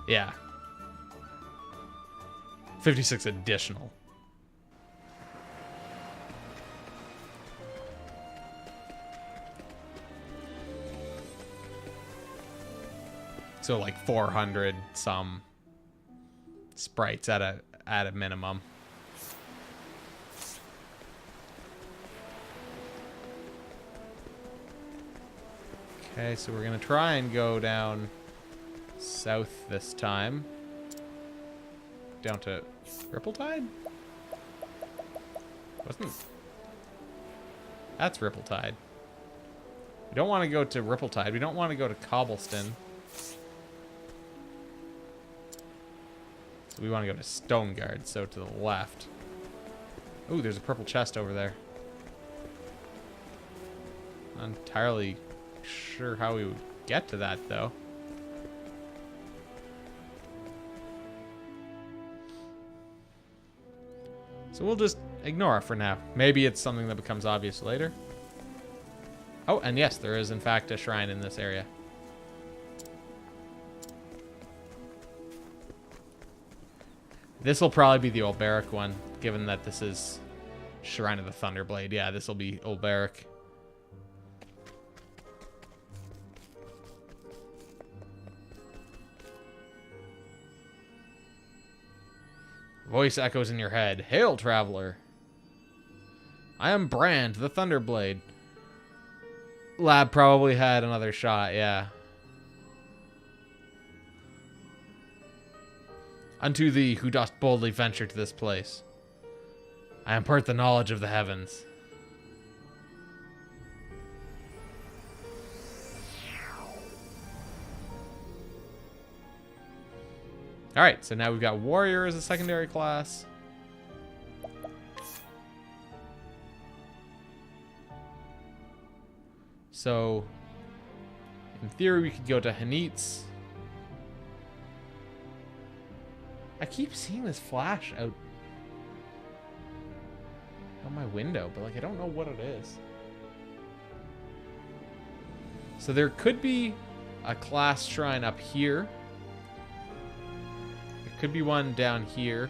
Yeah. 56 additional. So like 400 some sprites at a minimum. Okay, so we're gonna try and go down south this time. Down to Ripple-Tide? That's Ripple-Tide. We don't want to go to Ripple-Tide. We don't want to go to Cobblestone. So we want to go to Stoneguard, so to the left. Ooh, there's a purple chest over there. Not entirely sure how we would get to that, though. So we'll just ignore it for now. Maybe it's something that becomes obvious later. Oh, and yes, there is in fact a shrine in this area. This will probably be the Old Barrack one, given that this is Shrine of the Thunderblade. Yeah, this will be Old Barrack. Voice echoes in your head. Hail, traveler. I am Brand, the Thunderblade. Lab probably had another shot, yeah. Unto thee who dost boldly venture to this place, I impart the knowledge of the heavens. Alright, so now we've got warrior as a secondary class. So, in theory, we could go to Hanitz. I keep seeing this flash out my window, but like I don't know what it is. So there could be a class shrine up here. There could be one down here.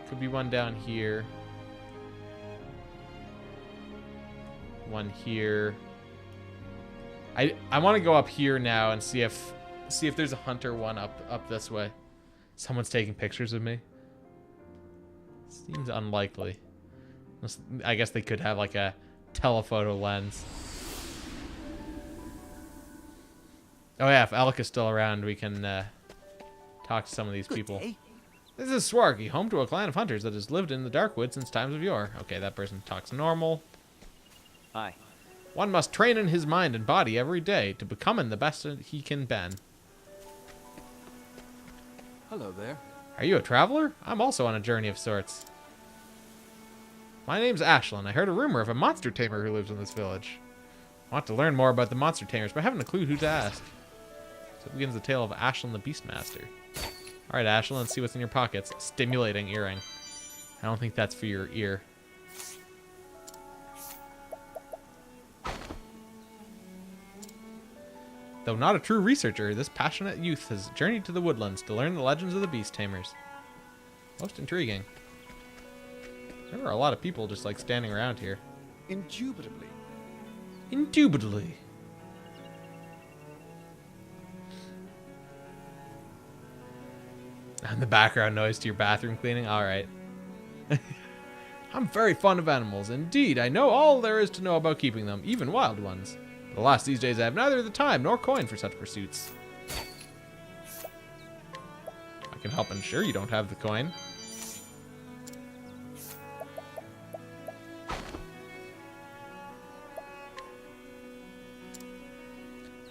Could be one down here. One here. I want to go up here now and see if there's a hunter one up this way. Someone's taking pictures of me. Seems unlikely. I guess they could have like a telephoto lens. Oh yeah, if Alec is still around, we can talk to some of these people. This is Swargy, home to a clan of hunters that has lived in the dark woods since times of yore. Okay, that person talks normal. Hi. One must train in his mind and body every day to becoming the best that he can be. Hello there. Are you a traveler? I'm also on a journey of sorts. My name's Ashlyn. I heard a rumor of a monster tamer who lives in this village. I want to learn more about the monster tamers, but I haven't a clue who to ask. So begins the tale of Ashlyn the Beastmaster. Alright, Ashlyn, let's see what's in your pockets. Stimulating earring. I don't think that's for your ear. Though not a true researcher, this passionate youth has journeyed to the woodlands to learn the legends of the beast tamers. Most intriguing. There are a lot of people just like standing around here. Indubitably. Indubitably. And the background noise to your bathroom cleaning? Alright. I'm very fond of animals. Indeed, I know all there is to know about keeping them, even wild ones. But alas, these days I have neither the time nor coin for such pursuits. I can help ensure you don't have the coin.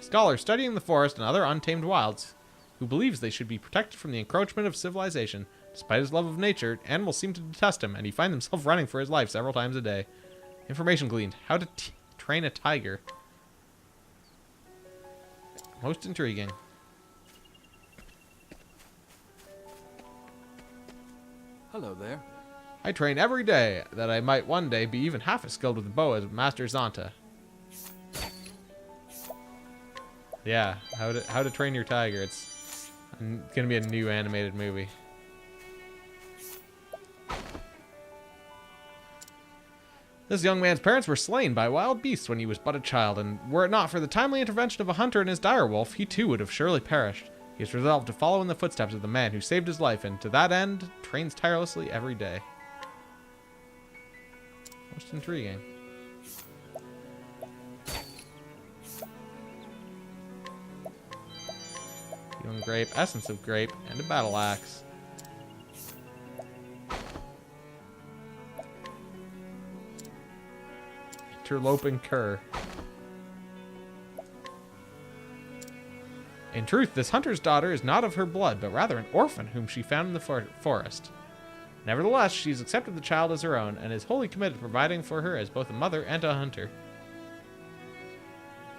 Scholar studying the forest and other untamed wilds, who believes they should be protected from the encroachment of civilization. Despite his love of nature, animals seem to detest him, and he finds himself running for his life several times a day. Information gleaned. How to train a tiger. Most intriguing. Hello there. I train every day, that I might one day be even half as skilled with the bow as Master Zanta. Yeah, how to train your tiger. It's gonna be a new animated movie. This young man's parents were slain by wild beasts when he was but a child, and were it not for the timely intervention of a hunter and his direwolf, he too would have surely perished. He has resolved to follow in the footsteps of the man who saved his life, and to that end, trains tirelessly every day. Most intriguing. Healing grape, essence of grape, and a battle axe. Interloping cur. In truth, this hunter's daughter is not of her blood, but rather an orphan whom she found in the forest. Nevertheless, she has accepted the child as her own, and is wholly committed to providing for her as both a mother and a hunter.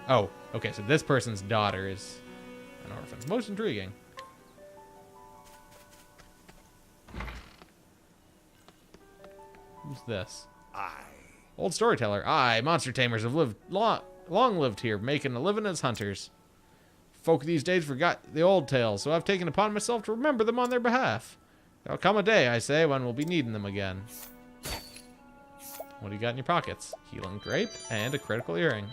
Oh, okay, so this person's daughter is an orphan. Most intriguing. Who's this? Old storyteller. Aye, monster tamers have lived long lived here, making a living as hunters. Folk these days forgot the old tales, so I've taken upon myself to remember them on their behalf. There'll come a day, I say, when we'll be needing them again. What do you got in your pockets? Healing grape and a critical earring.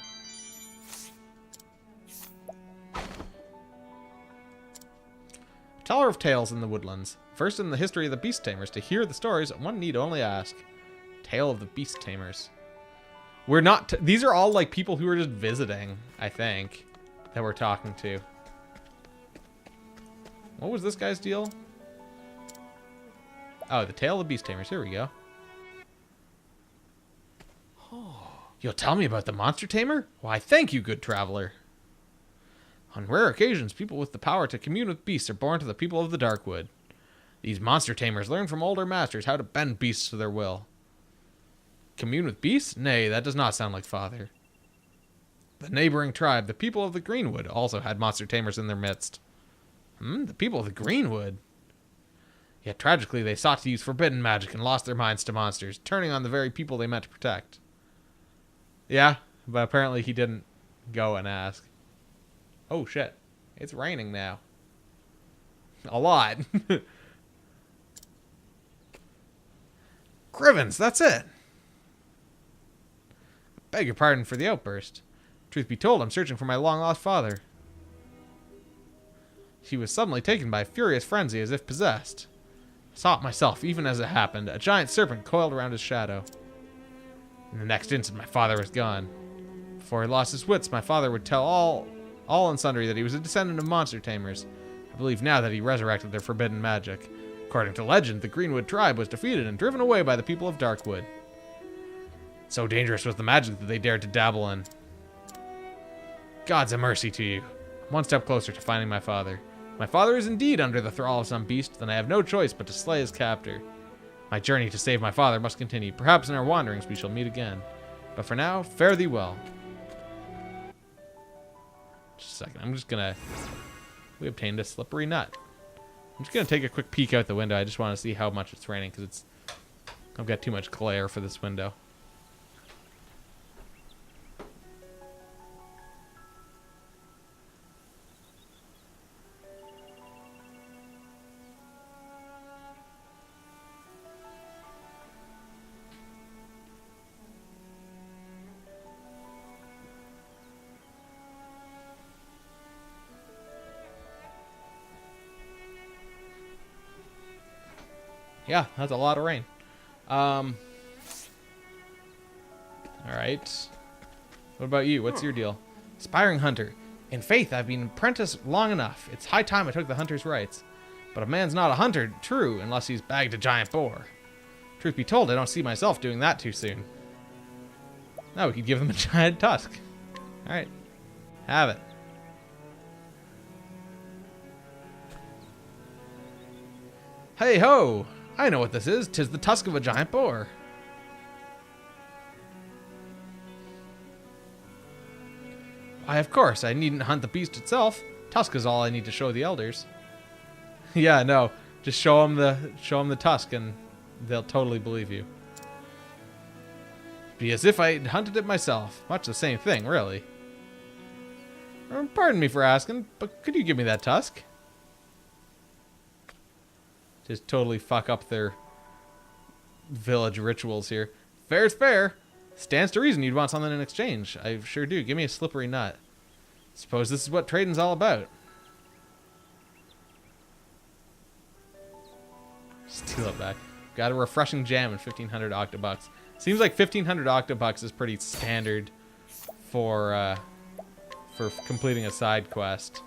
Teller of tales in the woodlands. First in the history of the beast tamers, to hear the stories, one need only ask. Tale of the beast tamers. We're not. These are all like people who are just visiting, I think, that we're talking to. What was this guy's deal? Oh, the Tale of Beast Tamers. Here we go. You'll tell me about the monster tamer? Why, thank you, good traveler. On rare occasions, people with the power to commune with beasts are born to the people of the Darkwood. These monster tamers learn from older masters how to bend beasts to their will. Commune with beasts? Nay, that does not sound like father. The neighboring tribe, the people of the Greenwood, also had monster tamers in their midst. The people of the Greenwood? Yet tragically, they sought to use forbidden magic and lost their minds to monsters, turning on the very people they meant to protect. Yeah, but apparently he didn't go and ask. Oh shit, it's raining now. A lot. Grivens, that's it. Beg your pardon for the outburst. Truth be told, I'm searching for my long-lost father. He was suddenly taken by a furious frenzy as if possessed. I saw it myself, even as it happened. A giant serpent coiled around his shadow. In the next instant, my father was gone. Before he lost his wits, my father would tell all and sundry that he was a descendant of monster tamers. I believe now that he resurrected their forbidden magic. According to legend, the Greenwood tribe was defeated and driven away by the people of Darkwood. So dangerous was the magic that they dared to dabble in. God's a mercy to you. I'm one step closer to finding my father. If my father is indeed under the thrall of some beast, then I have no choice but to slay his captor. My journey to save my father must continue. Perhaps in our wanderings we shall meet again. But for now, fare thee well. Just a second. I'm just gonna... We obtained a slippery nut. I'm just gonna take a quick peek out the window. I just want to see how much it's raining because it's... I've got too much glare for this window. Yeah, that's a lot of rain. Alright. What about you? What's your deal? Aspiring hunter. In faith, I've been apprentice long enough. It's high time I took the hunter's rights. But a man's not a hunter, true, unless he's bagged a giant boar. Truth be told, I don't see myself doing that too soon. No, we could give him a giant tusk. Alright. Have it. Hey ho! I know what this is. 'Tis the tusk of a giant boar. Why, of course, I needn't hunt the beast itself. Tusk is all I need to show the elders. Yeah, no. Just show them the tusk and they'll totally believe you. Be as if I had hunted it myself. Much the same thing, really. Pardon me for asking, but could you give me that tusk? Just totally fuck up their village rituals here. Fair's fair. Stands to reason you'd want something in exchange. I sure do. Give me a slippery nut. Suppose this is what trading's all about. Steal it back. Got a refreshing jam and 1,500 octobucks. Seems like 1,500 octobucks is pretty standard for completing a side quest.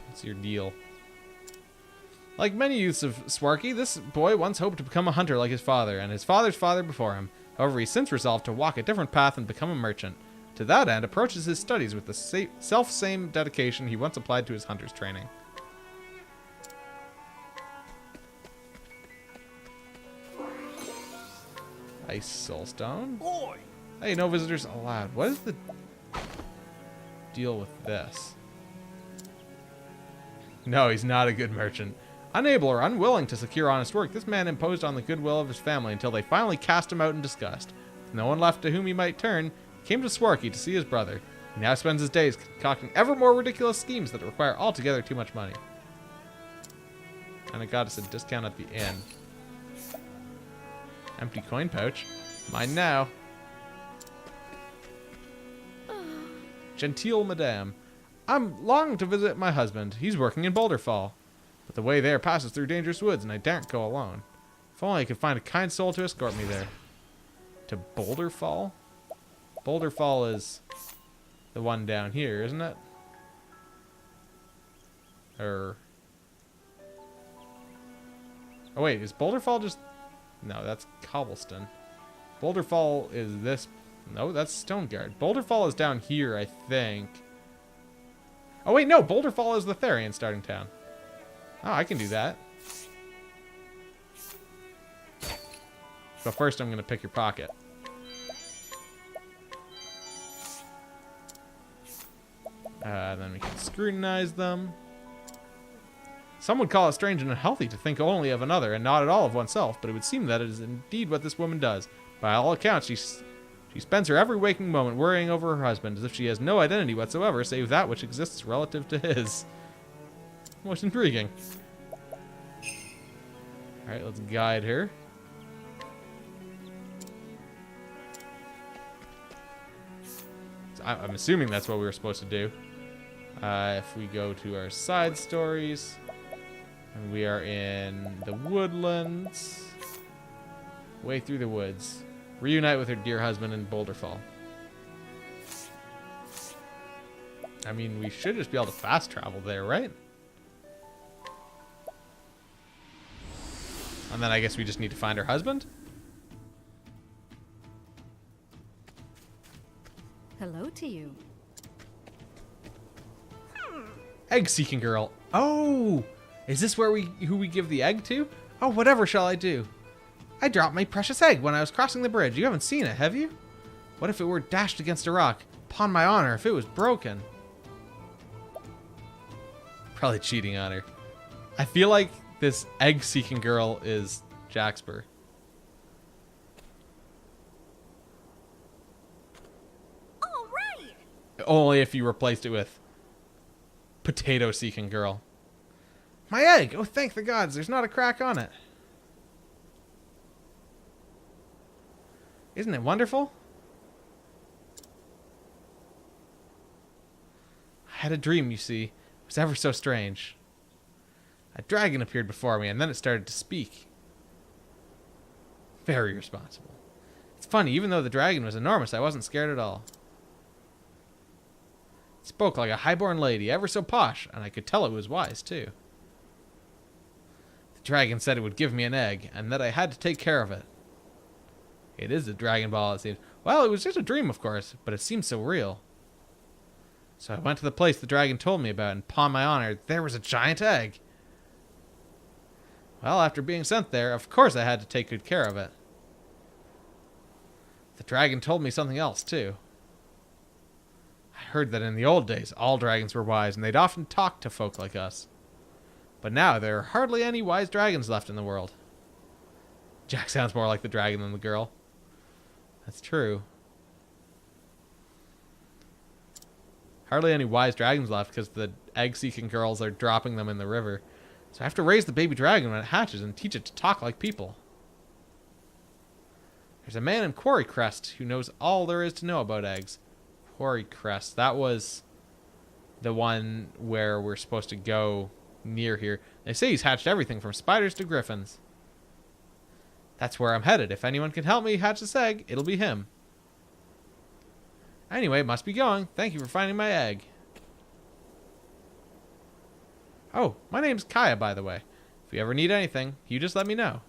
What's your deal? Like many youths of Swarky, this boy once hoped to become a hunter like his father, and his father's father before him. However, he since resolved to walk a different path and become a merchant. To that end, approaches his studies with the self-same dedication he once applied to his hunter's training. Ice soulstone. Boy! Hey, no visitors allowed. What is the deal with this? No, he's not a good merchant. Unable or unwilling to secure honest work, this man imposed on the goodwill of his family until they finally cast him out in disgust. With no one left to whom he might turn, he came to Swarky to see his brother. He now spends his days concocting ever more ridiculous schemes that require altogether too much money. And it got us a discount at the inn. Empty coin pouch. Mine now. Genteel madame. I'm longing to visit my husband. He's working in Boulderfall. But the way there passes through dangerous woods, and I daren't go alone. If only I could find a kind soul to escort me there. To Boulderfall? Boulderfall is the one down here, isn't it? Oh wait, is Boulderfall just... No, that's Cobblestone. Boulderfall is this... No, that's Stoneguard. Boulderfall is down here, I think. Oh wait, no, Boulderfall is the Therian starting town. Oh, I can do that. But first I'm going to pick your pocket. Then we can scrutinize them. Some would call it strange and unhealthy to think only of another and not at all of oneself, but it would seem that it is indeed what this woman does. By all accounts, she spends her every waking moment worrying over her husband, as if she has no identity whatsoever save that which exists relative to his. Most intriguing. Alright, let's guide her. So I'm assuming that's what we were supposed to do. If we go to our side stories, and we are in the woodlands, way through the woods. Reunite with her dear husband in Boulderfall. I mean, we should just be able to fast travel there, right? And then I guess we just need to find her husband? Hello to you. Egg-seeking girl. Oh! Is this who we give the egg to? Oh, whatever shall I do? I dropped my precious egg when I was crossing the bridge. You haven't seen it, have you? What if it were dashed against a rock? Upon my honor, if it was broken. Probably cheating on her. I feel like this egg-seeking girl is Jaxper. All right. Only if you replaced it with potato-seeking girl. My egg! Oh, thank the gods, there's not a crack on it. Isn't it wonderful? I had a dream, you see. It was ever so strange. A dragon appeared before me, and then it started to speak. Very responsible. It's funny, even though the dragon was enormous, I wasn't scared at all. It spoke like a highborn lady, ever so posh, and I could tell it was wise, too. The dragon said it would give me an egg, and that I had to take care of it. It is a Dragon Ball, it seems. Well, it was just a dream, of course, but it seemed so real. So I went to the place the dragon told me about, and upon my honor, there was a giant egg. Well, after being sent there, of course I had to take good care of it. The dragon told me something else, too. I heard that in the old days, all dragons were wise, and they'd often talk to folk like us. But now, there are hardly any wise dragons left in the world. Jack sounds more like the dragon than the girl. That's true. Hardly any wise dragons left because the egg-seeking girls are dropping them in the river. So I have to raise the baby dragon when it hatches and teach it to talk like people. There's a man in Quarry Crest who knows all there is to know about eggs. Quarry Crest. That was the one where we're supposed to go near here. They say he's hatched everything from spiders to griffins. That's where I'm headed. If anyone can help me hatch this egg, it'll be him. Anyway, must be going. Thank you for finding my egg. Oh, my name's Kaya, by the way. If you ever need anything, you just let me know.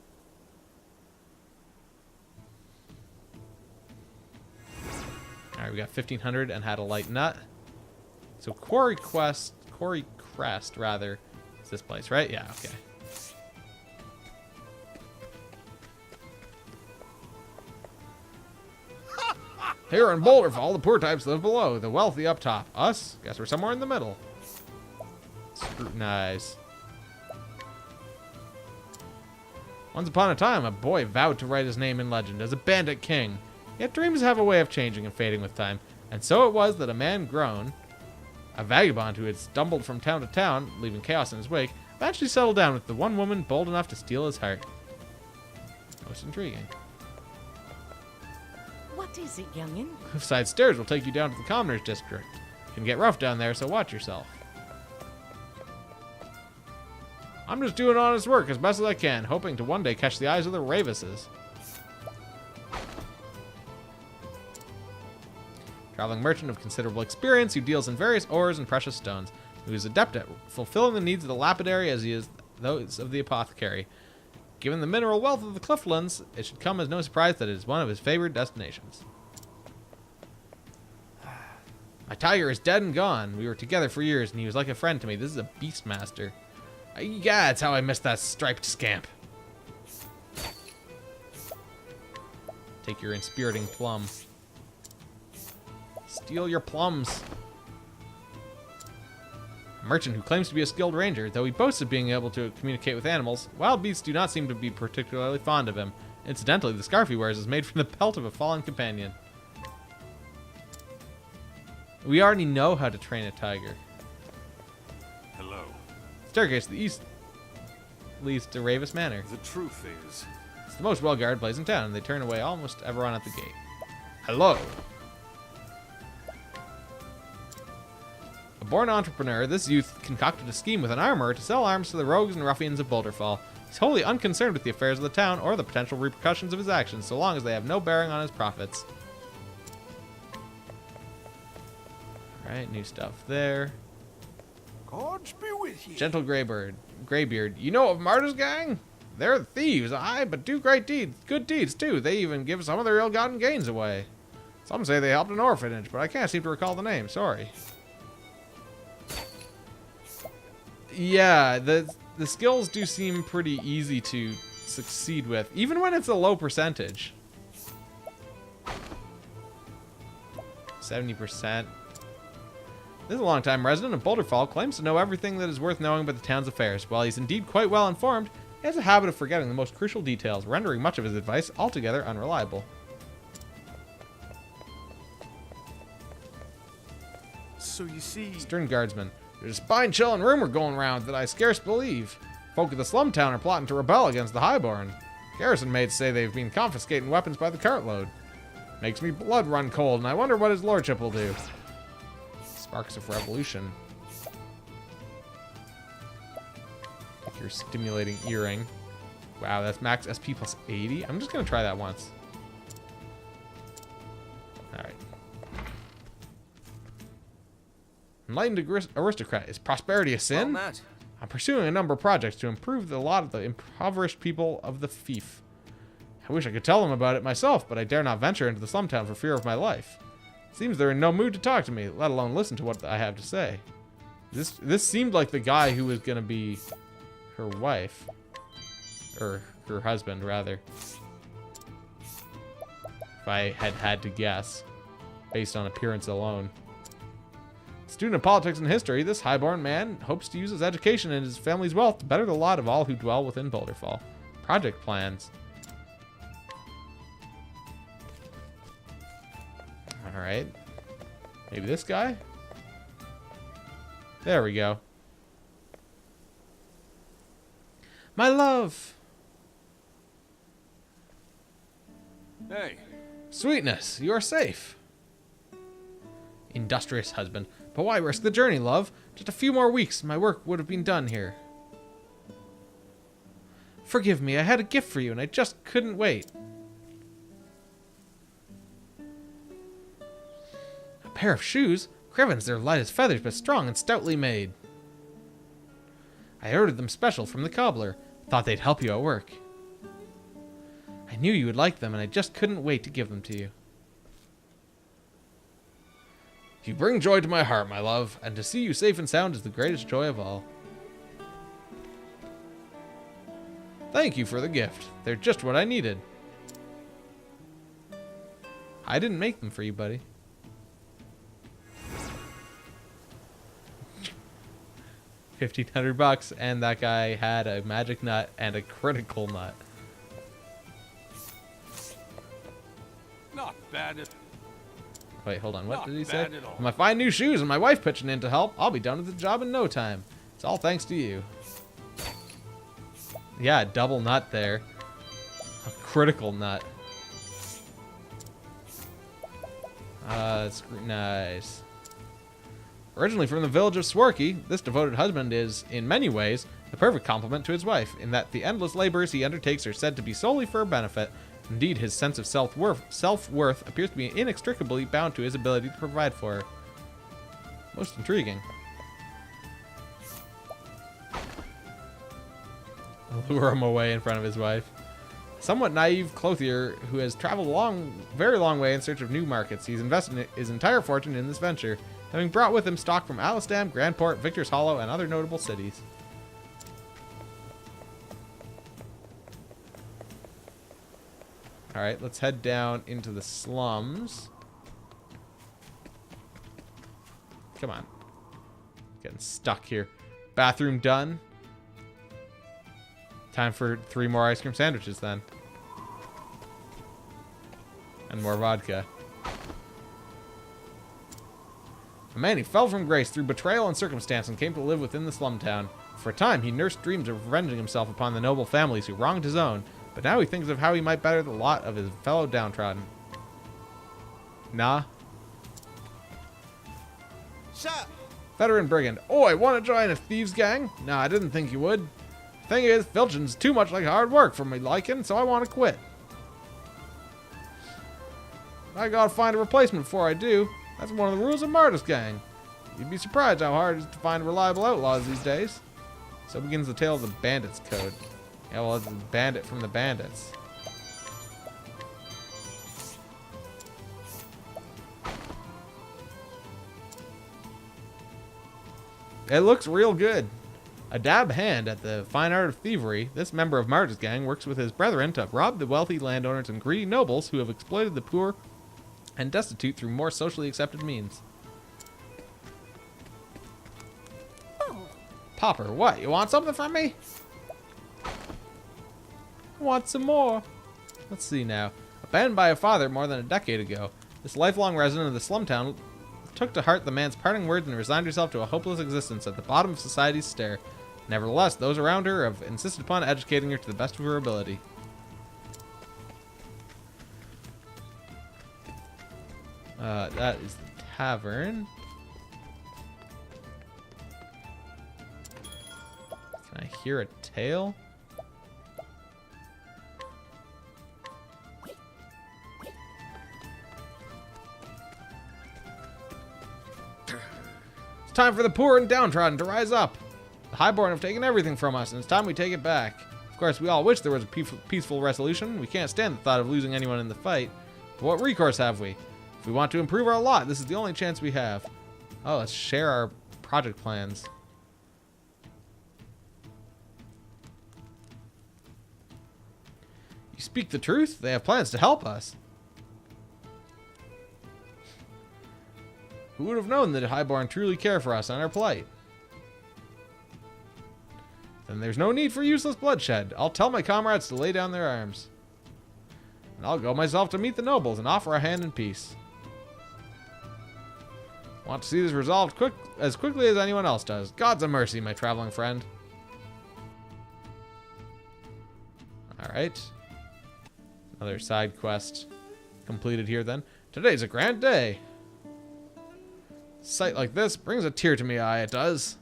Alright, we got 1500 and had a light nut. So Quarry Crest, rather, is this place, right? Yeah, okay. Here in Boulderfall, the poor types live below, the wealthy up top. Us? Guess we're somewhere in the middle. Scrutinize. Once upon a time, a boy vowed to write his name in legend as a bandit king. Yet dreams have a way of changing and fading with time. And so it was that a man grown, a vagabond who had stumbled from town to town, leaving chaos in his wake, eventually settled down with the one woman bold enough to steal his heart. Most intriguing. What is it, youngin? Cliffside stairs will take you down to the commoner's district. It can get rough down there, so watch yourself. I'm just doing honest work as best as I can, hoping to one day catch the eyes of the Ravises. Traveling merchant of considerable experience who deals in various ores and precious stones, who is adept at fulfilling the needs of the lapidary as he is those of the apothecary. Given the mineral wealth of the Clifflands, it should come as no surprise that it is one of his favorite destinations. My tiger is dead and gone. We were together for years, and he was like a friend to me. This is a beastmaster. Yeah, that's how I missed that striped scamp. Take your inspiriting plum. Steal your plums. A merchant who claims to be a skilled ranger, though he boasts of being able to communicate with animals, wild beasts do not seem to be particularly fond of him. Incidentally, the scarf he wears is made from the pelt of a fallen companion. We already know how to train a tiger. Hello. Staircase to the east leads to Ravis Manor. The truth is, It's the most well-guarded place in town, and they turn away almost everyone at the gate. Hello. A born entrepreneur, this youth concocted a scheme with an armorer to sell arms to the rogues and ruffians of Boulderfall. He's wholly unconcerned with the affairs of the town or the potential repercussions of his actions, so long as they have no bearing on his profits. Alright, new stuff there. gods be with you. Gentle Greybeard. You know of Marta's gang? They're thieves, aye, but do great deeds. Good deeds, too. They even give some of their ill-gotten gains away. Some say they helped an orphanage, but I can't seem to recall the name. Sorry. Yeah, the skills do seem pretty easy to succeed with, even when it's a low percentage. 70%. This is a long-time resident of Boulderfall, claims to know everything that is worth knowing about the town's affairs. While he's indeed quite well informed, he has a habit of forgetting the most crucial details, rendering much of his advice altogether unreliable. So you see, Stern Guardsman. There's a spine-chilling rumor going around that I scarce believe. Folk of the slum town are plotting to rebel against the Highborn. Garrison mates say they've been confiscating weapons by the cartload. Makes me blood run cold, and I wonder what his lordship will do. Sparks of Revolution. Take your stimulating earring. Wow, that's max SP plus 80. I'm just gonna try that once. Alright. Enlightened aristocrat. Is prosperity a sin? well, Matt, I'm pursuing a number of projects to improve the lot of the impoverished people of the fief. I wish I could tell them about it myself, but I dare not venture into the slum town for fear of my life. Seems they're in no mood to talk to me, let alone listen to what I have to say. This seemed like the guy who was gonna be her wife. Or her husband, rather. If I had to guess, based on appearance alone. Student of politics and history, this highborn man hopes to use his education and his family's wealth to better the lot of all who dwell within Boulderfall. Project plans. Alright. Maybe this guy? There we go. My love! hey, Sweetness, you are safe. Industrious husband. But why risk the journey, love? Just a few more weeks, my work would have been done here. Forgive me, I had a gift for you, and I just couldn't wait. A pair of shoes? Crevens, they're light as feathers, but strong and stoutly made. I ordered them special from the cobbler. Thought they'd help you at work. I knew you would like them, and I just couldn't wait to give them to you. You bring joy to my heart, my love, and to see you safe and sound is the greatest joy of all. Thank you for the gift. They're just what I needed. I didn't make them for you, buddy. $1,500, and that guy had a magic nut and a critical nut. not bad at Wait, hold on. What Not did he say? bad at all. With my fine new shoes and my wife pitching in to help, I'll be done with the job in no time. It's all thanks to you. Yeah, double nut there. A critical nut. Scrutinize. Originally from the village of Swarky, this devoted husband is, in many ways, the perfect complement to his wife, in that the endless labors he undertakes are said to be solely for her benefit. Indeed, his sense of self-worth appears to be inextricably bound to his ability to provide for her. Most intriguing. lure him away in front of his wife. Somewhat naive clothier who has traveled a very long way in search of new markets. He's invested his entire fortune in this venture, having brought with him stock from Alistam, Grandport, Victor's Hollow, and other notable cities. Alright, let's head down into the slums. Come on. Getting stuck here. Bathroom done. Time for 3 more ice cream sandwiches then. And more vodka. A man who fell from grace through betrayal and circumstance and came to live within the slum town. For a time, he nursed dreams of revenging himself upon the noble families who wronged his own, but now he thinks of how he might better the lot of his fellow downtrodden. Nah. Sir! Veteran brigand. Oi, want to join a thieves gang? Nah, I didn't think you would. Thing is, filching's too much like hard work for me liking, so I want to quit. I gotta find a replacement before I do. That's one of the rules of Marta's gang. You'd be surprised how hard it is to find reliable outlaws these days. So begins the tale of the Bandits Code. Yeah, well, it's a bandit from the Bandits. It looks real good. A dab hand at the fine art of thievery, this member of Marta's gang works with his brethren to rob the wealthy landowners and greedy nobles who have exploited the poor and destitute through more socially accepted means. Popper, what? You want something from me? Want some more? Let's see now. Abandoned by a father more than a decade ago, this lifelong resident of the slum town took to heart the man's parting words and resigned herself to a hopeless existence at the bottom of society's stair. Nevertheless, those around her have insisted upon educating her to the best of her ability. That is the tavern. Can I hear a tale? It's time for the poor and downtrodden to rise up. The Highborn have taken everything from us, and it's time we take it back. Of course, we all wish there was a peaceful resolution. We can't stand the thought of losing anyone in the fight. But what recourse have we? If we want to improve our lot, this is the only chance we have. Oh, let's share our project plans. You speak the truth? They have plans to help us. Who would have known that Highborn truly care for us and our plight? Then there's no need for useless bloodshed. I'll tell my comrades to lay down their arms. And I'll go myself to meet the nobles and offer a hand in peace. Want to see this resolved as quickly as anyone else does. God's a mercy, my traveling friend. Alright. Another side quest completed here then. Today's a grand day. A sight like this brings a tear to my eye, it does.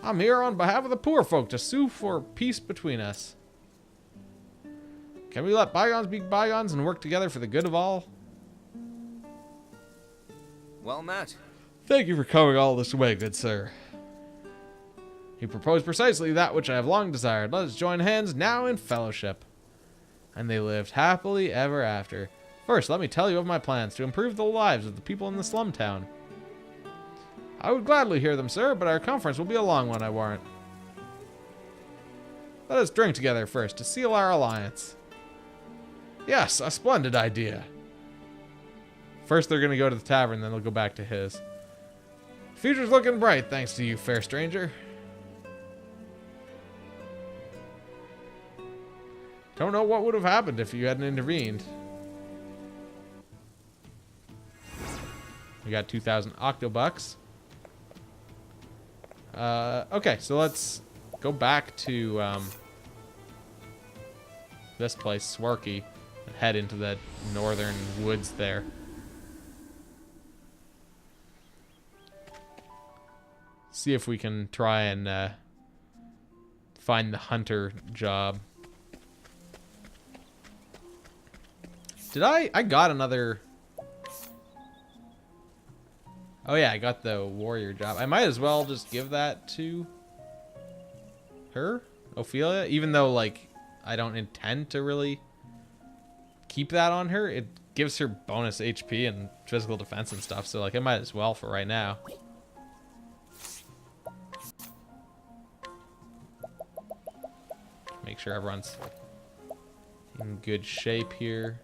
I'm here on behalf of the poor folk to sue for peace between us. Can we let bygones be bygones and work together for the good of all? Well met. Thank you for coming all this way, good sir. He proposed precisely that which I have long desired. Let us join hands now in fellowship. And they lived happily ever after. First, let me tell you of my plans to improve the lives of the people in the slum town. I would gladly hear them, sir, but our conference will be a long one, I warrant. Let us drink together first to seal our alliance. Yes, a splendid idea. First, they're going to go to the tavern, then they'll go back to his. Future's looking bright, thanks to you, fair stranger. Don't know what would have happened if you hadn't intervened. We got 2,000 Octobucks. Okay, so let's go back to this place, Swarky, and head into the northern woods there. See if we can try and find the hunter job. Did I got another... Oh yeah, I got the warrior job. I might as well just give that to her, Ophelia, even though like I don't intend to really keep that on her. It gives her bonus HP and physical defense and stuff, so like I might as well for right now. Make sure everyone's in good shape here.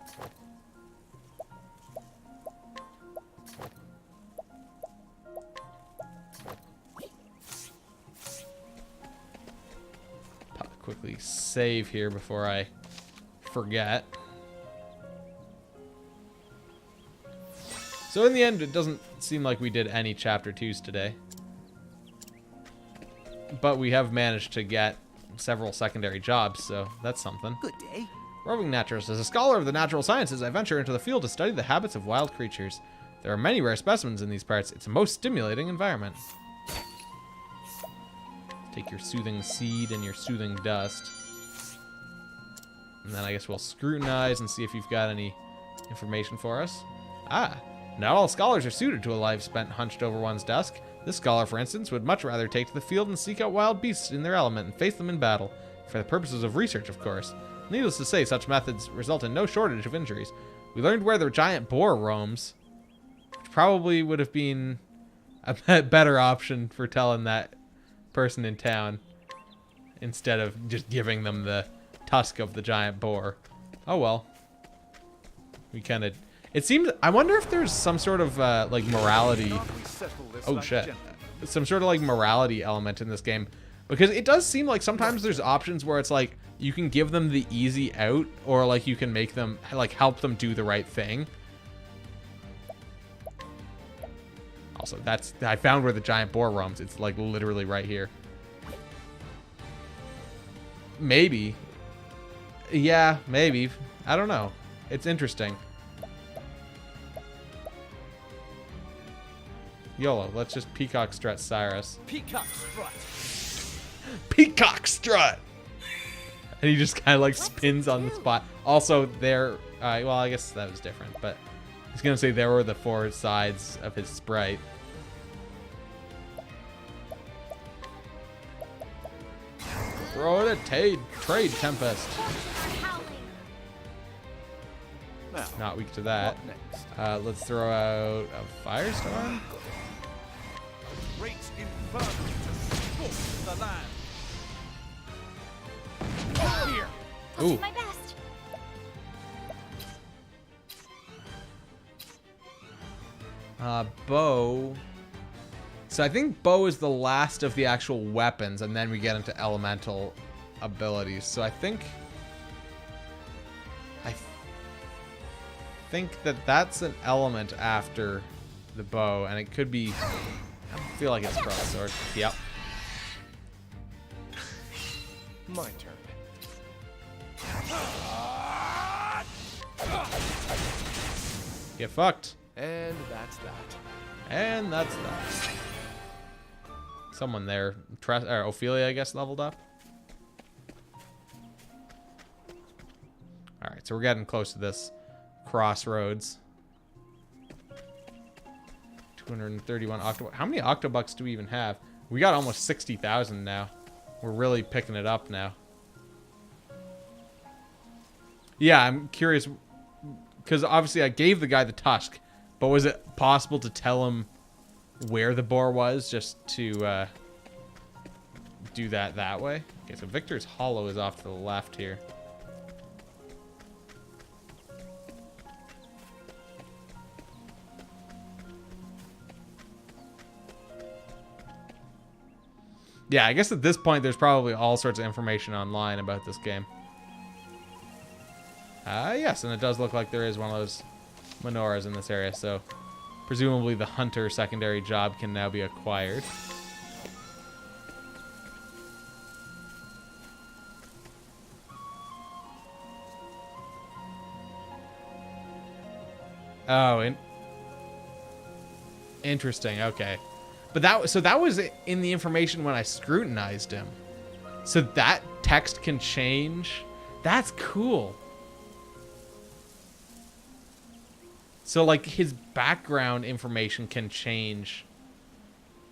Quickly save here before I forget. So in the end, it doesn't seem like we did any chapter 2s today. But we have managed to get several secondary jobs, so that's something. Good day. Roving naturalist. As a scholar of the natural sciences, I venture into the field to study the habits of wild creatures. There are many rare specimens in these parts. It's a most stimulating environment. Take your soothing seed and your soothing dust. And then I guess we'll scrutinize and see if you've got any information for us. Ah, not all scholars are suited to a life spent hunched over one's desk. This scholar, for instance, would much rather take to the field and seek out wild beasts in their element and face them in battle. For the purposes of research, of course. Needless to say, such methods result in no shortage of injuries. We learned where the giant boar roams, which probably would have been a better option for telling that person in town instead of just giving them the tusk of the giant boar. Oh well. We kind of... It seems... I wonder if there's some sort of, like, morality... Oh, shit. Some sort of, like, morality element in this game. Because it does seem like sometimes there's options where it's like, you can give them the easy out, or, like, you can make them, like, help them do the right thing. Also, that's... I found where the giant boar roams. It's, like, literally right here. Maybe. Yeah, maybe. I don't know. It's interesting. YOLO, let's just peacock strut Cyrus. Peacock strut. Peacock strut! And he just kind of like spins on the spot. Also, there... well, I guess that was different, but... I was going to say there were the 4 sides of his sprite. Throw it a trade tempest. Now, Not weak to that. what next? Let's throw out a firestorm. Great inferno to scorch the land. Here. I'll Ooh. do my best. Bow. So I think bow is the last of the actual weapons, and then we get into elemental abilities. So I think that that's an element after the bow, and it could be... I feel like it's crossword. Yep. My turn. Get fucked. And that's that. And that's that. Someone there, or Ophelia, I guess, leveled up. All right, so we're getting close to this crossroads. 231 octobucks. How many octobucks do we even have? We got almost 60,000 now. We're really picking it up now. Yeah, I'm curious, because obviously I gave the guy the tusk, but was it possible to tell him where the boar was just to do that way? Okay, so Victor's Hollow is off to the left here. Yeah, I guess at this point there's probably all sorts of information online about this game. Yes, and it does look like there is one of those menorahs in this area, so presumably the hunter secondary job can now be acquired. Oh, interesting. Okay. But that was in the information when I scrutinized him. So that text can change. That's cool. So, like, his background information can change.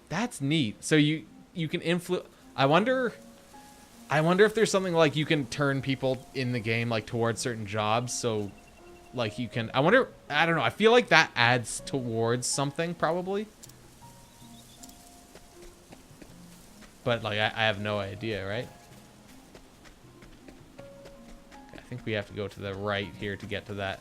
That's neat. So you can influence... I wonder if there's something like you can turn people in the game, like, towards certain jobs. So, like, you can... I wonder... I don't know. I feel like that adds towards something, probably. But, like, I have no idea, right? I think we have to go to the right here to get to that.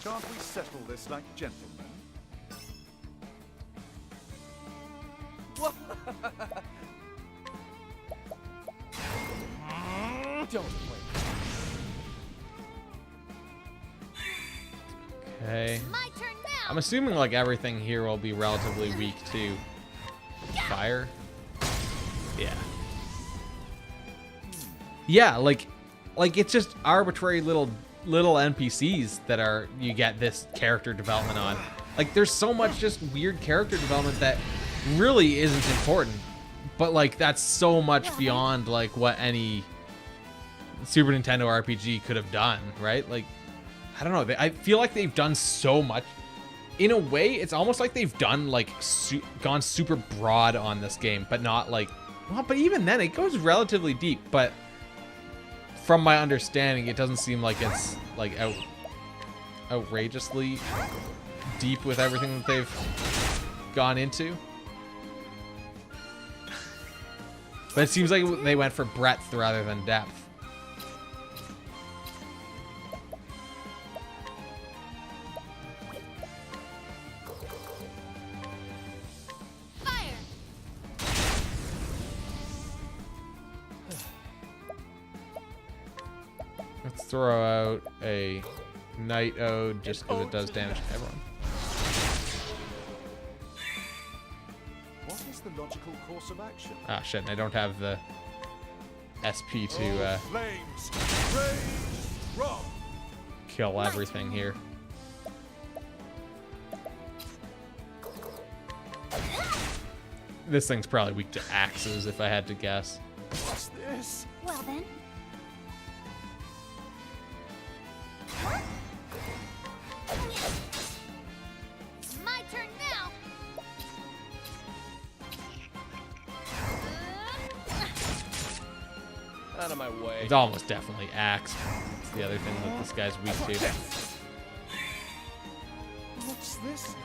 Can't we settle this like gentlemen? Don't play. Okay. My turn now. I'm assuming, like, everything here will be relatively weak to fire. Yeah. Yeah, like it's just arbitrary little NPCs that are you get this character development on. Like, there's so much just weird character development that really isn't important, but like that's so much beyond like what any Super Nintendo RPG could have done, right? Like, I don't know. I feel like they've done so much. In a way, it's almost like they've done like gone super broad on this game, but not like. Well, but even then, it goes relatively deep. But from my understanding, it doesn't seem like it's like outrageously deep with everything that they've gone into. But it seems like they went for breadth rather than depth. Let's throw out a Night Ode just because it does damage to everyone. What is the logical course of action? Ah, shit, and I don't have the SP to Flames, raise from. kill everything here. This thing's probably weak to axes, if I had to guess. What's this? Well then. My turn now. Out of my way. It's almost definitely axe. It's the other thing that this guy's weak to. What's this now?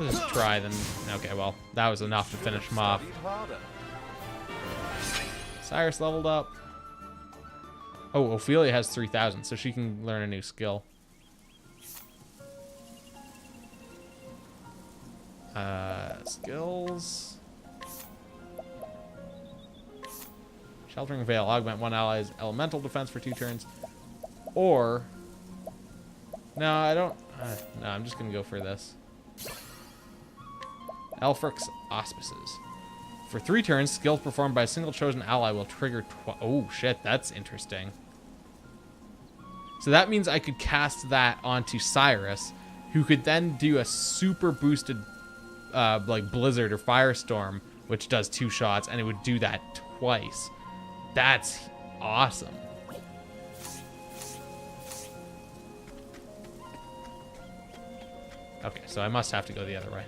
Let's just try then. Okay, well, that was enough to finish him off. Studied harder. Cyrus leveled up. Oh, Ophelia has 3,000, so she can learn a new skill. Skills. Sheltering Veil. Augment one ally's elemental defense for 2 turns. Or... No, I don't... no, I'm just going to go for this. Elfric's Auspices. For 3 turns, skills performed by a single chosen ally will trigger oh, shit, that's interesting. So that means I could cast that onto Cyrus, who could then do a super boosted, like, Blizzard or Firestorm, which does 2 shots, and it would do that twice. That's awesome. Okay, so I must have to go the other way.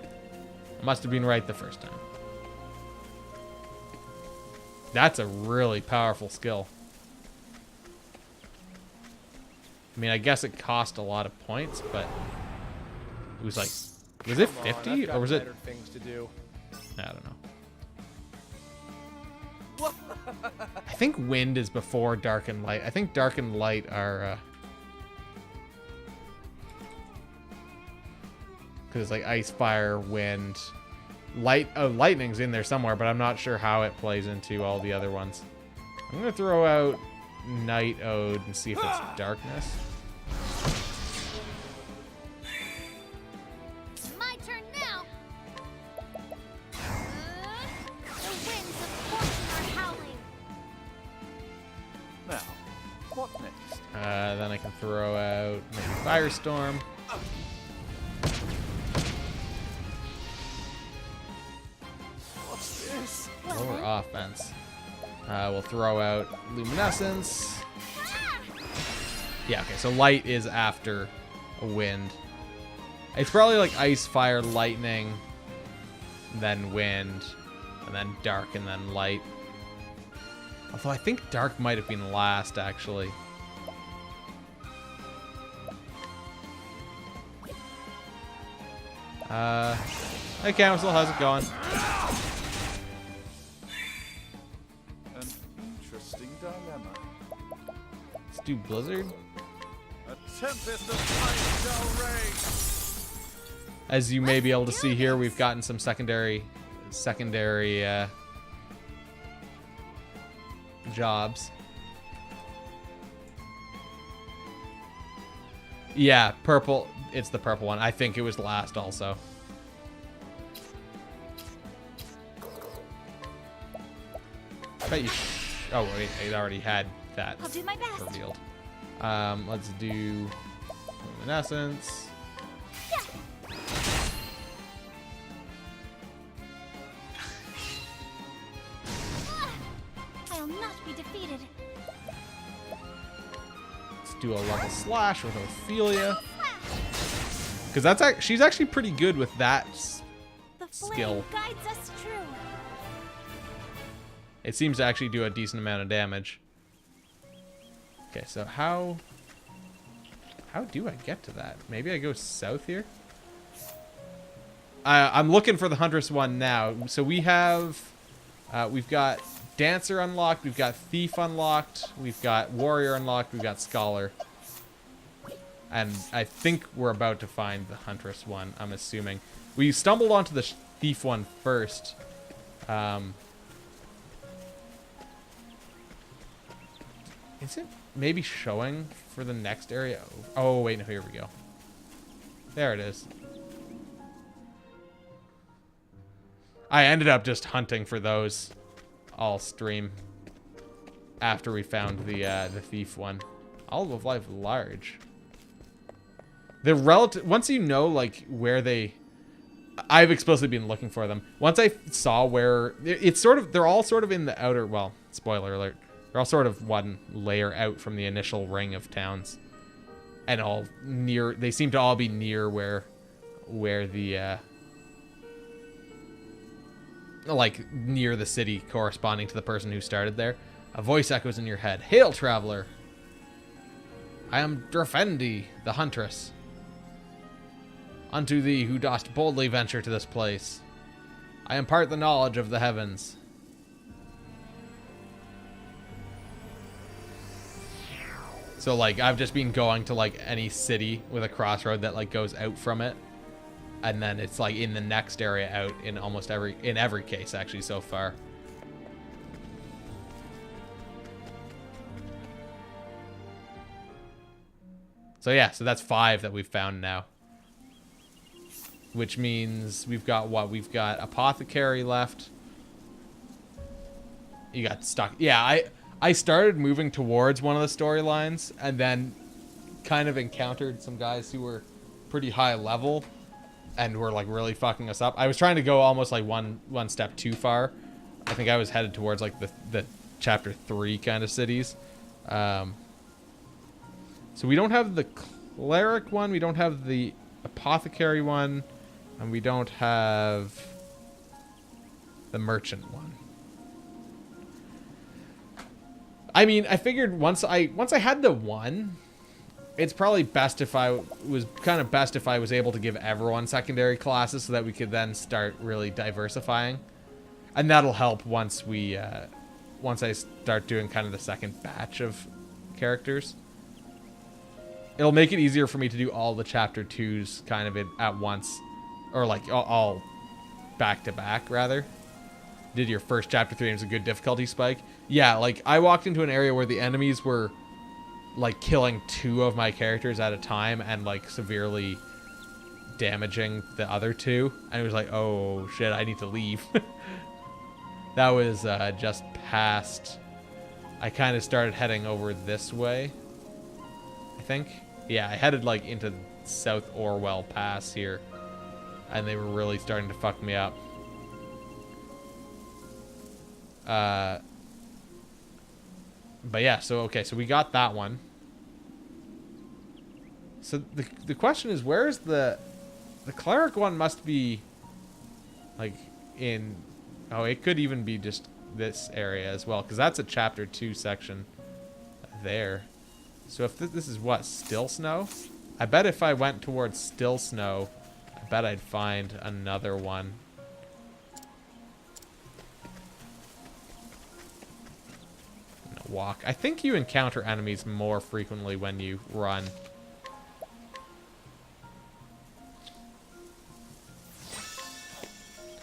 I must have been right the first time. That's a really powerful skill. I mean, I guess it cost a lot of points, but it was like, was it 50 or was it? Things to do. I don't know. I think wind is before dark and light. I think dark and light are because it's like ice, fire, wind, light. Oh, lightning's in there somewhere, but I'm not sure how it plays into all the other ones. I'm gonna throw out Night Ode and see if it's darkness. My turn now. The winds of fortune are howling. Now, what next? Then I can throw out maybe Firestorm. Lower offense. We'll throw out luminescence. Yeah, okay, so light is after a wind. It's probably like ice, fire, lightning, then wind, and then dark, and then light. Although I think dark might have been last, actually. Hey, Council, how's it going? An interesting dilemma. Let's do Blizzard. A tempest of ice shall rage. As you may be able to see here, we've gotten some secondary jobs. Yeah, purple. It's the purple one. I think it was last also. Bet you. Oh wait, it already had that I'll do my best. revealed. Let's do luminescence. I'll not be defeated. Let's do a level slash with Ophelia. Because she's actually pretty good with that The skill. flame guides us true. It seems to actually do a decent amount of damage. Okay, so how do I get to that? Maybe I go south here? I'm looking for the Huntress one now. So we've got Dancer unlocked, we've got Thief unlocked, we've got Warrior unlocked, we've got Scholar. And I think we're about to find the Huntress one, I'm assuming. We stumbled onto the Thief one first. Is it maybe showing for the next area? Oh, wait, no, here we go. There it is. I ended up just hunting for those all stream after we found the Thief one. All of Life large. The relative, once you know like where they, I've explicitly been looking for them. Once I saw where it's sort of, they're all sort of in the outer, well, spoiler alert. They're all sort of one layer out from the initial ring of towns, and all near. They seem to all be near where the like near the city corresponding to the person who started there. A voice echoes in your head. Hail, traveler! I am Drafendi, the Huntress. Unto thee who dost boldly venture to this place, I impart the knowledge of the heavens. So like I've just been going to like any city with a crossroad that like goes out from it, and then it's like in the next area out in almost every case actually so far. So yeah, so that's 5 that we've found now. Which means we've got what? We've got Apothecary left. You got stuck. Yeah, I started moving towards one of the storylines and then kind of encountered some guys who were pretty high level and were like really fucking us up. I was trying to go almost like one step too far. I think I was headed towards like the chapter 3 kind of cities. So we don't have the cleric one, we don't have the apothecary one, and we don't have the merchant one. I mean, I figured once I had the one, it's probably best if I was able to give everyone secondary classes so that we could then start really diversifying. And that'll help once I start doing kind of the second batch of characters. It'll make it easier for me to do all the chapter 2s kind of at once, or like all back to back rather. Did your first chapter 3 and it was a good difficulty spike. Yeah, like I walked into an area where the enemies were like killing 2 of my characters at a time and like severely damaging the other 2, and it was like, oh shit, I need to leave. That was just past. I kind of started heading over this way, I think. Yeah, I headed like into South Orwell Pass here, and they were really starting to fuck me up. But yeah, so okay, so we got that one. So the question is, where's the cleric one? Must be like in, oh, it could even be just this area as well, because that's a chapter 2 section there. So if this is what, Still Snow? I bet if I went towards Still Snow, I bet I'd find another one. Walk. I think you encounter enemies more frequently when you run.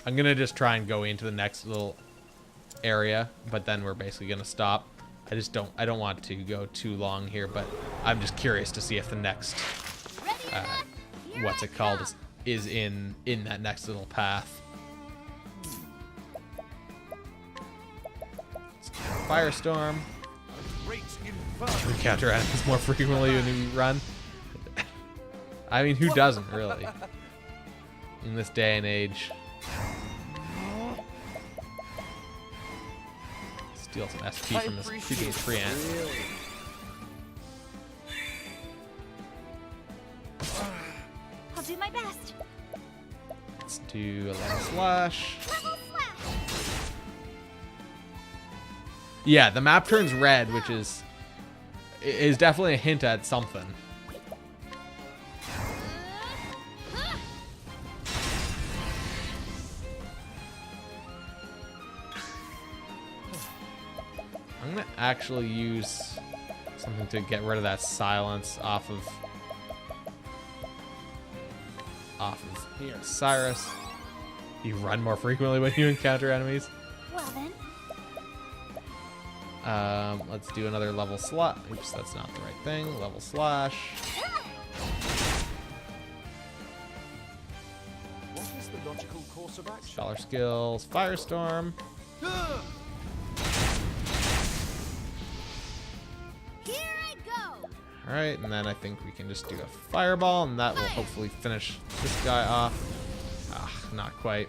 I'm gonna just try and go into the next little area, but then we're basically gonna stop. I don't want to go too long here, but I'm just curious to see if the next what's it called is in that next little path. Firestorm. We encounter enemies more frequently when we run. I mean, who doesn't, really? In this day and age. Steal some SP from this Treant. I'll do my best. Let's do a level slash. Level slash. Yeah, the map turns red, which is definitely a hint at something. I'm gonna actually use something to get rid of that silence off of here. Cyrus. You run more frequently when you encounter enemies. Well then. Let's do another level slash. Oops, that's not the right thing. Level slash. What is the logical course of action? Scholar skills. Firestorm. Here I go. Alright, and then I think we can just do a fireball, and that will hopefully finish this guy off. Ah, not quite.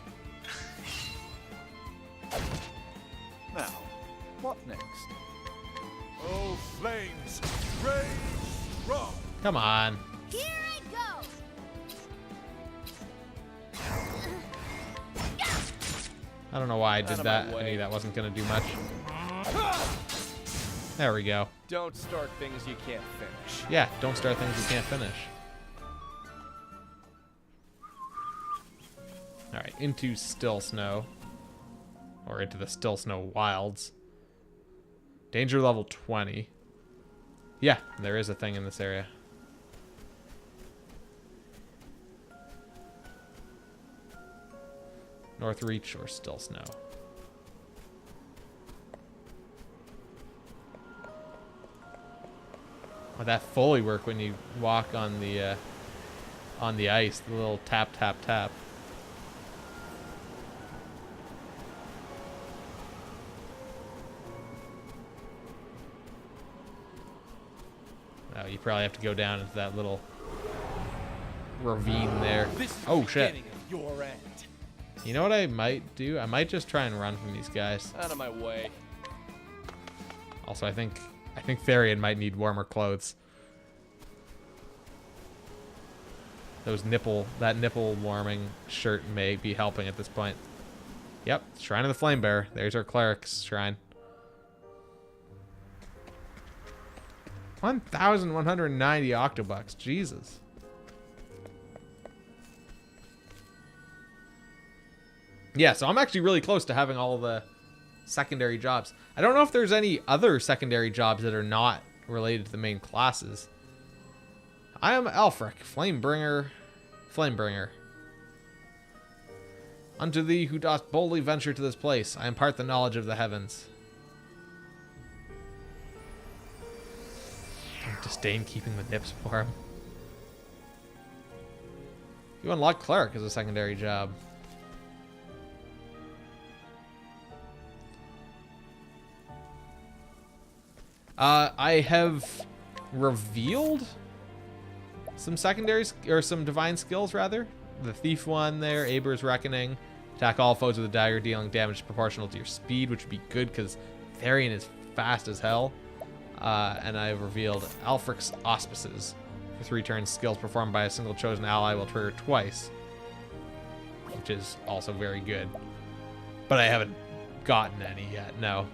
Now, what next? Oh, flames, rage strong. Come on. Here I go. I don't know why I did Out of that. my I way. knew that wasn't going to do much. There we go. Don't start things you can't finish. Yeah, don't start things you can't finish. Alright, into Still Snow. Or into the Still Snow Wilds. Danger level 20. Yeah, there is a thing in this area. North Reach or Still Snow. Oh, that fully work when you walk on the ice. The little tap, tap, tap. Oh, you probably have to go down into that little ravine there. This is Oh, the shit. beginning of your end. You know what I might do? I might just try and run from these guys. Out of my way. Also, I think Therian might need warmer clothes. That nipple warming shirt may be helping at this point. Yep, Shrine of the Flame Bearer. There's our cleric's shrine. 1,190 octobucks. Jesus. Yeah, so I'm actually really close to having all the secondary jobs. I don't know if there's any other secondary jobs that are not related to the main classes. I am Alfric, Flamebringer. Unto thee who dost boldly venture to this place, I impart the knowledge of the heavens. Don't disdain keeping the nips for him. You unlock cleric as a secondary job. I have revealed some secondaries, or some divine skills rather. The thief one there, Aber's Reckoning, Attack all foes with a dagger, dealing damage proportional to your speed, which would be good because Therian is fast as hell. And I've revealed Alfric's Auspices. For 3 turns, skills performed by a single chosen ally will trigger twice, which is also very good. But I haven't gotten any yet, no.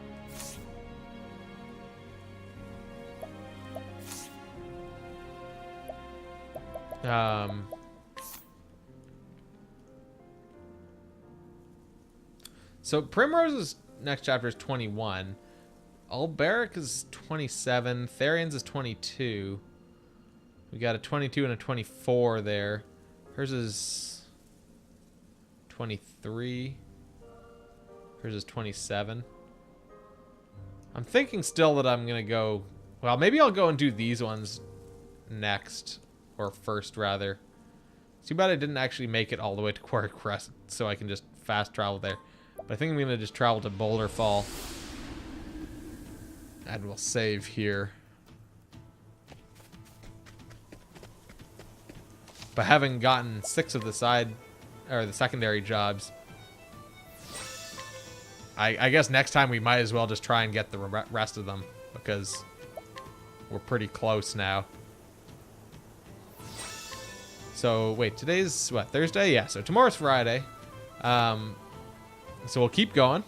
So Primrose's next chapter is 21. Alberic is 27. Therian's is 22. We got a 22 and a 24 there. Hers is 23. Hers is 27. I'm thinking still that I'm going to go... Well, maybe I'll go and do these ones next. Or first, rather. Too bad I didn't actually make it all the way to Quarry Crest, so I can just fast travel there. But I think I'm going to just travel to Boulder Fall. And we'll save here. But having gotten 6 of the secondary jobs, I guess next time we might as well just try and get the rest of them, because we're pretty close now. So, wait, today's, what, Thursday? Yeah, so tomorrow's Friday. So we'll keep going.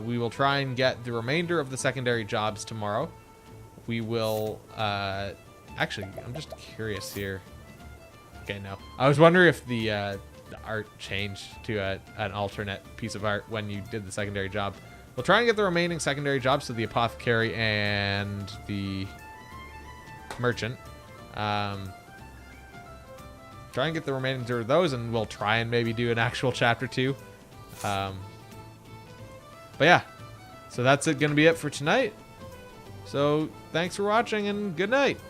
We will try and get the remainder of the secondary jobs tomorrow. We will, actually, I'm just curious here. Okay, no. I was wondering if the art changed to an alternate piece of art when you did the secondary job. We'll try and get the remaining secondary jobs, so the apothecary and the merchant. Try and get the remaining 2 of those, and we'll try and maybe do an actual chapter 2. But yeah, so that's going to be it for tonight. So thanks for watching, and good night.